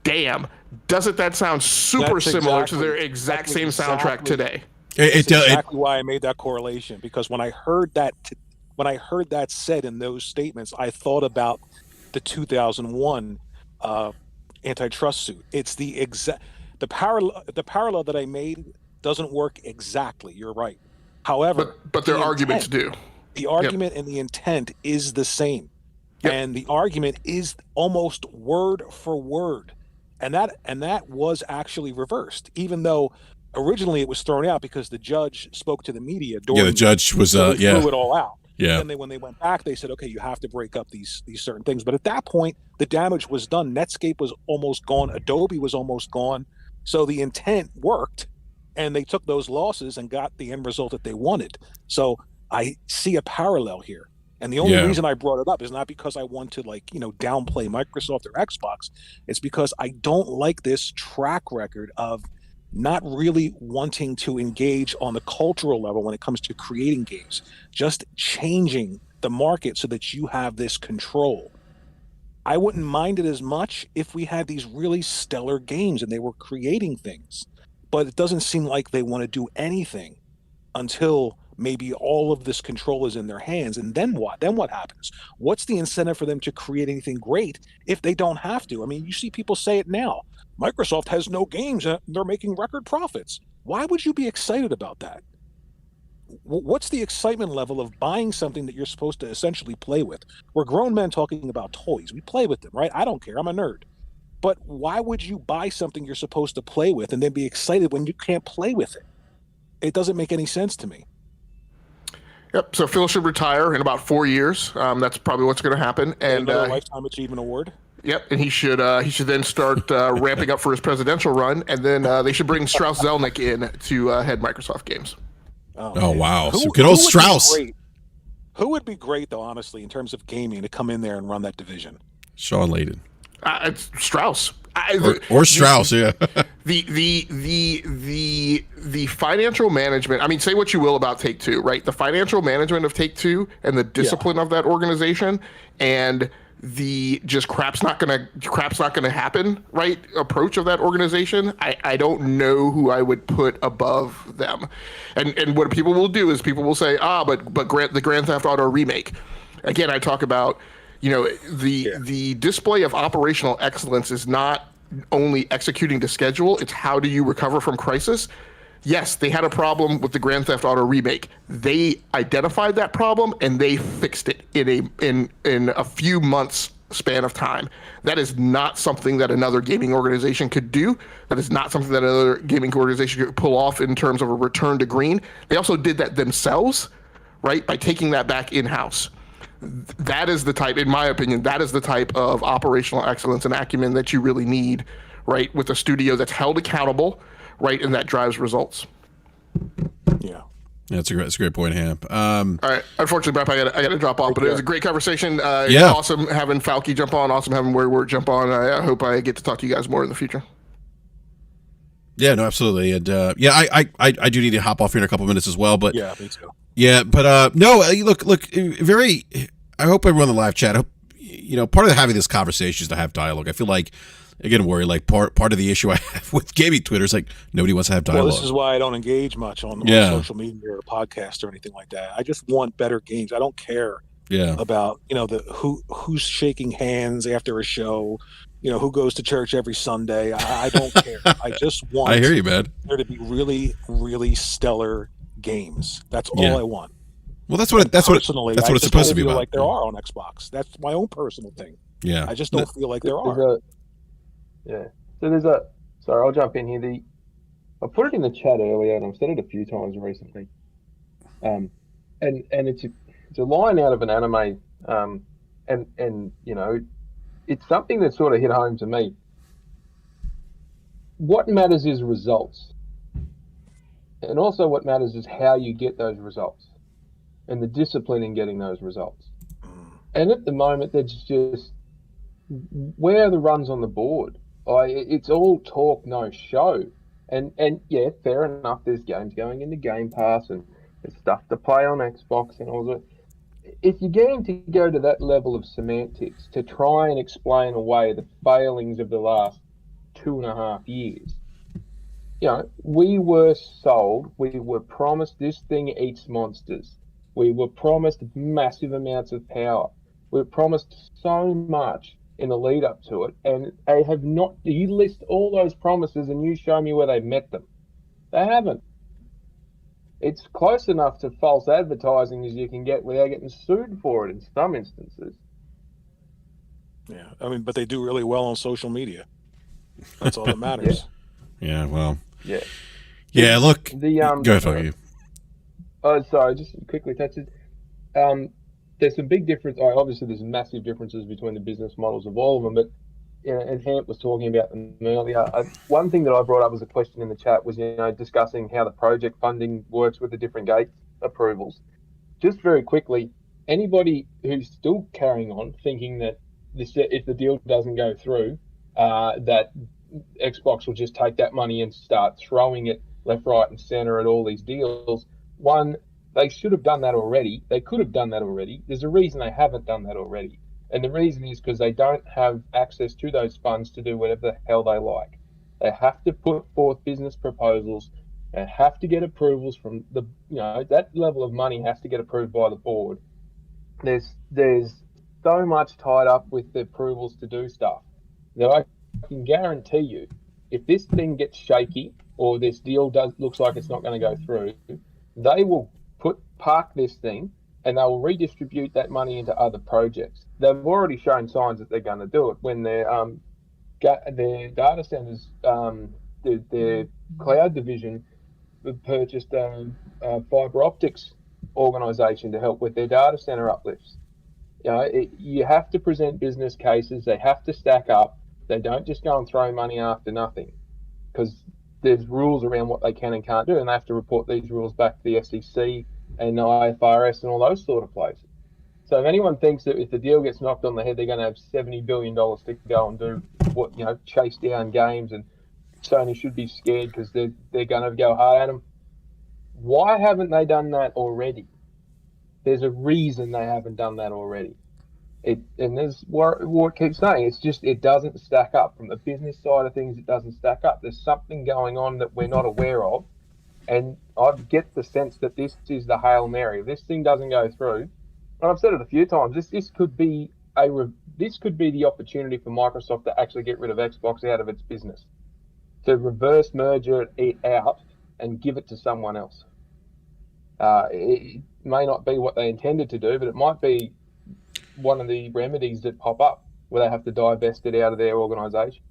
Damn, doesn't that sound super similar to their exact same soundtrack today? That's exactly why I made that correlation, because when I heard that said in those statements, I thought about the 2001 antitrust suit. It's the parallel that I made doesn't work exactly. You're right. However, but their arguments do. The argument and the intent is the same, and the argument is almost word for word. And that was actually reversed, even though originally it was thrown out because the judge spoke to the media. The judge was threw it all out. Yeah. And then when they went back, they said, okay, you have to break up these certain things. But at that point, the damage was done. Netscape was almost gone. Adobe was almost gone. So the intent worked, and they took those losses and got the end result that they wanted. So I see a parallel here. And the only reason I brought it up is not because I want to downplay Microsoft or Xbox. It's because I don't like this track record of not really wanting to engage on the cultural level when it comes to creating games, just changing the market so that you have this control. I wouldn't mind it as much if we had these really stellar games and they were creating things, but it doesn't seem like they want to do anything until maybe all of this control is in their hands. And then what? Then what happens? What's the incentive for them to create anything great if they don't have to? I mean, you see people say it now. Microsoft has no games and they're making record profits. Why would you be excited about that? What's the excitement level of buying something that you're supposed to essentially play with? We're grown men talking about toys. We play with them, right? I don't care. I'm a nerd. But why would you buy something you're supposed to play with and then be excited when you can't play with it? It doesn't make any sense to me. Yep. So Phil should retire in about 4 years. That's probably what's going to happen. And another lifetime achievement award. Yep. And he should then start ramping up for his presidential run, and then they should bring Strauss Zelnick in to head Microsoft Games. Oh wow! So good old Strauss. Who would be great though, honestly, in terms of gaming, to come in there and run that division? Sean Layden. It's Strauss. Or Strauss, yeah. The financial management. I mean, say what you will about Take-Two, right? The financial management of Take-Two and the discipline of that organization, and the just crap's not gonna happen, right? Approach of that organization. I don't know who I would put above them. And what people will do is people will say, but the Grand Theft Auto remake. Again, I talk about, the display of operational excellence is not only executing to schedule, it's how do you recover from crisis. Yes, they had a problem with the Grand Theft Auto remake. They identified that problem and they fixed it in a few months span of time. That is not something that another gaming organization could do. That is not something that another gaming organization could pull off in terms of a return to green. They also did that themselves, right, by taking that back in-house. That is the type, in my opinion, that is the type of operational excellence and acumen that you really need, right, with a studio that's held accountable, right, and that drives results. Yeah. That's a great point, Hamp. All right. Unfortunately, BRAP, I got to drop off, but it was a great conversation. Awesome having Falky jump on. Awesome having Word jump on. I hope I get to talk to you guys more in the future. Yeah, no, absolutely. And I do need to hop off here in a couple minutes as well. But yeah, me too. Yeah, but no, look, very. I hope everyone in the live chat. Part of having this conversation is to have dialogue. I feel like, again, worry like part of the issue I have with gaming Twitter is like nobody wants to have dialogue. Well, this is why I don't engage much on social media or podcast or anything like that. I just want better games. I don't care about who's shaking hands after a show. Who goes to church every Sunday. I don't care. I just want I hear you, man. There to be really, really stellar games. That's all I want. Well, that's what it's supposed to be about. Like there are on Xbox. That's my own personal thing. Yeah, I just don't feel like there are. So sorry, I'll jump in here. I put it in the chat earlier, and I've said it a few times recently. And it's a line out of an anime, and you know, it's something that sort of hit home to me. What matters is results, and also what matters is how you get those results, and the discipline in getting those results. And at the moment, there's just where are the runs on the board? It's all talk, no show. And yeah, fair enough. There's games going into Game Pass and there's stuff to play on Xbox and all that. If you're going to go to that level of semantics to try and explain away the failings of the last 2.5 years, you know, we were sold, we were promised this thing eats monsters. We were promised massive amounts of power. We were promised so much in the lead up to it, and they have not. You list all those promises and you show me where they met them. They haven't. It's close enough to false advertising as you can get without getting sued for it in some instances. Yeah, I mean, but they do really well on social media. That's all that matters. Yeah, well. Yeah. Yeah, look. Go ahead, you. Oh, sorry, just quickly touch it. There's some big difference. Obviously, there's massive differences between the business models of all of them, but and Hamp was talking about them earlier. One thing that I brought up as a question in the chat was, you know, discussing how the project funding works with the different gate approvals. Just very quickly, anybody who's still carrying on thinking that if the deal doesn't go through, that Xbox will just take that money and start throwing it left, right, and center at all these deals. One, they should have done that already. They could have done that already. There's a reason they haven't done that already. And the reason is because they don't have access to those funds to do whatever the hell they like. They have to put forth business proposals and have to get approvals from the, you know, that level of money has to get approved by the board. There's so much tied up with the approvals to do stuff that I can guarantee you, if this thing gets shaky or this deal looks like it's not going to go through, they will park this thing and they will redistribute that money into other projects. They've already shown signs that they're going to do it when their data centers, their cloud division purchased a fiber optics organization to help with their data center uplifts. You know, you have to present business cases. They have to stack up. They don't just go and throw money after nothing, because there's rules around what they can and can't do, and they have to report these rules back to the SEC and IFRS and all those sort of places. So if anyone thinks that if the deal gets knocked on the head, they're going to have $70 billion to go and do what, you know, chase down games, and Sony should be scared because they're going to go hard at them. Why haven't they done that already? There's a reason they haven't done that already. And there's what keeps saying, it's just, it doesn't stack up. From the business side of things, it doesn't stack up. There's something going on that we're not aware of. And I get the sense that this is the Hail Mary. If this thing doesn't go through, and I've said it a few times, this could be the opportunity for Microsoft to actually get rid of Xbox out of its business, to reverse merger it out and give it to someone else. It may not be what they intended to do, but it might be one of the remedies that pop up where they have to divest it out of their organisation.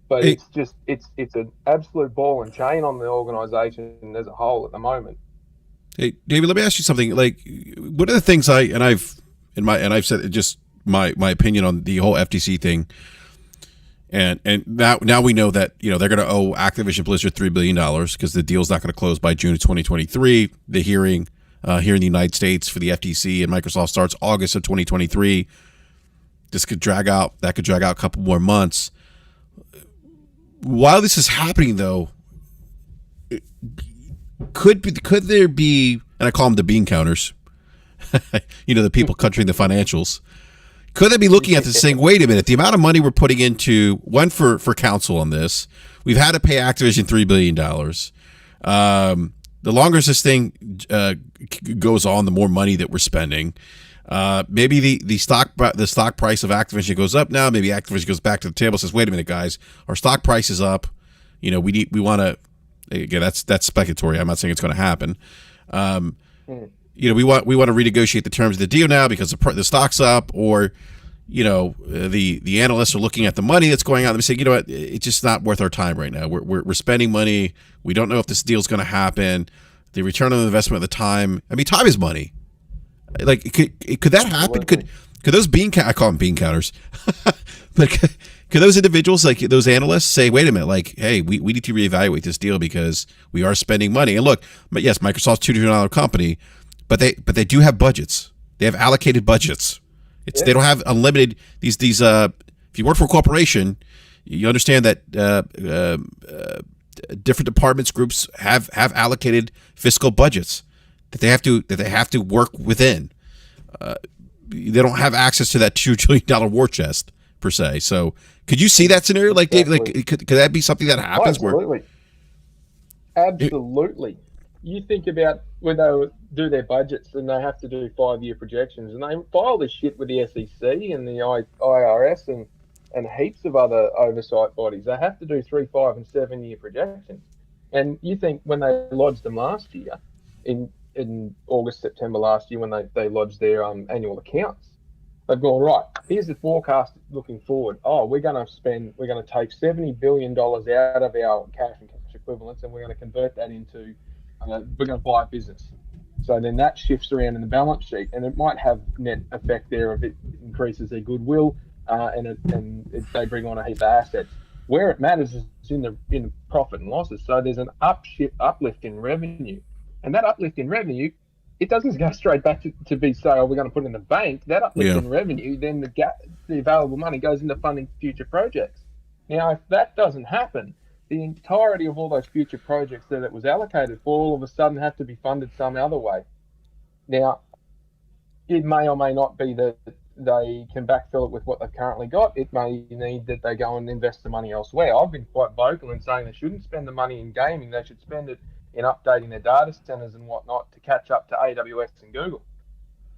But it's an absolute ball and chain on the organisation as a whole at the moment. Hey, David, let me ask you something. Like, what are the things I've said just my opinion on the whole FTC thing, and now we know that, you know, they're going to owe Activision Blizzard $3 billion because the deal's not going to close by June of 2023. The hearing here in the United States for the FTC and Microsoft starts August of 2023. This could drag out. That could drag out a couple more months. While this is happening, though, could there be, and I call them the bean counters, you know, the people countering the financials, could they be looking at this saying, wait a minute, the amount of money we're putting into, one, for counsel on this, we've had to pay Activision $3 billion. The longer this thing goes on, the more money that we're spending. Maybe the stock price of Activision goes up now. Maybe Activision goes back to the table and says, wait a minute, guys, our stock price is up. You know, we want to, again, that's speculatory. I'm not saying it's going to happen. we want to renegotiate the terms of the deal now because the stock's up, or the analysts are looking at the money that's going on. They say, what, it's just not worth our time right now. We're spending money. We don't know if this deal's going to happen. The return on the investment at the time. I mean, time is money. Like, could that happen? Could those I call them bean counters, but could those individuals, like those analysts, say, wait a minute, like, hey, we need to reevaluate this deal because we are spending money. And look, but yes, Microsoft's $2 trillion company, but they do have budgets. They have allocated budgets. They don't have unlimited these. If you work for a corporation, you understand that different departments, groups have allocated fiscal budgets that they have to work within. They don't have access to that $2 trillion war chest per se. So, could you see that scenario, like Dave? Like, could that be something that happens? Absolutely. You think about when they do their budgets and they have to do 5-year projections, and they file this shit with the SEC and the IRS and heaps of other oversight bodies. They have to do 3, 5, and 7-year projections. And you think when they lodged them last year, in August, September last year, when they lodged their annual accounts, they've gone, right, here's the forecast looking forward. Oh, we're going to take $70 billion out of our cash and cash equivalents, and we're going to convert that into, we're going to buy a business. So then that shifts around in the balance sheet, and it might have net effect there if it increases their goodwill, and they bring on a heap of assets. Where it matters is in the profit and losses. So there's an uplift in revenue. And that uplift in revenue, it doesn't go straight back to be say, we're going to put it in the bank. That uplift in revenue, then the available money goes into funding future projects. Now, if that doesn't happen, the entirety of all those future projects that it was allocated for all of a sudden have to be funded some other way. Now, it may or may not be that they can backfill it with what they've currently got. It may need that they go and invest the money elsewhere. I've been quite vocal in saying they shouldn't spend the money in gaming. They should spend it in updating their data centers and whatnot to catch up to AWS and Google,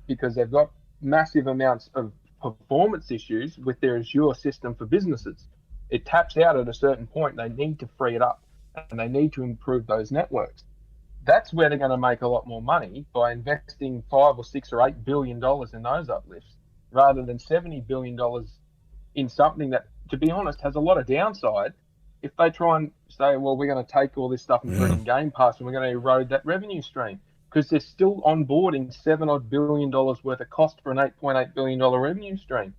because they've got massive amounts of performance issues with their Azure system for businesses. It taps out at a certain point. They need to free it up, and they need to improve those networks. That's where they're going to make a lot more money, by investing $5 or $6 or $8 billion in those uplifts, rather than $70 billion in something that, to be honest, has a lot of downside. If they try and say, well, we're going to take all this stuff and put it in Game Pass, and we're going to erode that revenue stream, because they're still onboarding $7 billion worth of cost for an $8.8 billion revenue stream.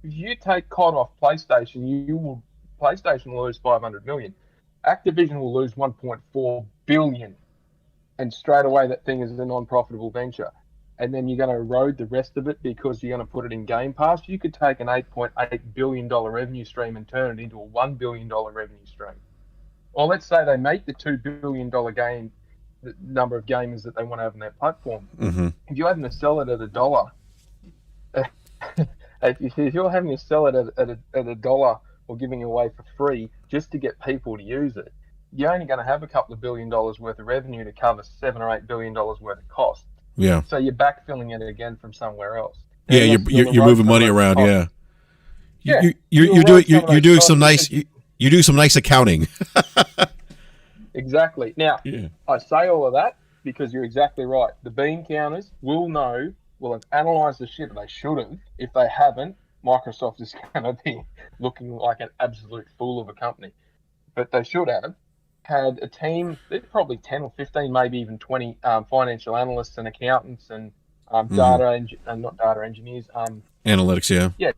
If you take COD off PlayStation, PlayStation will lose $500 million. Activision will lose $1.4 billion, and straight away that thing is a non-profitable venture. And then you're going to erode the rest of it because you're going to put it in Game Pass. You could take an $8.8 billion revenue stream and turn it into a $1 billion revenue stream. Or let's say they make the $2 billion game, the number of gamers that they want to have on their platform. Mm-hmm. If you're having to sell it at $1, if you're having to sell it at $1 or giving it away for free just to get people to use it, you're only going to have a couple of $1 billion worth of revenue to cover $7 or $8 billion worth of cost. Yeah. So you're backfilling it again from somewhere else. Yeah, you're moving money around. Yeah. Yeah. You're doing some nice accounting. Exactly. Now, I say all of that because you're exactly right. The bean counters will have analysed the shit. They should have. If they haven't, Microsoft is going to be looking like an absolute fool of a company. But they should have had a team, probably 10 or 15, maybe even 20 financial analysts and accountants and not data engineers. Analytics, yeah. Yeah,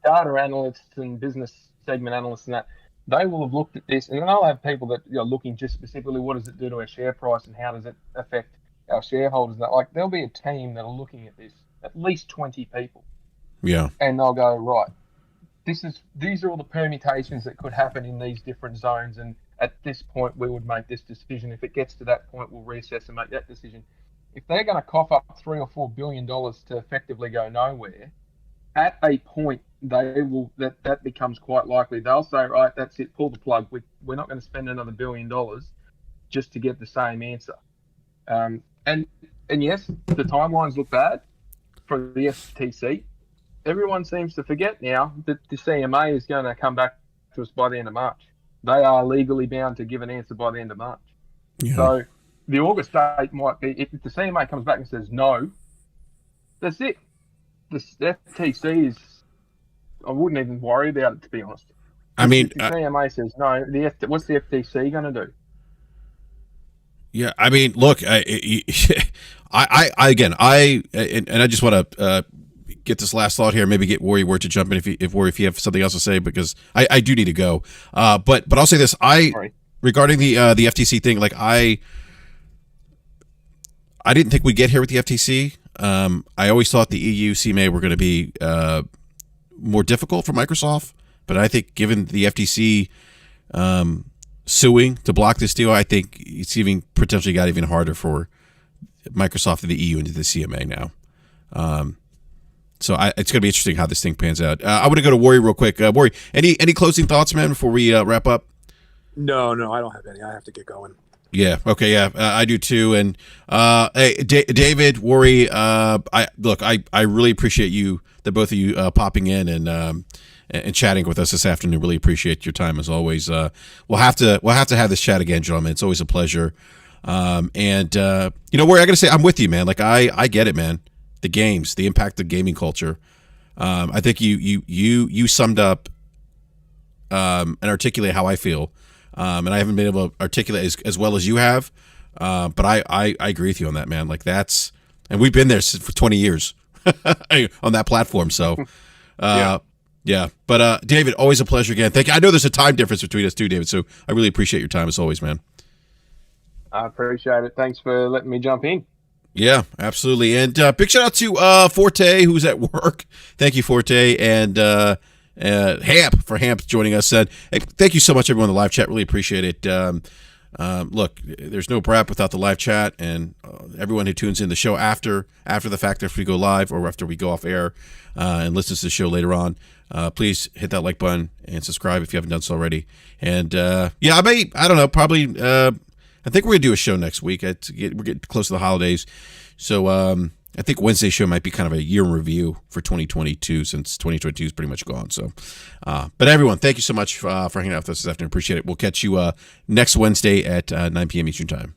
data analysts and business segment analysts and that. They will have looked at this, and they'll have people that are looking just specifically, what does it do to our share price and how does it affect our shareholders? And that, like, there'll be a team that are looking at this, at least 20 people. Yeah. And they'll go, right, these are all the permutations that could happen in these different zones, and at this point we would make this decision. If it gets to that point, we'll reassess and make that decision. If they're going to cough up $3 or $4 billion to effectively go nowhere, at a point that becomes quite likely. They'll say, right, that's it, pull the plug. We're not going to spend another $1 billion just to get the same answer. And yes, the timelines look bad for the FTC. Everyone seems to forget now that the CMA is going to come back to us by the end of March. They are legally bound to give an answer by the end of March. Yeah. So the August date might be if the CMA comes back and says no. That's it. The FTC is. I wouldn't even worry about it, to be honest. I mean, if the CMA says no, what's the FTC going to do? Yeah, I mean, look, I just want to get this last thought here. Maybe get Warrior Word to jump in if you have something else to say, because I do need to go. But I'll say this: regarding the FTC thing, like I didn't think we'd get here with the FTC. I always thought the EU CMA were going to be more difficult for Microsoft, but I think given the FTC suing to block this deal, I think it's even potentially got even harder for Microsoft and the EU into the CMA now. So it's going to be interesting how this thing pans out. I want to go to Warrior real quick. Warrior, any closing thoughts, man, before we wrap up? No, I don't have any. I have to get going. Yeah. Okay. Yeah, I do too. And hey, David, Warrior, I really appreciate the both of you popping in and chatting with us this afternoon. Really appreciate your time as always. We'll have to have this chat again, gentlemen. It's always a pleasure. Warrior, I got to say, I'm with you, man. Like I get it, man. The games, the impact of gaming culture. I think you summed up and articulate how I feel. And I haven't been able to articulate as well as you have. But I agree with you on that, man. Like and we've been there for 20 years on that platform. So, yeah. But David, always a pleasure again. Thank you. I know there's a time difference between us too, David. So I really appreciate your time as always, man. I appreciate it. Thanks for letting me jump in. Yeah, absolutely. And big shout out to Forte, who's at work. Thank you, Forte, and Hamp joining us. Hey, thank you so much, everyone in the live chat. Really appreciate it. Look, there's no BRAP without the live chat, and everyone who tunes in the show after the fact, after we go live or after we go off air and listens to the show later on, please hit that like button and subscribe if you haven't done so already. And I think we're going to do a show next week. We're getting close to the holidays. So I think Wednesday's show might be kind of a year in review for 2022, since 2022 is pretty much gone. So, but everyone, thank you so much for hanging out with us this afternoon. Appreciate it. We'll catch you next Wednesday at 9 p.m. Eastern Time.